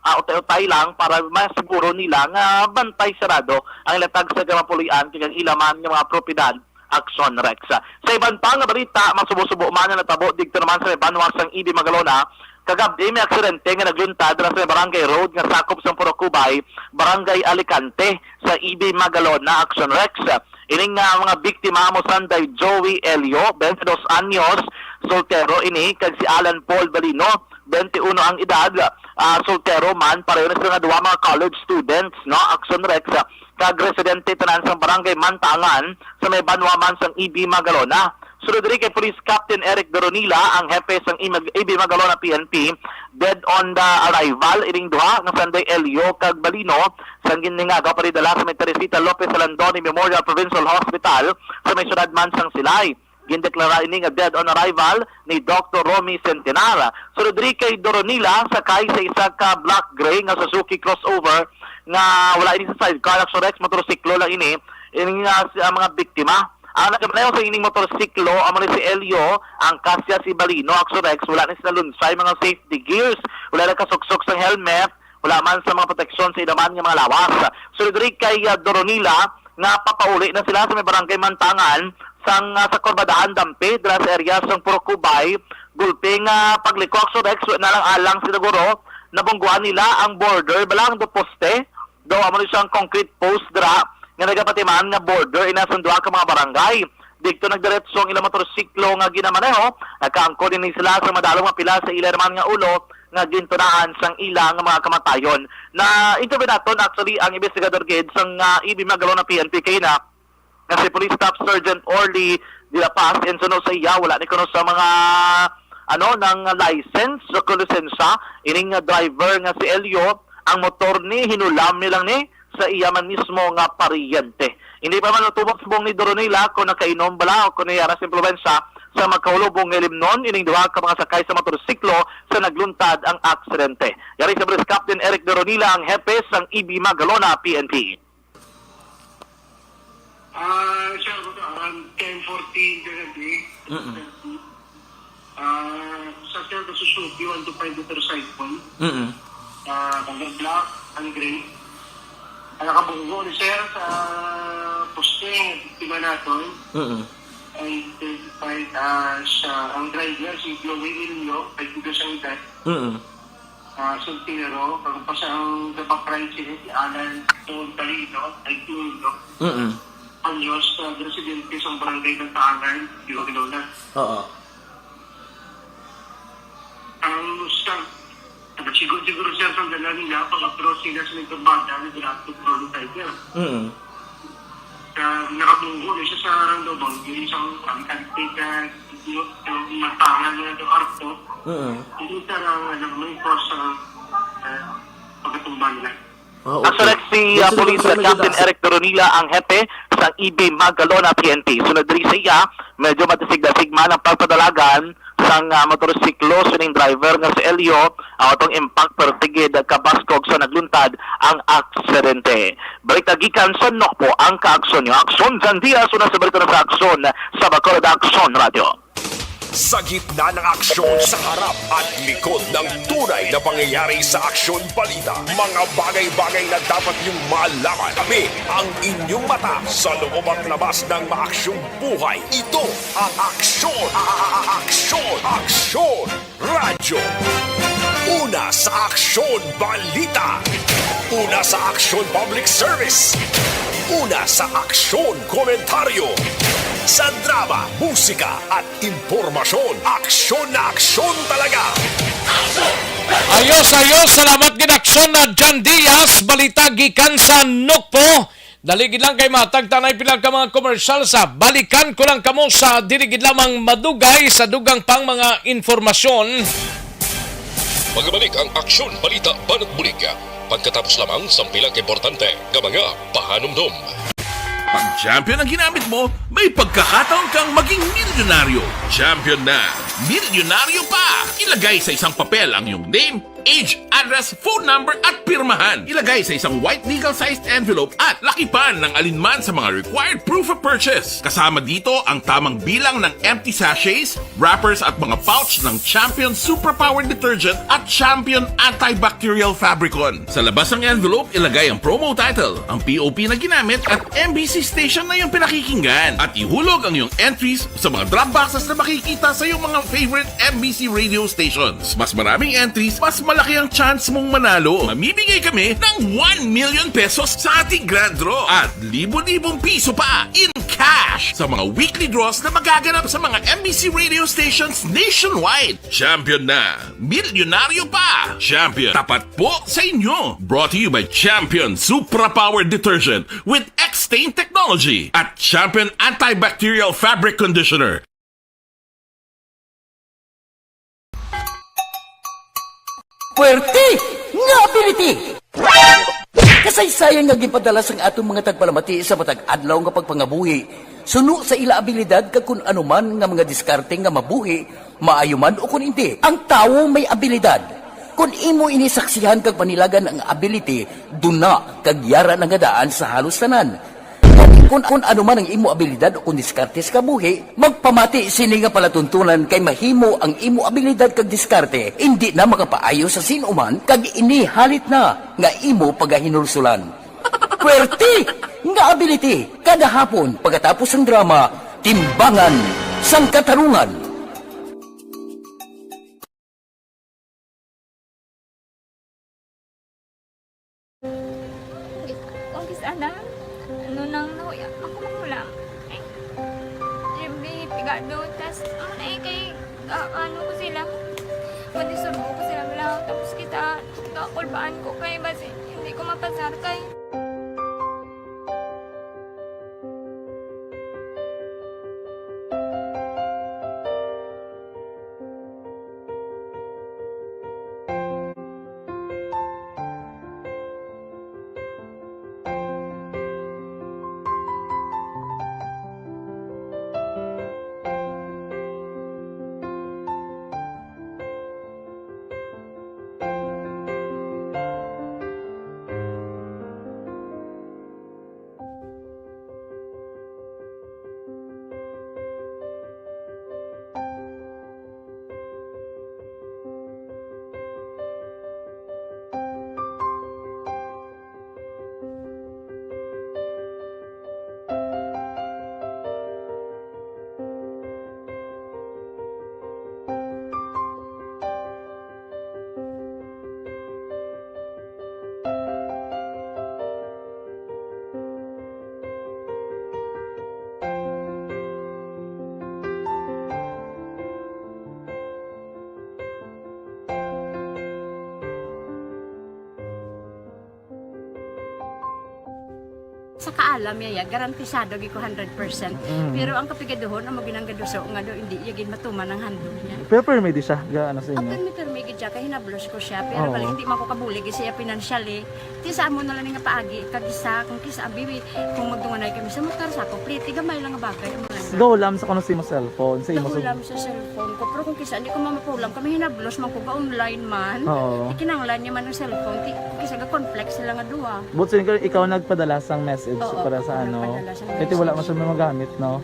utay-utay lang para masiguro nila nga bantay sarado ang ilatag sa kamapulian kag ilaman ng mga propiedad Action Rex. Sa ibang pang nga balita, masubo-subo man na natabo dito naman sa Banwasang Ibi Magalona, kagabi may aksidente nga nagluntad sa Barangay Road nga sakop sa Purocubay, Barangay Alicante sa Ibi Magalona Action Rex. Ining nga mga biktima mo sanday Joey Elio, 22 anyos, soltero ini, kag si Alan Paul Balino, 21 ang edad, soltero man, pareho na sila nga duwa mga college students, no? Action Rex, kag residente tanan sa Barangay Mantangan sa may Banwaman sang Ibi Magalona. Sunod rin kay Police Captain Eric Doronila, ang hepe sang Ibi Magalona PNP, dead on the arrival, ining duha, ng Sanday Elio kag Balino, sang giningaga paridala sa may Teresita Lopez Alandoni Memorial Provincial Hospital sa may syudad man sang Silay. Gindeklara ini nga dead on arrival ni Dr. Romy Centenar. Sunod rin kay Doronila, sakay sa isa ka black gray nga Suzuki crossover nga wala ini sa sidecar, Action Rex, motorsiklo lang ini nga mga biktima. Ang nagkabalayo sa ining motorsiklo, amon si Elio, ang kasya si Balino, Action Rex, wala na sila lunsay, mga safety gears, wala na kasuksok sa helmet, wala man sa mga proteksyon sa inaman ng mga lawas. Sunod rin kay Doronila, nga papauli na sila sa may Barangay Mantangan, sa Corbadaan Dampi, dala sa area sa Purocubay, gulping pagliko, Action Rex, na lang alang sinaguro, nabungguan nila ang border, balang do poste, daw amon siyang concrete post dra, nga nagapatimaan nga border inasundua ka mga barangay. Dito nagdiretso ang ilang motorsiklo nga ginamaneho, nagkaangko din sila sa madalong mga pila sa ilang nga ulo nga gintunaan sang ilang mga kamatayon. Na interview naton actually ang investigador gid sang Ibi Magalona PNP kay na si Police Staff Sergeant Orly de la Paz and suno sa iya wala ni kuno sa mga ng license o lisensya ining driver nga si Elio, ang motor ni hinulam nilang ni sa iya man mismo nga paryente. Hindi pa man natubok subong ni Doronila kung nakainom bala o kung niyara sa impluensya sa magkaulubong ngilimnon, ining duha ka mga sakay sa motorsiklo sa nagluntad ang aksidente. Yari sa Police Captain Eric Doronila, ang hepe sang Ibi Magalona PNP. Siya, around 10:40 gabi. Sa siya na Suzuki, 125 motorcycle. Ang black, ang gray. Ang nakabunggo ni Sir sa posting, biktima natin. Identified siya, ang driver, si Chloe Ilio, ay dito siyang edad. Soltero, pag pa siyang napapride siya, si Alan Paul Balino, ay Ilio. Anyos, residente sa barangay ng Taangan, Magalona. Ang siyang, siguro siya sa dala nila, pag-approach sila sa nagkabanda, nag-rapid roll tiger. Nakabunggo na siya sa Randobon, yung isang pagkantika, yung matangan na ito, Arto. Hindi tarang, may force sa pagkatumba nila. Action Rex, si Police Captain Eric Doronila, ang hepe sa Ibi Magalona PNP. Sunod rin sa iya, medyo matisig-dasig man ang pagpadalagan sang motorsiklo sa ning driver nga si Elio, ang atong impact pertigid kabaskog sa nagluntad ang aksidente. Balik tagikan sa Nokpo ang kaaksyon nyo. Aksyon Jan Diaz, una sa balita na sa aksyon sa Bacolod Aksyon Radio. Sa gitna ng aksyon sa harap at likod ng tunay na pangyayari sa aksyon balita, mga bagay-bagay na dapat niyong malaman. Kami ang inyong mata sa loob at labas ng maaksyong buhay. Ito ang aksyon, aksyon radyo. Una sa aksyon balita. Una sa aksyon public service. Una sa aksyon komentaryo. Sa drama, musika at impormasyon, aksyon na aksyon talaga. Ayos, salamat gid aksyon na Jan Diaz, balita gikan sa Nokpo. Daligid lang kay matag tanay pila ka mga komersyal sa balikan ko lang kamo sa dirigid lamang madugay sa dugang pang mga informasyon. Magbalik ang aksyon balita banat bulig. Pagkatapos lamang sa pilang importante nga mga pahanumdum. Pag champion ang ginamit mo, may pagkakataon kang maging milyonaryo. Champion na, milyonaryo pa! Ilagay sa isang papel ang iyong name, age, address, phone number at pirmahan. Ilagay sa isang white legal-sized envelope at lakipan ng alinman sa mga required proof of purchase. Kasama dito ang tamang bilang ng empty sachets, wrappers at mga pouch ng Champion Superpower Detergent at Champion Antibacterial Fabricon. Sa labas ng envelope, ilagay ang promo title, ang POP na ginamit at MBC station na yung pinakikinggan. At ihulog ang iyong entries sa mga drop boxes na makikita sa iyong mga favorite MBC radio stations. Mas maraming entries, mas malaki ang chance mong manalo. Mamibigay kami ng 1 million pesos sa ating grand draw at libo-libong piso pa in cash sa mga weekly draws na magaganap sa mga MBC radio stations nationwide. Champion na, milyonaryo pa. Champion, tapat po sa inyo. Brought to you by Champion Superpower Detergent with X-Stain Technology at Champion Antibacterial Fabric Conditioner. Puwerte nga ability! Kasaysayan nga gipadala sang atong mga tagpalamati sa matag adlaw nga pagpangabuhi. Suno sa ila abilidad kag kun anuman nga mga diskarte nga mabuhi, maayo man o kun hindi. Ang tawo may abilidad. Kung imo inisaksihan kag panilagan ang ability, duna kag yara nga daan sa halos tanan. Kung ano man ang imo abilidad o kung diskarte sa kabuhi, magpamati sini nga palatuntunan kay mahimo ang imo abilidad kag diskarte, hindi na makapaayo sa sinuman kag inihalit na nga imo pagahinulsulan. Puwerte nga ability, kada hapon pagkatapos ng drama, Timbangan sang Katarungan. Sana, ano nang nahuya ako magulang. Eh, siyempre, pigado, tas, kay, ano ko sila, madisurbo ko sila lang, tapos kita, kakulbaan ko kay, basi, hindi ko mapasar kay. Sa kaalam yaya, garantisado gi ko 100%. Pero ang kapigaduhon, ang maginanggaduso nga do, hindi yagin matuman ang handog niya. Pero permedi siya, gaano sa inyo? Ang permigid siya, kaya hinablos ko siya. Pero balik, hindi man ko kabulig siya financially. Tisa mo na lang nga paagi, kagisa, kung kisa ang bibi, kung magdunganay kami sa motor sa ko, pliti, gamay lang nga bagay. Gawlam sa kuno sa imo cellphone, sa imo Gawlam sa cellphone ko, pero kung kisa, hindi ko mamapulam, kami hinablos man ko ba online man. Oo. Ikinanglan niya man ang cellphone, kisa ga complex sila nga duwa. But ikaw nagpadala sang message para sa ano. Kasi wala man siya magamit, no?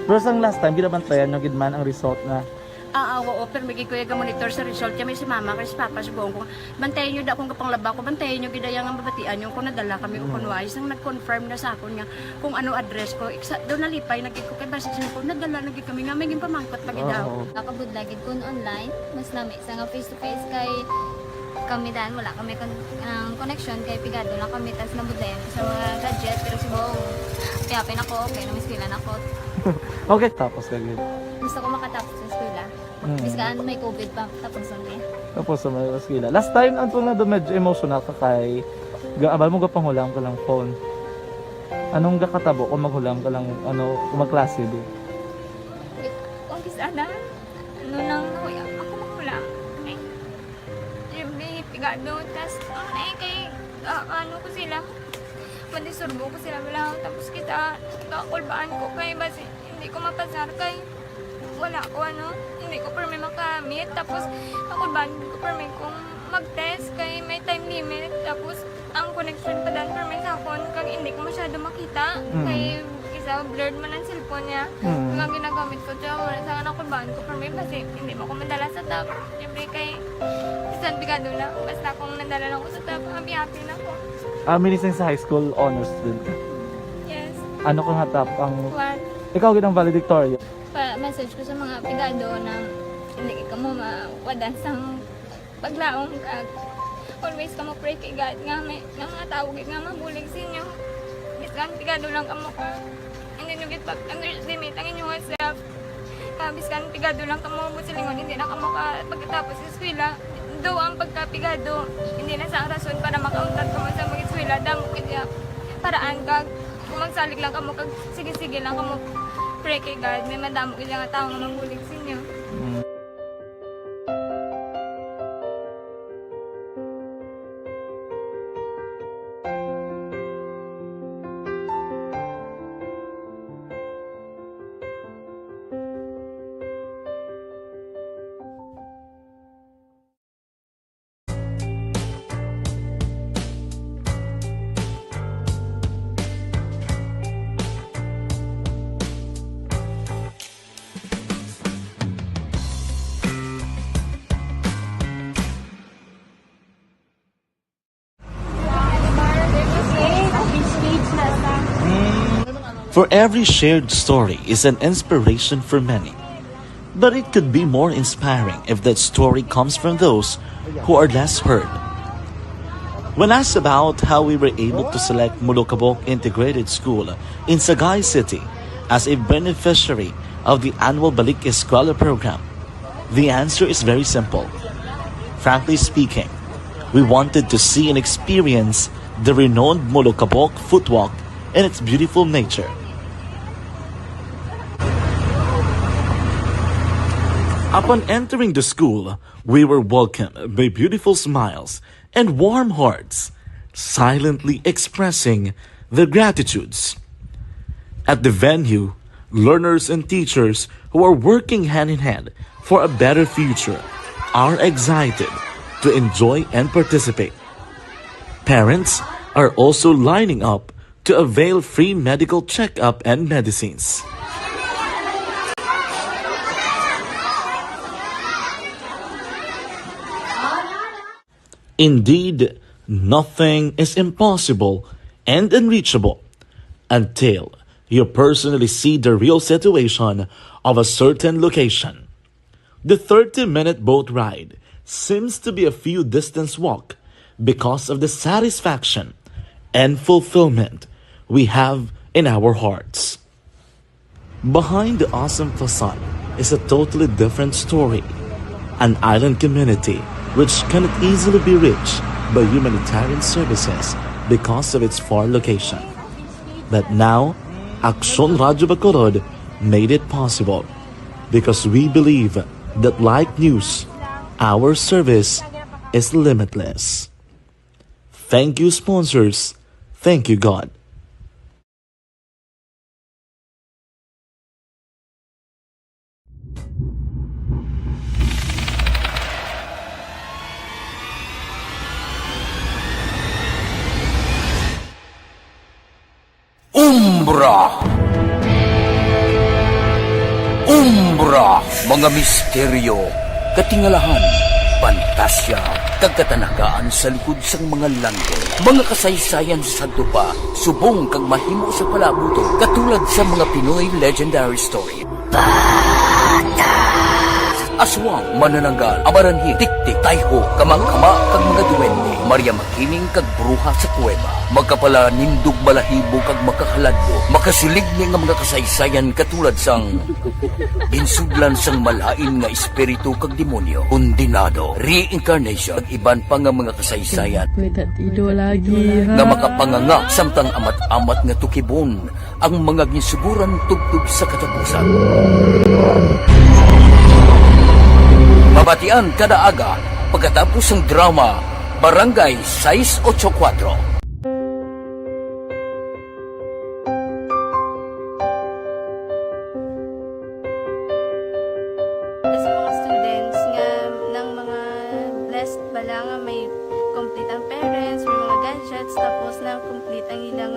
Pero sang last time, ginabantayan nyo gidman ang result na. Oo, pero may kuya ga monitor sa result kami si mama kasi papa si buong ko. Bantayan nyo da kung kapanglaba ko, bantayan nyo gidayang ang babatian yung kung nadala kami kung kunwais ang nag-confirm na sa akon nga kung ano address ko. Doon nalipay, nagkik ko kay basis ko, nadala nagkik kami nga, may pamangkot lagi daw. Nakabudlagid kun online, mas lami sa nga face-to-face kay kami dahil wala kami connection kay pigado lang kami tas nabudlayan sa mga gadget pero si buong piyapin ako, okay, namiskilan ako. Okay, tapos kagad. Gusto ko makatapos sa eskwela. Biskaan may COVID pa, tapos ulit. Tapos sa may maskila. Last time, antong na medyo emotional ka kay, abal mo gapanghulam ka lang phone. Anong gakatabo kung maghulam ka lang, kung magklase di? Kung sana, ano nang nahuya ako maghulam. Siyempre, pigado, tas, kay, ano ko sila, madisurbo ko sila lang, tapos kita, kakulbaan ko kay, basi, hindi ko mapasar kay, wala ko hindi ko permi makamit, tapos kakulbaan ko permi kung mag-test kay may time limit tapos ang connection pa dan for may sakon kag hindi ko masyado makita kay isa blurred man ang cellphone niya. Mga ginagamit ko siya wala sa anak ko baan ko for may kasi hindi mo ko madala sa tab. Siyempre kay isang bigado lang basta kung nadala lang ko sa tab happy na ko. Minising sa high school honors student ka. Yes. Ano ka nga top ang... What? Ikaw ginang valedictorian. Message ko sa mga pigado na hindi ka mo mawadan sang paglaong kag always ka mo pray kay God nga may mga tawag nga mabulig sa inyo. Biskan pigado lang ka mo ka. Hindi nyo git pag-underestimate ang inyong self. Biskan pigado lang ka mo busilingon hindi na ka mo ka pagkatapos sa eskwela. Do ang pagkapigado hindi na sa rason para makauntat ka mo sa mga eskwela damo kaya paraan kag kung magsalig lang ka mo kag sige-sige lang ka mo pray kay God, may madamo kaya nga tao nga mabulig sa inyo. For every shared story is an inspiration for many. But it could be more inspiring if that story comes from those who are less heard. When asked about how we were able to select Mulukabok Integrated School in Sagay City as a beneficiary of the annual Balik Eskwela program, the answer is very simple. Frankly speaking, we wanted to see and experience the renowned Mulukabok footwalk in its beautiful nature. Upon entering the school, we were welcomed by beautiful smiles and warm hearts, silently expressing their gratitudes. At the venue, learners and teachers who are working hand in hand for a better future are excited to enjoy and participate. Parents are also lining up to avail free medical checkup and medicines. Indeed, nothing is impossible and unreachable until you personally see the real situation of a certain location. The 30-minute boat ride seems to be a few distance walk because of the satisfaction and fulfillment we have in our hearts. Behind the awesome facade is a totally different story. An island community which cannot easily be reached by humanitarian services because of its far location. But now, Aksyon Radyo Bacolod made it possible because we believe that like news, our service is limitless. Thank you, sponsors. Thank you, God. Umbra, mga misteryo, katingalahan, pantasya, kagkatanagaan sa likod sang mga langit, mga kasaysayan sa dupa, subong kag mahimo sa palabuto, katulad sa mga Pinoy legendary story. Aswang, manananggal, amaranhi, tiktik, tayho, kamang-kama, kag mga duwende, Maria Makining kag bruha sa kuweba, magkapala nindog balahibo kag makahaladlo, makasilig ni nga mga kasaysayan katulad sang ginsudlan sang malain nga espiritu kag demonyo, kondinado, reincarnation, kag iban pa nga mga kasaysayan nga makapanganga samtang amat-amat nga tukibon ang mga ginsuguran tugtog sa katapusan. Mabatian kada aga pagkatapos ng drama Barangay 684. Sa mga students nga ng mga blessed bala nga complete ang parents, may mga gadgets, tapos na complete ang ilang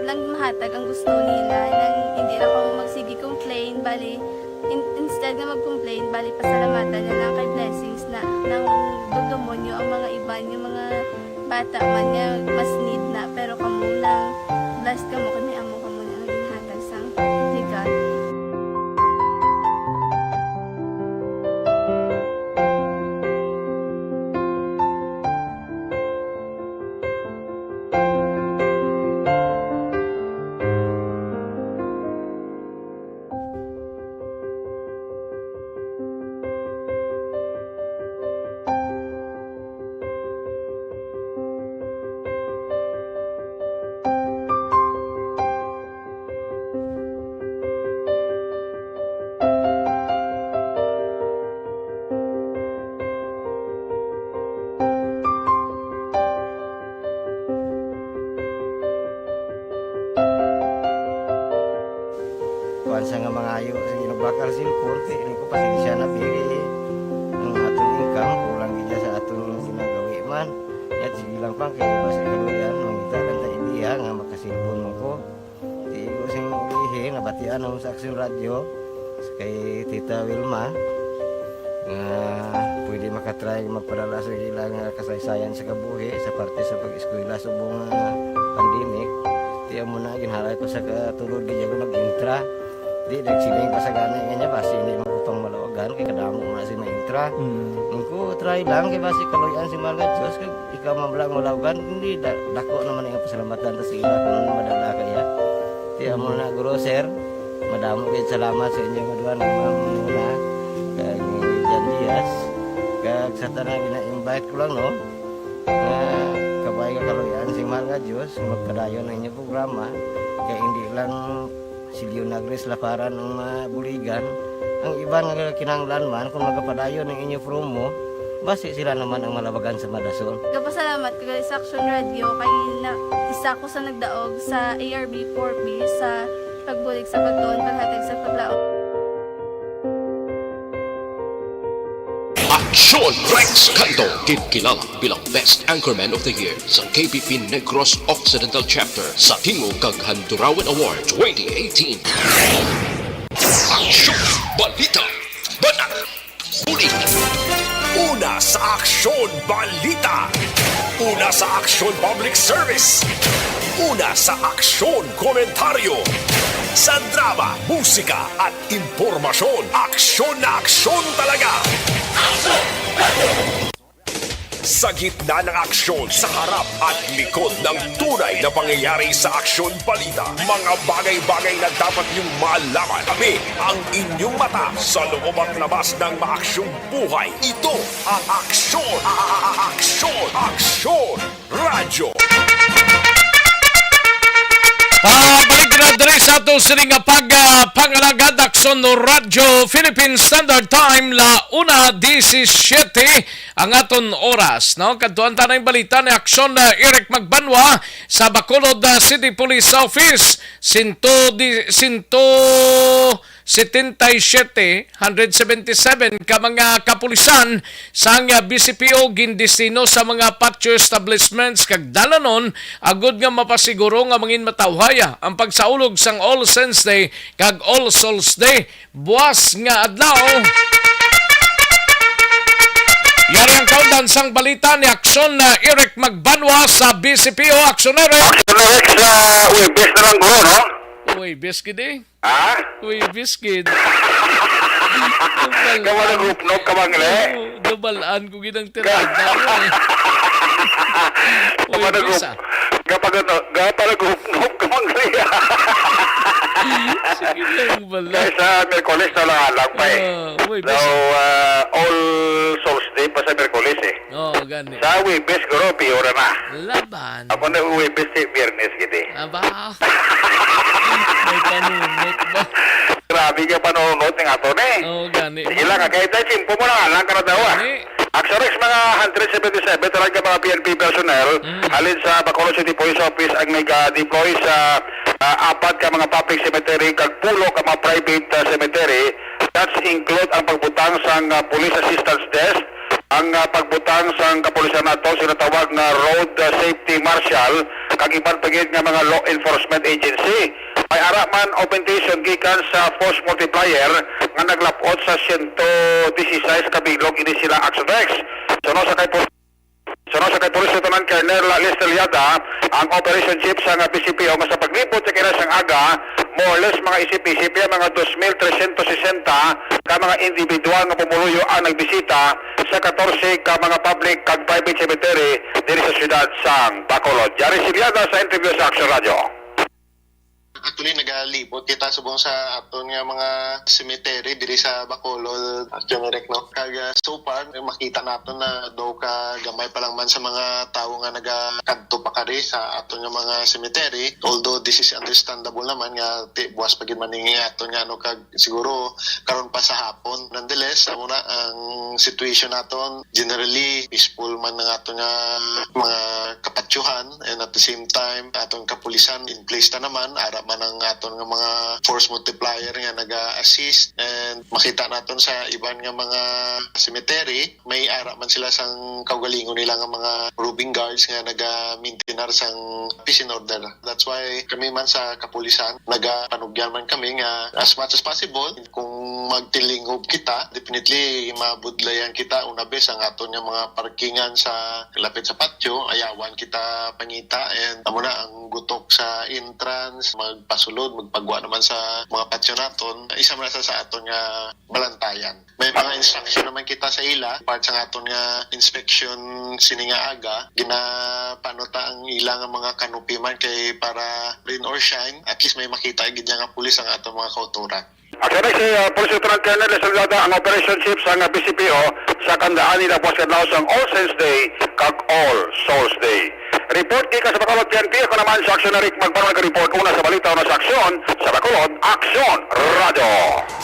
lang mahatag ang gusto nila, nang hindi na ako magsigi complain, bali, instead na mag-complain, bali pasalamatan na lang kay blessings na nang dudumonyo ang mga iba, yung mga bata man niya mas need na, pero kamo lang, blessed kamo kami amo kamo na naging hatag sang ligat. Sa nga mga ayo sa ginabakal silpon ini ko pasensya na biri ang atong income kulang gid sa atong ginagawi man at sige lang pang kay basta kaluyan mangita lang ta ideya nga makasilpon mo ko di ko sing ihi nabatian ang sa Aksyon Radio kay Tita Wilma nga pwede makatry magpadala sa ilang kasaysayan sa kabuhi sa parte sa pag-eskwela subong pandemic di mo na ginhalay ko sa katulod gid ko nag-intra. Di nagsiling pa sa gana nga basi hindi mo pang malawagan kay kadamo na si maintra. Ko try lang kay basi kaloyan si mga Diyos kay ikaw mablang malawagan hindi dako naman ang pasalamatan ta sa ila kung madala kaya. Di amo na guro sir. Madamo kay salamat sa inyo mga duwan muna kag Jan Diaz kag sa tanan gina-invite ko lang no. Kabay ka kaloyan si mga Diyos magpadayon ang inyong programa kay hindi lang si Leonagres laparan ng buligan. Ang iba nga kinanglan man kung magapadayon ng inyo promo, basi sila naman ang malabagan sa Madasol. Kapasalamat ko sa Aksyon Radio kay isa ko sa nagdaog sa ARB 4B sa pagbulig sa pagtuon, paghatag sa paglaot. Aksyon Rex Canto, kilala bilang Best Anchorman of the Year sa KBP Negros Occidental Chapter sa Tingog kag Handurawan Award 2018. Aksyon Balita Banat Ulit. Una sa Aksyon Balita. Una sa Aksyon Public Service. Una sa Aksyon Komentaryo. Sa drama, musika at impormasyon, aksyon na aksyon talaga. Sa gitna ng aksyon, sa harap at likod ng tunay na pangyayari sa Aksyon Balita, mga bagay-bagay na dapat niyong malaman. Kami ang inyong mata sa loob at labas ng maaksyong buhay. Ito ang Aksyon! Aksyon! Aksyon! Radyo! Pabalik na diri sa ato sining pangalagad Aksyon Radyo Philippine Standard Time la 1:17 ang aton oras, no? Kadtuan ta na yung balita ni Aksyon Eric Magbanwa sa Bacolod City Police Office 177 ka mga kapulisan sang BCPO gindestino sa mga patio establishments kag dalanon agud nga mapasiguro nga mangin matawhaya ang pagsaulog sang All Saints Day kag All Souls Day buwas nga adlaw. Yari ang kaundan sang balita ni Aksyon Eric Magbanwa sa BCPO. Aksyon Eric! Aksyon Eric sa Webes na lang bro, no? Uy, biskid eh. Ha? Uy, biskid. Kawa na group no, kawangle? Dubalaan ko ginang tirada. Uy, bisa. Kapag group no, kawangle. Sige lang bala. Kaya sa Merkulis na lang pa eh. So, All Souls Day pa sa Merkulis eh. Oo, gani. Sa Webes, guro, piyora na. Laban. Ako na Webes eh, Biyernes giti. Aba. May panunot ba? Grabe ka panunot ng ato na eh. Oo, gani. Sige lang, kahit tayo, simpo mo na lang ka na daw ah. Aksyon Rex, mga 177 talaga mga PNP personnel halin sa Bacolod City Police Office ang nag-deploy sa apat ka mga public cemetery kag pulo ka mga private cemetery. That's include ang pagbutang sa Police Assistance Desk, ang pagbutang sa kapulisan nato sinatawag nga road safety marshal kag iban pagid nga mga law enforcement agency. May ara man augmentation gikan sa force multiplier nga naglapot sa 116 kabilog ini sila Action Rex. Suno sa kay Police Lieutenant Colonel Lester Liada, ang operation chief sa PCPO nga sa paglipot sa kinasang aga, more or less mga isip-isip yan, mga 2,360 ka mga individual nga pumuluyo ang nagbisita sa 14 ka mga public kag private cemetery diri sa siyudad sang Bacolod. Yari si Liada sa interview sa Action Radio. Actually, nagalibot kita subong sa aton nga mga cemetery diri sa Bacolod, Generek, no? Kag so far, makita naton na daw ka gamay pa lang man sa mga tao nga nagakadto pa kari sa aton nga mga cemetery. Although this is understandable naman nga buwas pa gid man ni aton nga ano kag siguro karon pa sa hapon. Nonetheless, amo na ang situation naton generally peaceful man ng aton nga mga kapatyuhan, and at the same time aton kapulisan in place ta naman ara man ang aton nga mga force multiplier nga naga-assist, and makita naton sa iban nga mga cemetery may ara man sila sang kaugalingon nila nga mga roving guards nga naga-maintain sang peace and order. That's why kami man sa kapulisan nagapanugyan man kami nga as much as possible kung magtilinghob kita, definitely mabudlayan kita una bes ang aton nga mga parkingan sa lapit sa patio, ayawan kita pangita, and amo na ang gutok sa entrance magpasulod, magpagwa naman sa mga patio naton, isa man sa aton nga balantayan. May mga instruction naman kita sa ila, part sa aton nga inspection sininga aga, ginapanota ang ilang mga kanupi man kay para rain or shine, at least may makita gid nga pulis ang aton mga kauturan. Actually, si Police Lieutenant Colonel Lester Liada, ang operation chief sa PCPO sa kandaan nila po sa sang All Saints Day kag All Souls Day. Report kay sa Bacolod PNP, ako naman sa Action Rick magparoon ng report una sa balita, una sa aksyon sa Bacolod Action Radio.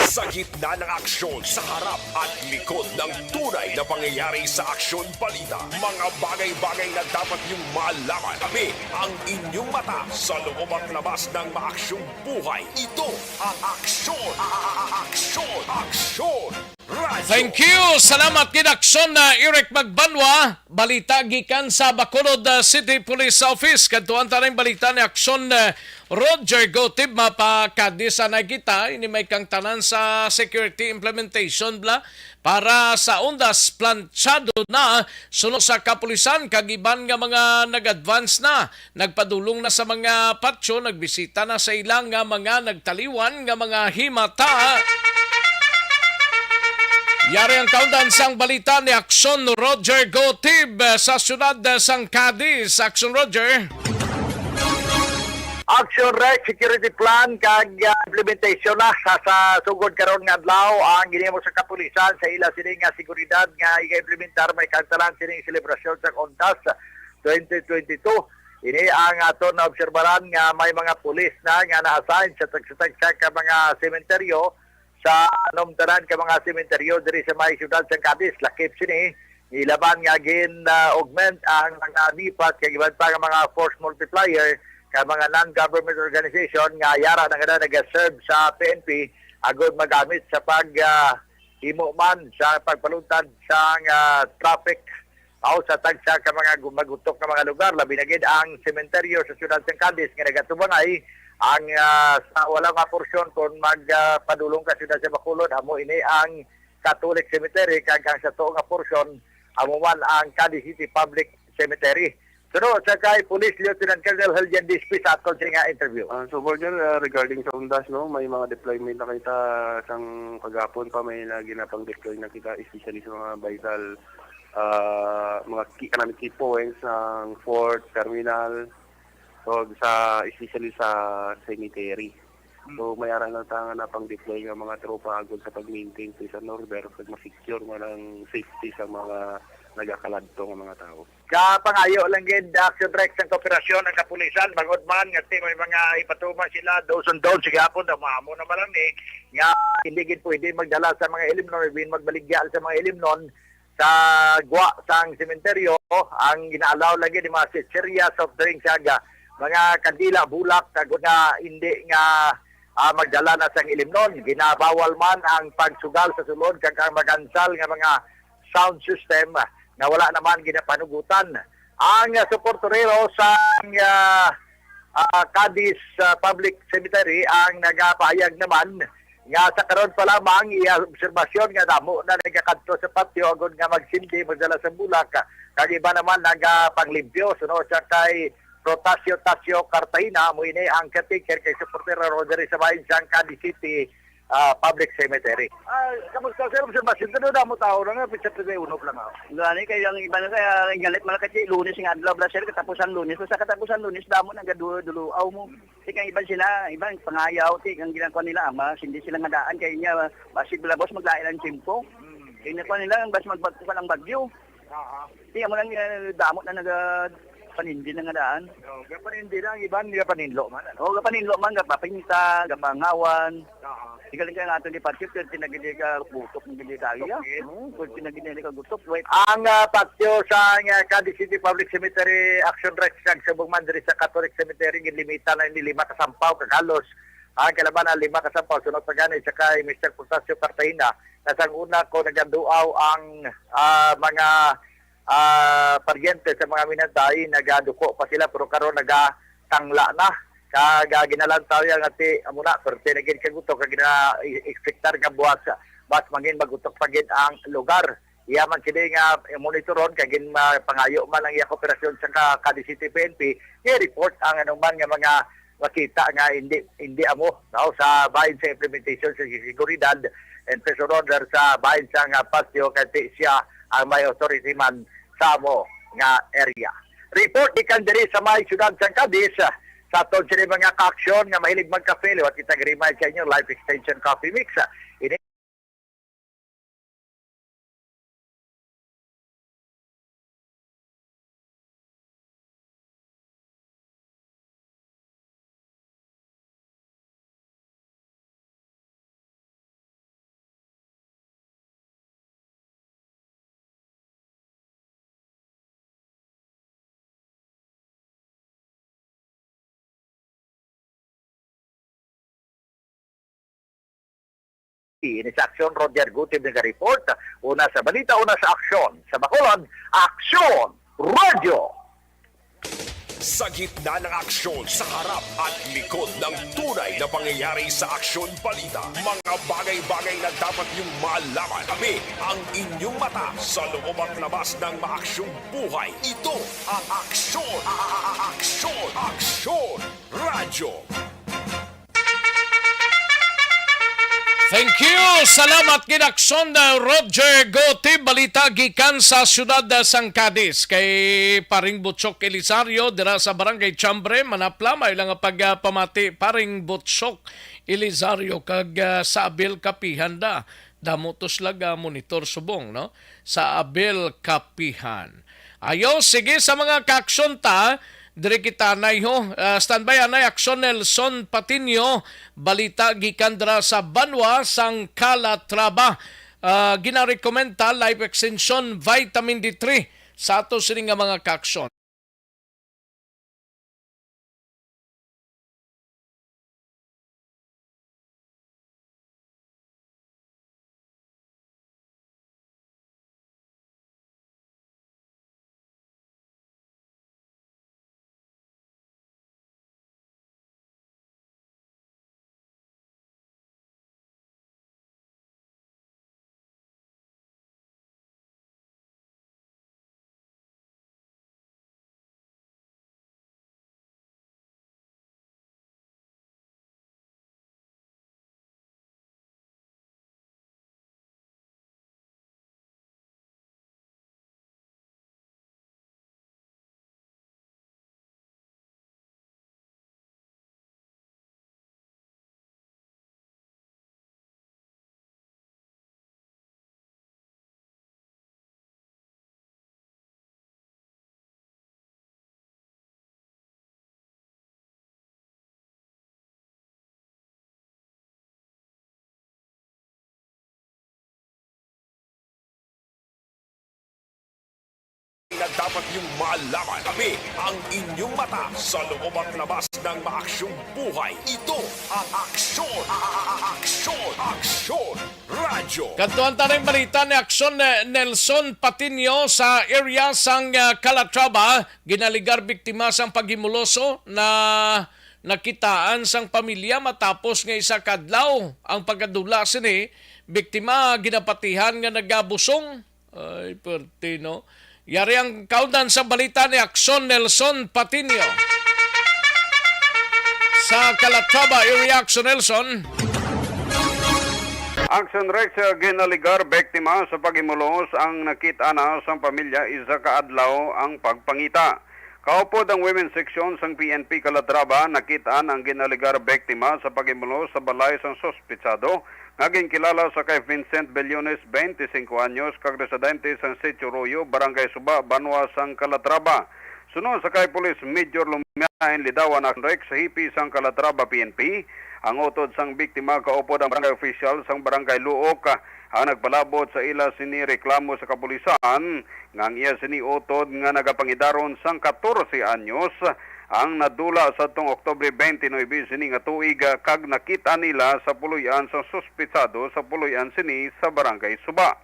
Sa gitna ng aksyon, sa harap at likod ng tunay na pangyayari sa aksyon balita, mga bagay-bagay na dapat niyong malaman. Kami ang inyong mata sa loob at labas ng maaksyong buhay. Ito ang aksyon. Aksyon! Aksyon! Radio. Thank you. Salamat gid aksyon na Eric Magbanwa. Balita gikan sa Bacolod City Police Office. Kadtuan ta ning balita ni aksyon Roger Gotib, mapakadisa na kita. Ini may kang tanan sa security implementation bla para sa undas planchado na sunod sa kapulisan kagiban nga mga nag-advance na, nagpadulong na sa mga patio, nagbisita na sa ilang nga mga nagtaliwan nga mga himata. Yari ang kaundan sang balita ni Aksyon Roger Gotib sa syudad sang Cadiz. Aksyon Roger. Action Rex security plan kag implementation na sa sugod karon nga adlaw ang ginhimo sa kapulisan sa ila sining nga seguridad nga i-implementar may kantalan sining selebrasyon sa Ondas 2022. Ini ang aton na obserbaran nga may mga pulis na nga na-assign sa tagsa ka mga sementeryo sa tanan ka mga sementeryo diri sa may syudad sa Cadiz. Lakip sini ilaban nga augment ang mga nipat kag iban pa nga mga force multiplier ka mga non-government organization nga yara na nga nag-serve sa PNP agod magamit sa himo man sa pagpaluntad sa traffic o sa tagsa ka mga magutok na mga lugar, labi na gid ang sementeryo sa syudad sa Cadiz nga nagatubangay ang sa wala nga porsyon kung magpadulong ka sila sa Bacolod, amo ini ang Catholic Cemetery kag ang sa tuong nga porsyon amo man ang Cadiz City Public Cemetery. So sa kay Police Lieutenant Colonel Heljan Dispis at kong nga interview. So regarding sa Ondas, no, may mga deployment na kita sang kagapon pa, may ginapang deploy na kita especially sa mga vital mga key points ng Fort, Terminal, so especially sa cemetery. So may aral na tanga na pang deploy ng mga tropa agad sa pag-maintain sa order pag ma-secure mo ng safety sa mga nagakaladto ng mga tao. Kapangayo lang gid Action Rex ang kooperasyon ng kapulisan bangod man nga may mga ipatuman sila doon sige hapon na maamo na malang nga hindi gid pwede magdala sa mga elimnon bin magbaligya sa mga elimnon sa gwa sang sementeryo. Ang ginaalaw lang gid mga chicheria, soft drinks saga mga kandila bulak kag nga hindi nga magdala na sang ilimnon. Ginabawal man ang pagsugal sa sulod kag ang magansal nga mga sound system na wala naman ginapanugutan. Ang suportero sa Cadiz Public Cemetery ang nagapahayag naman nga sa karon pa lamang obserbasyon nga damo na nagakadto sa patio agud nga magsindi magdala sa bulak kag iba naman nagapanglimpyo sunod sa kay Protasio Tasio Cartagena mo ini ang caretaker kay supporter Rodri sa bahin sa Cadiz City Public Cemetery. Kamusta sir obserbasyon kuno damo tao na nga pitsa uno lang ako. Gani kay ang iba na kaya galit man kasi Lunes nga adlaw bla sir katapusan Lunes so sa katapusan Lunes damo nang gadulo-dulo mo. Kaya iban sila, ibang pangayaw ang ginagawa nila ama hindi sila nga daan kay niya basig bla boss maglain ang timpo. Ginagawa nila bas magbagto ka ng bagyo. Kaya mo lang damo na panindi na nga daan. Panindi na ang iban niya paninlo man. Paninlo man gapapinta, gapangawan. Igaling ka nga ito ni Patrick, tinagili ka gutok ng gili kaya. Kung tinagili ka gutok, wait. Ang patio sa Cadiz City Public Cemetery Action Rex kag sa Bugman diri sa Catholic Cemetery ginlimita na ni 5 kasampaw kagalos. Ang kalaban na 5 kasampaw sunod pa gani sa kay Mr. Protasio Cartagena. Nasang una ko nagaduaw ang mga paryente sa mga minantay nagaduko pa sila pero karon nagatangla na. Kag ginalantaw yang ati amuna perte nagin kagutok kag gina-expectar nga buwas bas mangin magutok pagin ang lugar. Iya man kini nga monitoron kag gin pangayo man ang iya operasyon sa Cadiz City PNP i-report ang anuman nga mga makita nga hindi amo no, sa bahin sa implementation sa seguridad and pressure order sa bahin sa nga patio kay siya ang may authority man sa amo nga area. Report ikan diri sa may syudad sa Cadiz sa atong sila mga ka-aksyon nga mahilig magkape, liwat kita grimay sa inyo, Life Extension Coffee Mix. Ini sa aksyon, Roger Gutib nag-report. Una sa balita, una sa aksyon. Sa Bacolod, Aksyon Radio! Sa gitna ng aksyon, sa harap at likod ng tunay na pangyayari sa Aksyon Balita, mga bagay-bagay na dapat niyong malaman. Kami ang inyong mata sa loob at labas ng maaksyong buhay. Ito ang Aksyon! Aksyon Radio! Thank you. Salamat kinaksyon na Roger Gotib. Balita gikan sa siyudad sang Cadiz. Kay Paring Butchok Elizario dira sa Barangay Chambre. Manapla may lang pagpamati Paring Butchok Elizario kag sa Abel Kapihan da. Damutos laga monitor subong no sa Abel Kapihan. Ayo sige sa mga kaksyon ta. Dire kita nay ho standby anay aksyon Nelson Patinio balita gikan dra sa Banwa sang Calatrava ginarekomenda life extension vitamin D3 sa ato sining nga mga kaksyon. na dapat niyong malaman. Kami ang inyong mata sa loob at labas ng maaksyong buhay. Ito ang Aksyon! Aksyon! Radyo! Kantuan tayo balita ni Aksyon Nelson Patinio sa area sang Calatrava. Ginaligar biktima sang paghimuloso na nakitaan sang pamilya matapos nga isa kadlaw ang pagkadula sini. Biktima ginapatihan nga nagabusong. Ay, pertino. Yari ang kaudan sa balita ni Aksyon Nelson Patinio. Sa Calatrava area, Aksyon Nelson. Action Rex ginaligar biktima sa paghimulos ang nakita na sa pamilya isa kaadlaw ang pagpangita. Kaupod ang women's section sang PNP Calatrava nakitaan ang ginaligar biktima sa paghimulos sa balay sang sospitsado ngaging kilala sa kay Vincent Bellones 25 anyos kag residente sang Sitio Royo, Barangay Suba, Banwa sang Calatrava. Sunod sa kay Police Major Lumiain Lidawan Action Rex sa hipi sang Calatrava PNP. Ang utod sang biktima kaupod ang barangay official sang barangay Luok ang nagpalabot sa ila sini reklamo sa kapulisan ngang iya sini utod nga nagapangidaron sang 14 anyos ang nadula sa tong Oktubre 29 sini nga tuig kag nakita nila sa puluyan sa suspitsado sa puluyan sini sa barangay Suba.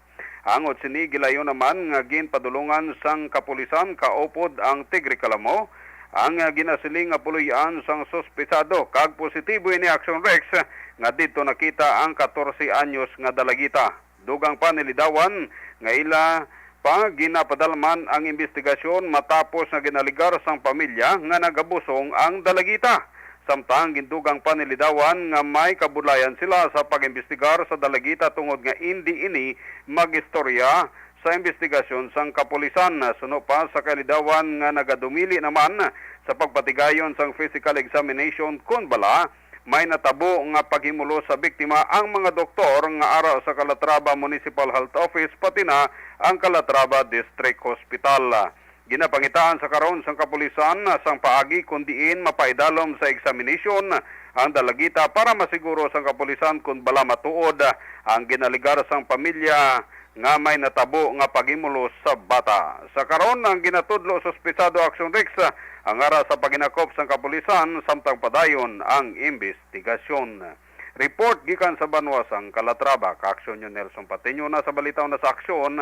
Angot sini gilayon naman nga ginpadulungan sang kapulisan kaupod ang Tigre Calamo ang ginasiling nga puluyan sang sospitsado kag positibo ini Action Rex nga dito nakita ang 14 anyos nga dalagita. Dugang pa nilidawan nga ila pa ginapadalman ang investigasyon matapos nga ginaligar sang pamilya nga nagabusong ang dalagita. Samtang gindugang pa nilidawan nga may kabulayan sila sa pag-imbestigar sa dalagita tungod nga hindi ini magistorya sa investigasyon sang kapulisan. Suno pa sa kalidawan nga nagadumili naman sa pagpatigayon sang physical examination kun bala may natabo nga paghimulo sa biktima ang mga doktor nga ara sa Calatrava Municipal Health Office pati na ang Calatrava District Hospital. Ginapangitaan sa karon sang kapulisan sang paagi kundiin mapaidalom sa examination ang dalagita para masiguro sang kapulisan kun bala matuod ang ginaligar sang pamilya nga may natabo nga paghimulos sa bata. Sa karon ang ginatudlo suspitsado Action Rex ang ara sa paginakop sang kapulisan samtang padayon ang investigasyon. Report gikan sa Banwa sang Calatrava, Aksyon yun Nelson Patinio na sa balitaw na sa Aksyon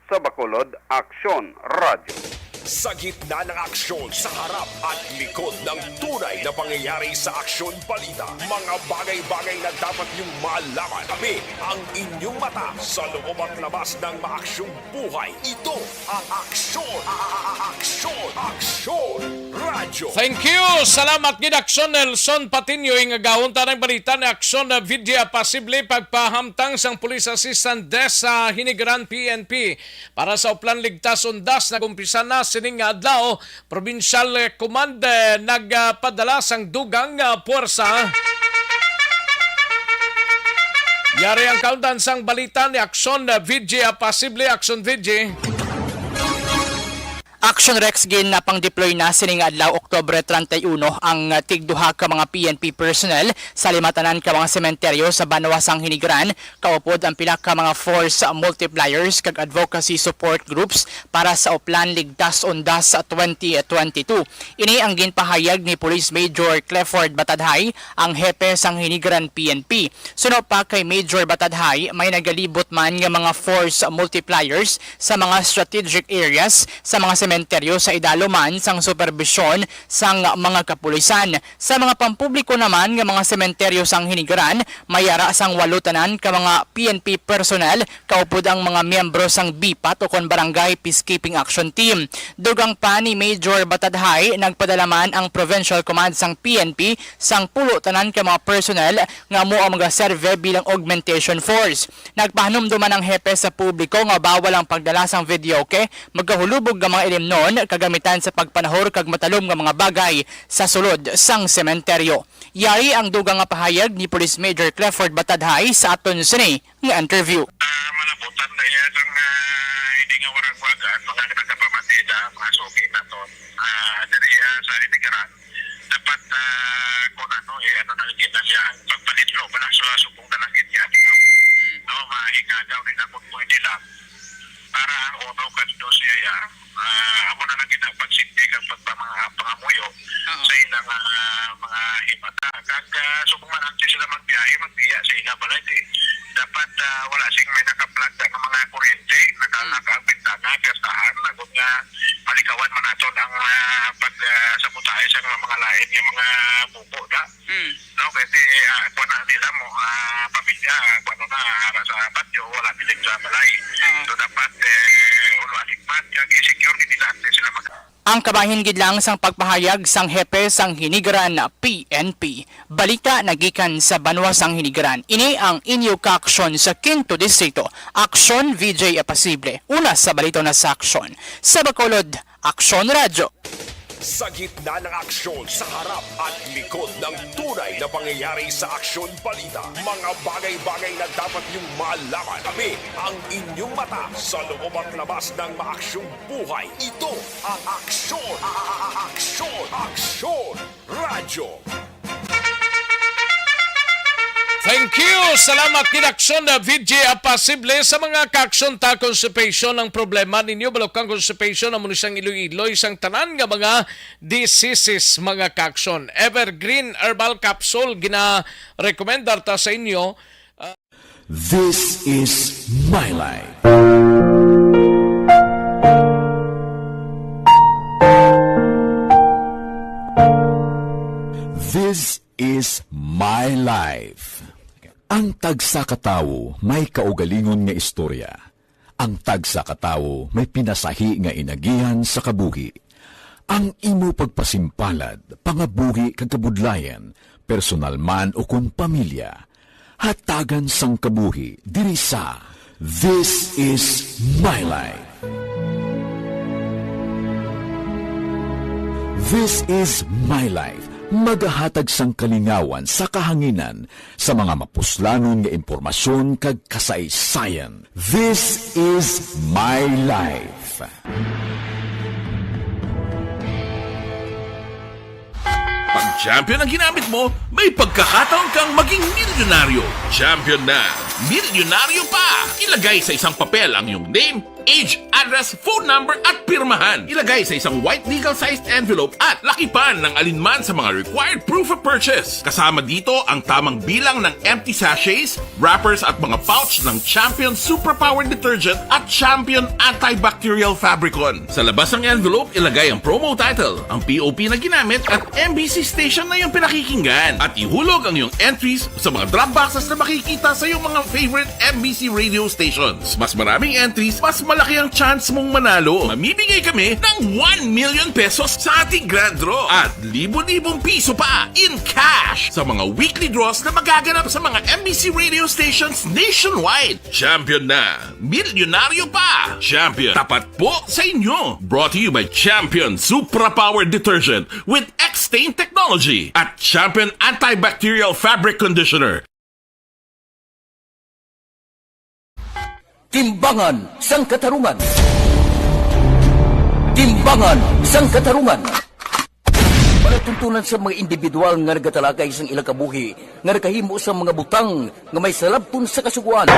sa Bacolod, Aksyon Radio. Sa gitna ng aksyon, sa harap at likod ng tunay na pangyayari sa Aksyon Balita. Mga bagay-bagay na dapat niyong malaman. Kami ang inyong mata sa loob at labas ng maaksyong buhay. Ito ang Aksyon! Aksyon! Radyo! Thank you! Salamat gid Aksyon Nelson Patinio nga gahon ta ng balita ni Aksyon na video posible pagpahamtang sang Police Assistant Desk sa Hinigaran PNP para sa uplan ligtas undas nagumpisa na sining adlaw Provincial Command nagpadala sang dugang puwersa. Yari ang kauntan sang balita ni Aksyon VG posible Aksyon VG. Action Rex gin na pang-deploy na sining adlaw Oktubre 31 ang tigduha ka mga PNP personnel sa limatanan ka mga sementeryo sa Banwa sang Hinigaran kaupod ang pila ka mga force multipliers kag advocacy support groups para sa uplan ligtas undas sa 2022. Ini ang ginpahayag ni Police Major Clifford Batadhay, ang hepe sang Hinigaran PNP. Suno pa kay Major Batadhay, may nagalibot man nga mga force multipliers sa mga strategic areas sa mga sementeryo sa idaluman sang supervisyon sang mga kapulisan. Sa mga pampubliko naman nga mga sementeryo sang Hinigaran, mayara sang walutanan ka mga PNP personnel kaupod ang mga miyembro sang BIPAT o kon Barangay Peacekeeping Action Team. Dugang pa ni Major Batadhay, nagpadalaman ang Provincial Command sang PNP sang pulo tanan ka mga personnel nga mo ang mga serve bilang augmentation force. Nagpahanumduman ang hepe sa publiko nga bawal ang pagdala sang videoke, magkahulubog nga mga noon kagamitan sa pagpanahor kag matalom nga mga bagay sa sulod sang sementeryo. Yari ang dugang nga pahayag ni Police Major Clifford Batadhay sa aton sini nga interview. Malabutan na yan ang hindi nga warag-wagan, mga nagkapamatida, mga suki na to. Dari sa Hinigaran, dapat kung ano nakikita niya ang pagpanitro, walang sulasupong na lang niya. Mahinga daw nila kung pwede lang para ang uno kanto siya ang pangamuyo sa ilang mga himata. Kag subong man antes sila magbiya sa ilang balay, dapat wala sing may nakaplagda ng mga kuryente, nakalaka ang bintana, kastahan, nagod nga malikawan man nato ang pagsabutay sa mga lain yung mga buko na. No, kasi kung na nila mo, pamilya, kung na sa batyo, wala bilig sa balay. So dapat ulo alikmat, kag i-secure nila antes sila Ang kabahin gid lang sang pagpahayag sang hepe sang Hinigran PNP. Balita nagikan sa Banwa sang Hinigran. Ini ang inyo ka-aksyon sa Quinto Distrito. Aksyon VJ Apasible. Una sa balita na sa aksyon. Sa Bacolod, Aksyon Radyo. Sa gitna ng aksyon, sa harap at likod ng tunay na pangyayari sa Aksyon Balita, mga bagay-bagay na dapat niyong malaman. Kami ang inyong mata sa loob at labas ng maaksyong buhay. Ito ang Aksyon! Aksyon! Radyo! Thank you! Salamat kinaksyon na VJ Apasible sa mga kaaksyon ta constipation ng problema ninyo. Balokang constipation na muna siyang iloy-iloy sang tanan nga mga diseases mga kaaksyon. Evergreen Herbal Capsule gina-recommendar ta sa inyo. This is my life. This is my life. Ang tagsakatawo may kaugalingon nga istorya. Ang tagsakatawo may pinasahi nga inagihan sa kabuhi. Ang imo pagpasimpalad, pangabuhi kag kabudlayan, personal man o kung pamilya, hatagan sang kabuhi diri sa This is my life. This is my life. Magahatag sang kalingawan sa kahanginan sa mga mapuslanon nga impormasyon kag kasaysayan. This is my life. Pag champion ang ginamit mo, may pagkakataon kang maging milyonaryo. Champion na, milyonaryo pa! Ilagay sa isang papel ang iyong name, age, address, phone number at pirmahan. Ilagay sa isang white legal-sized envelope at lakipan ng alinman sa mga required proof of purchase. Kasama dito ang tamang bilang ng empty sachets, wrappers at mga pouch ng Champion Superpower Detergent at Champion Antibacterial Fabricon. Sa labas ng envelope, ilagay ang promo title, ang POP na ginamit at MBC station na yung pinakikinggan. At ihulog ang iyong entries sa mga drop boxes na makikita sa iyong mga favorite MBC radio stations. Mas maraming entries, mas malaki ang chance mong manalo. Mamimigay kami ng 1 million pesos sa ating grand draw at libo-libong piso pa in cash sa mga weekly draws na magaganap sa mga MBC radio stations nationwide. Champion na, milyonaryo pa. Champion, tapat po sa inyo. Brought to you by Champion Supra Power Detergent with X-Stain Technology at Champion Antibacterial Fabric Conditioner. Timbangan sang katarungan. Timbangan sang katarungan. Panatuntunan sa mga individual nga nagatalagay sang ilang kabuhi nga nakahimo sa mga butang nga may salabton sa kasuguan.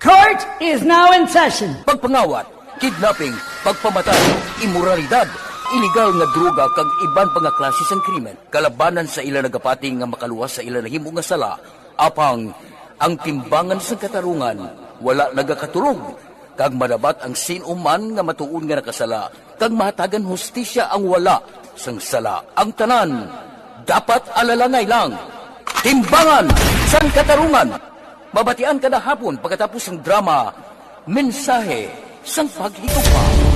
Court is now in session. Pagpangawat, kidnapping, pagpamatay, immoralidad, illegal nga droga kag iban pa nga klase sang krimen. Kalabanan sa ilang nagapati nga makaluwas sa ilang nahimo nga sala, apang ang timbangan sang katarungan wala nagakatulog, kag madabat ang sinuman nga matuon nga nakasala, kag mahatagan hustisya ang wala sang sala. Ang tanan, dapat alalangay lang. Timbangan sang katarungan. Mabatian kada hapon pagkatapos ng drama, mensahe sang paghigugma.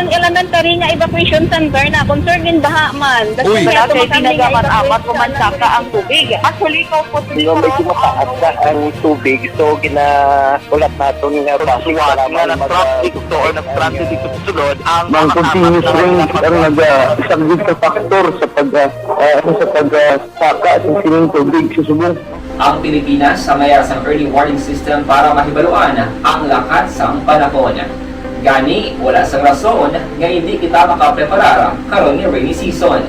Ang elementary nga evacuation center na concerned din baha man. Uy, kasi pinagamat-amat pumansaka ang tubig. Actually, ko po medyo mataas na ang tubig. So, ginaulat natin nga pasuwag nga ng traffic to or nag-traffic dito sulod ang mga continuous rain ang isang good factor sa pagsaka at sining tubig sa subong. Ang Pilipinas sa mayroon sa early warning system para mahibaluan ang lakat sa panahon. Gani, wala sang rason nga hindi kita makapreparar karon ni rainy season.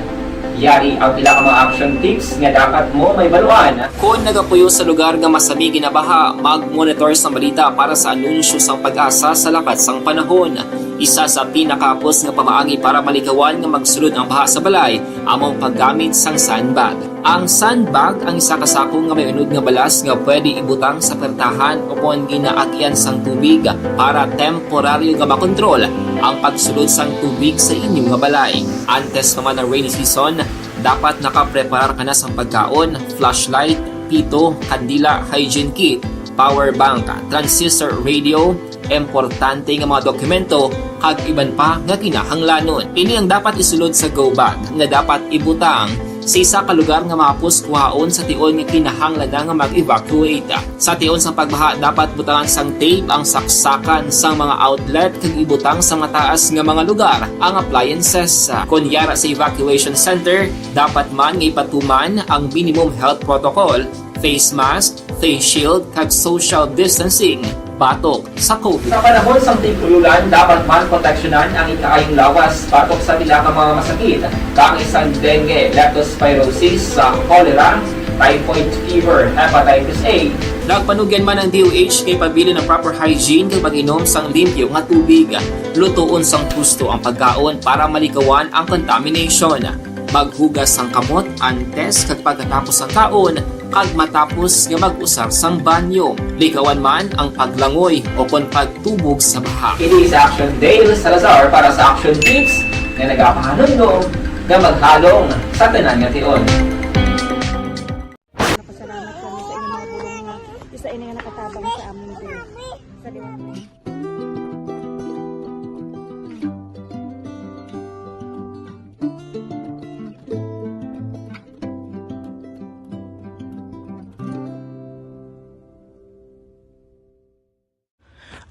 Yari ang pila ka mga action tips nga dapat mo may baluan. Kung nagapuyo sa lugar nga masabi ginabaha, mag-monitor sa balita para sa anunsyo sang pag-asa sa lakat sang panahon. Isa sa pinakapos nga pamaagi para malikawan nga magsulod ang baha sa balay, among paggamit sang sandbag. Ang sandbag ang isa ka sako nga may unod nga balas nga pwede ibutang sa pertahan o kung ginaagyan sang tubig para temporaryo nga makontrol ang pagsulod sang tubig sa inyong nga balay. Antes naman ng rainy season, dapat nakapreparar ka na sang pagkaon, flashlight, pito, kandila, hygiene kit, power bank, transistor radio, importante nga mga dokumento kag iban pa nga kinahanglanon. Ini ang dapat isulod sa go bag nga dapat ibutang sa isa ka lugar nga mapus kuhaon sa tion nga kinahanglan nga mag-evacuate. Sa tion sa pagbaha dapat butangan sang tape ang saksakan sang mga outlet kag ibutang sa mataas nga mga lugar ang appliances. Kunyara sa evacuation center, dapat man nga ipatuman ang minimum health protocol, face mask, face shield kag social distancing batok sa COVID. Sa panahon sang tig-ululan, dapat man proteksyonan ang ikaayong lawas batok sa pila ka mga masakit, kang isang dengue, leptospirosis, cholera, typhoid fever, hepatitis A. Nagpanugyan man ang DOH kay pabili ng proper hygiene kay pag-inom sang limpyo nga tubig. Lutuon sang gusto ang pagkaon para malikawan ang contamination. Maghugas sang kamot antes kag pagkatapos ang kaon kag matapos nga mag-usar sang banyo. Likawan man ang paglangoy o kon pagtubog sa baha. Kini sa Action Dale Salazar para sa Action Tips nga nagapahanundong nga maghalong sa tanan nga tion. Napasalamat kami sa inyong mga bulong nga isa ini nga nakatabang sa amin din. Sa diwata.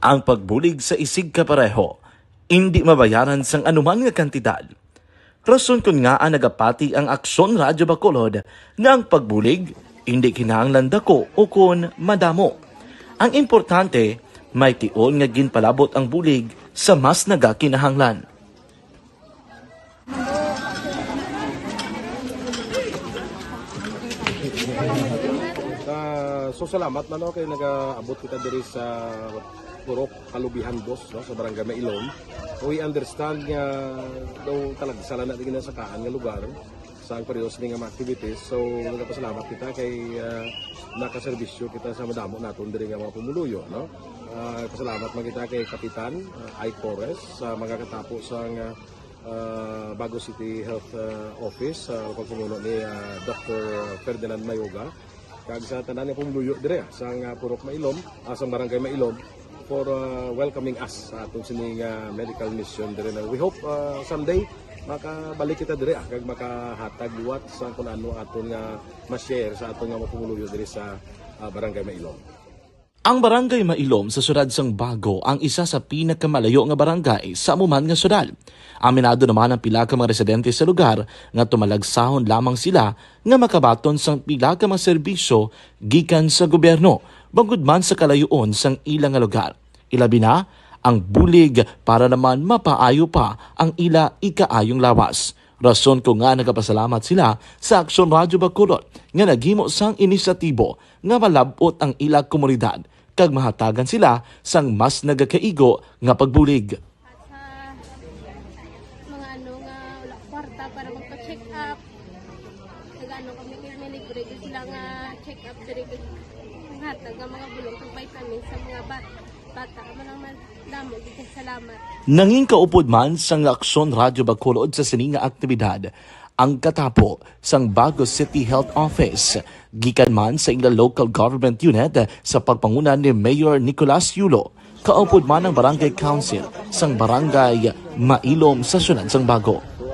Ang pagbulig sa isig kapareho, hindi mabayaran sang anuman nga kantidad. Rason kun nga nagapati ang Aksyon Radyo Bacolod nga ang pagbulig hindi kinahanglan dako o kun madamo. Ang importante, may tion nga ginpalabot ang bulig sa mas nagakinahanglan. So salamat man kay nagaabot kita diri sa Purok Kalubihan Dos, no, sa Barangay Mailom. We understand nga daw talaga sala na din sa kaan nga lugar sa periyos ni nga activities. So nagapasalamat kita kay nakaserbisyo kita sa madamo naton diri nga mga pumuluyo, no. Pasalamat man kita kay Kapitan I. Torres sa magkakatapos sang Bago City Health Office sa pagpumuno ni Dr. Ferdinand Mayoga kag sa tanan nga pumuluyo dire sa Purok Mailom, sa Barangay Mailom for welcoming us sa atong sining medical mission dire. We hope someday makabalik kita dire kag makahatag liwat sa kun ano aton nga ma-share sa atong nga mapumuluyo dire sa Barangay Mailom. Ang Barangay Mailom sa syudad sang Bago ang isa sa pinakamalayo nga barangay sa amuman nga syudad. Aminado naman ang pila ka mga residente sa lugar nga tumalagsahon lamang sila nga makabaton sang pila ka mga serbisyo gikan sa gobyerno bangod man sa kalayuon sang ilang nga lugar. Ilabi na ang bulig para naman mapaayo pa ang ila ikaayong lawas. Rason ko nga nagapasalamat sila sa Aksyon Radyo Bacolod nga naghimo sang inisyatibo nga malabot ang ila komunidad kag mahatagan sila sang mas nagakaigo nga pagbulig. Mga ano nga wala kwarta para magpa-check up. Nagano kami libre sila nga check up diri kag hatag nga mga bulong kag vitamins sa mga bata man damo dito salamat. Nanging kaupod man sang Aksyon Radyo Bacolod sa sining nga aktibidad ang katapo sang Bago City Health Office gikan man sa ila local government unit sa pagpanguna ni Mayor Nicolas Yulo. Kaupod man ang Barangay Council sang Barangay Mailom sa syudad sang Bago. So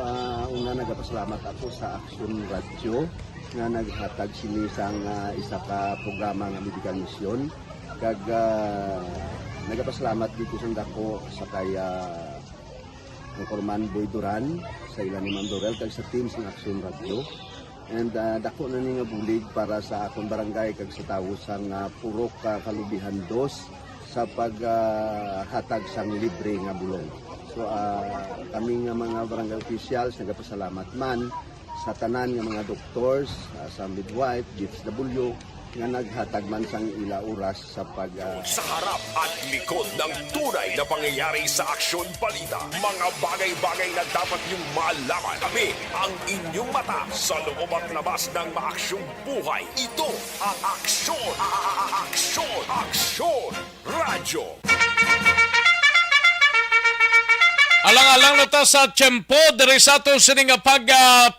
una nagapasalamat ako sa Aksyon Radyo nga naghatag sini sang isa ka programa nga medical mission kag nagapasalamat dito sa dako sa kaya ang Corman Boy Duran sa ilan ni Ma'am Dorel kag sa team sa Aksyon Radyo. And dako na ni nga bulig para sa akong barangay kag sa tawo sang Purok Kalubihan Dos sa paghatag sang libre nga bulong. So kami nga mga barangay officials nagapasalamat man sa tanan nga mga doctors, sa midwife, DSW, nga naghatag man sang ila oras sa pag Sa harap at likod ng tunay na pangyayari sa Aksyon Balita. Mga bagay-bagay na dapat niyong malaman. Kami ang inyong mata sa loob at labas ng maaksyong buhay. Ito ang Aksyon! Aksyon! Aksyon! Radyo! Alang-alang na ta sa tiyempo, diri sa ato sining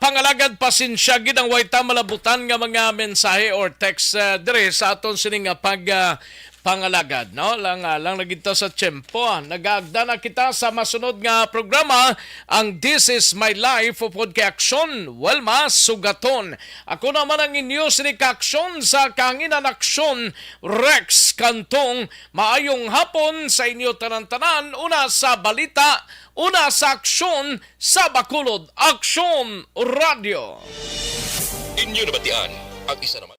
pangalagad pasensya gid ang way ta malabutan nga mga mensahe or text diri sa aton sining pangalagad, no? Lang nagita sa tiyempo. Nagagda na kita sa masunod nga programa, ang This Is My Life upod kay Aksyon Welma Sugaton. Ako naman ang inyo sining Aksyon sa Kanginan Aksyon Rex Kantong. Maayong hapon sa inyo tanan-tanan. Una sa balita, una sa aksyon sa Bacolod. Aksyon Radio. Inyo nabatian ang isa naman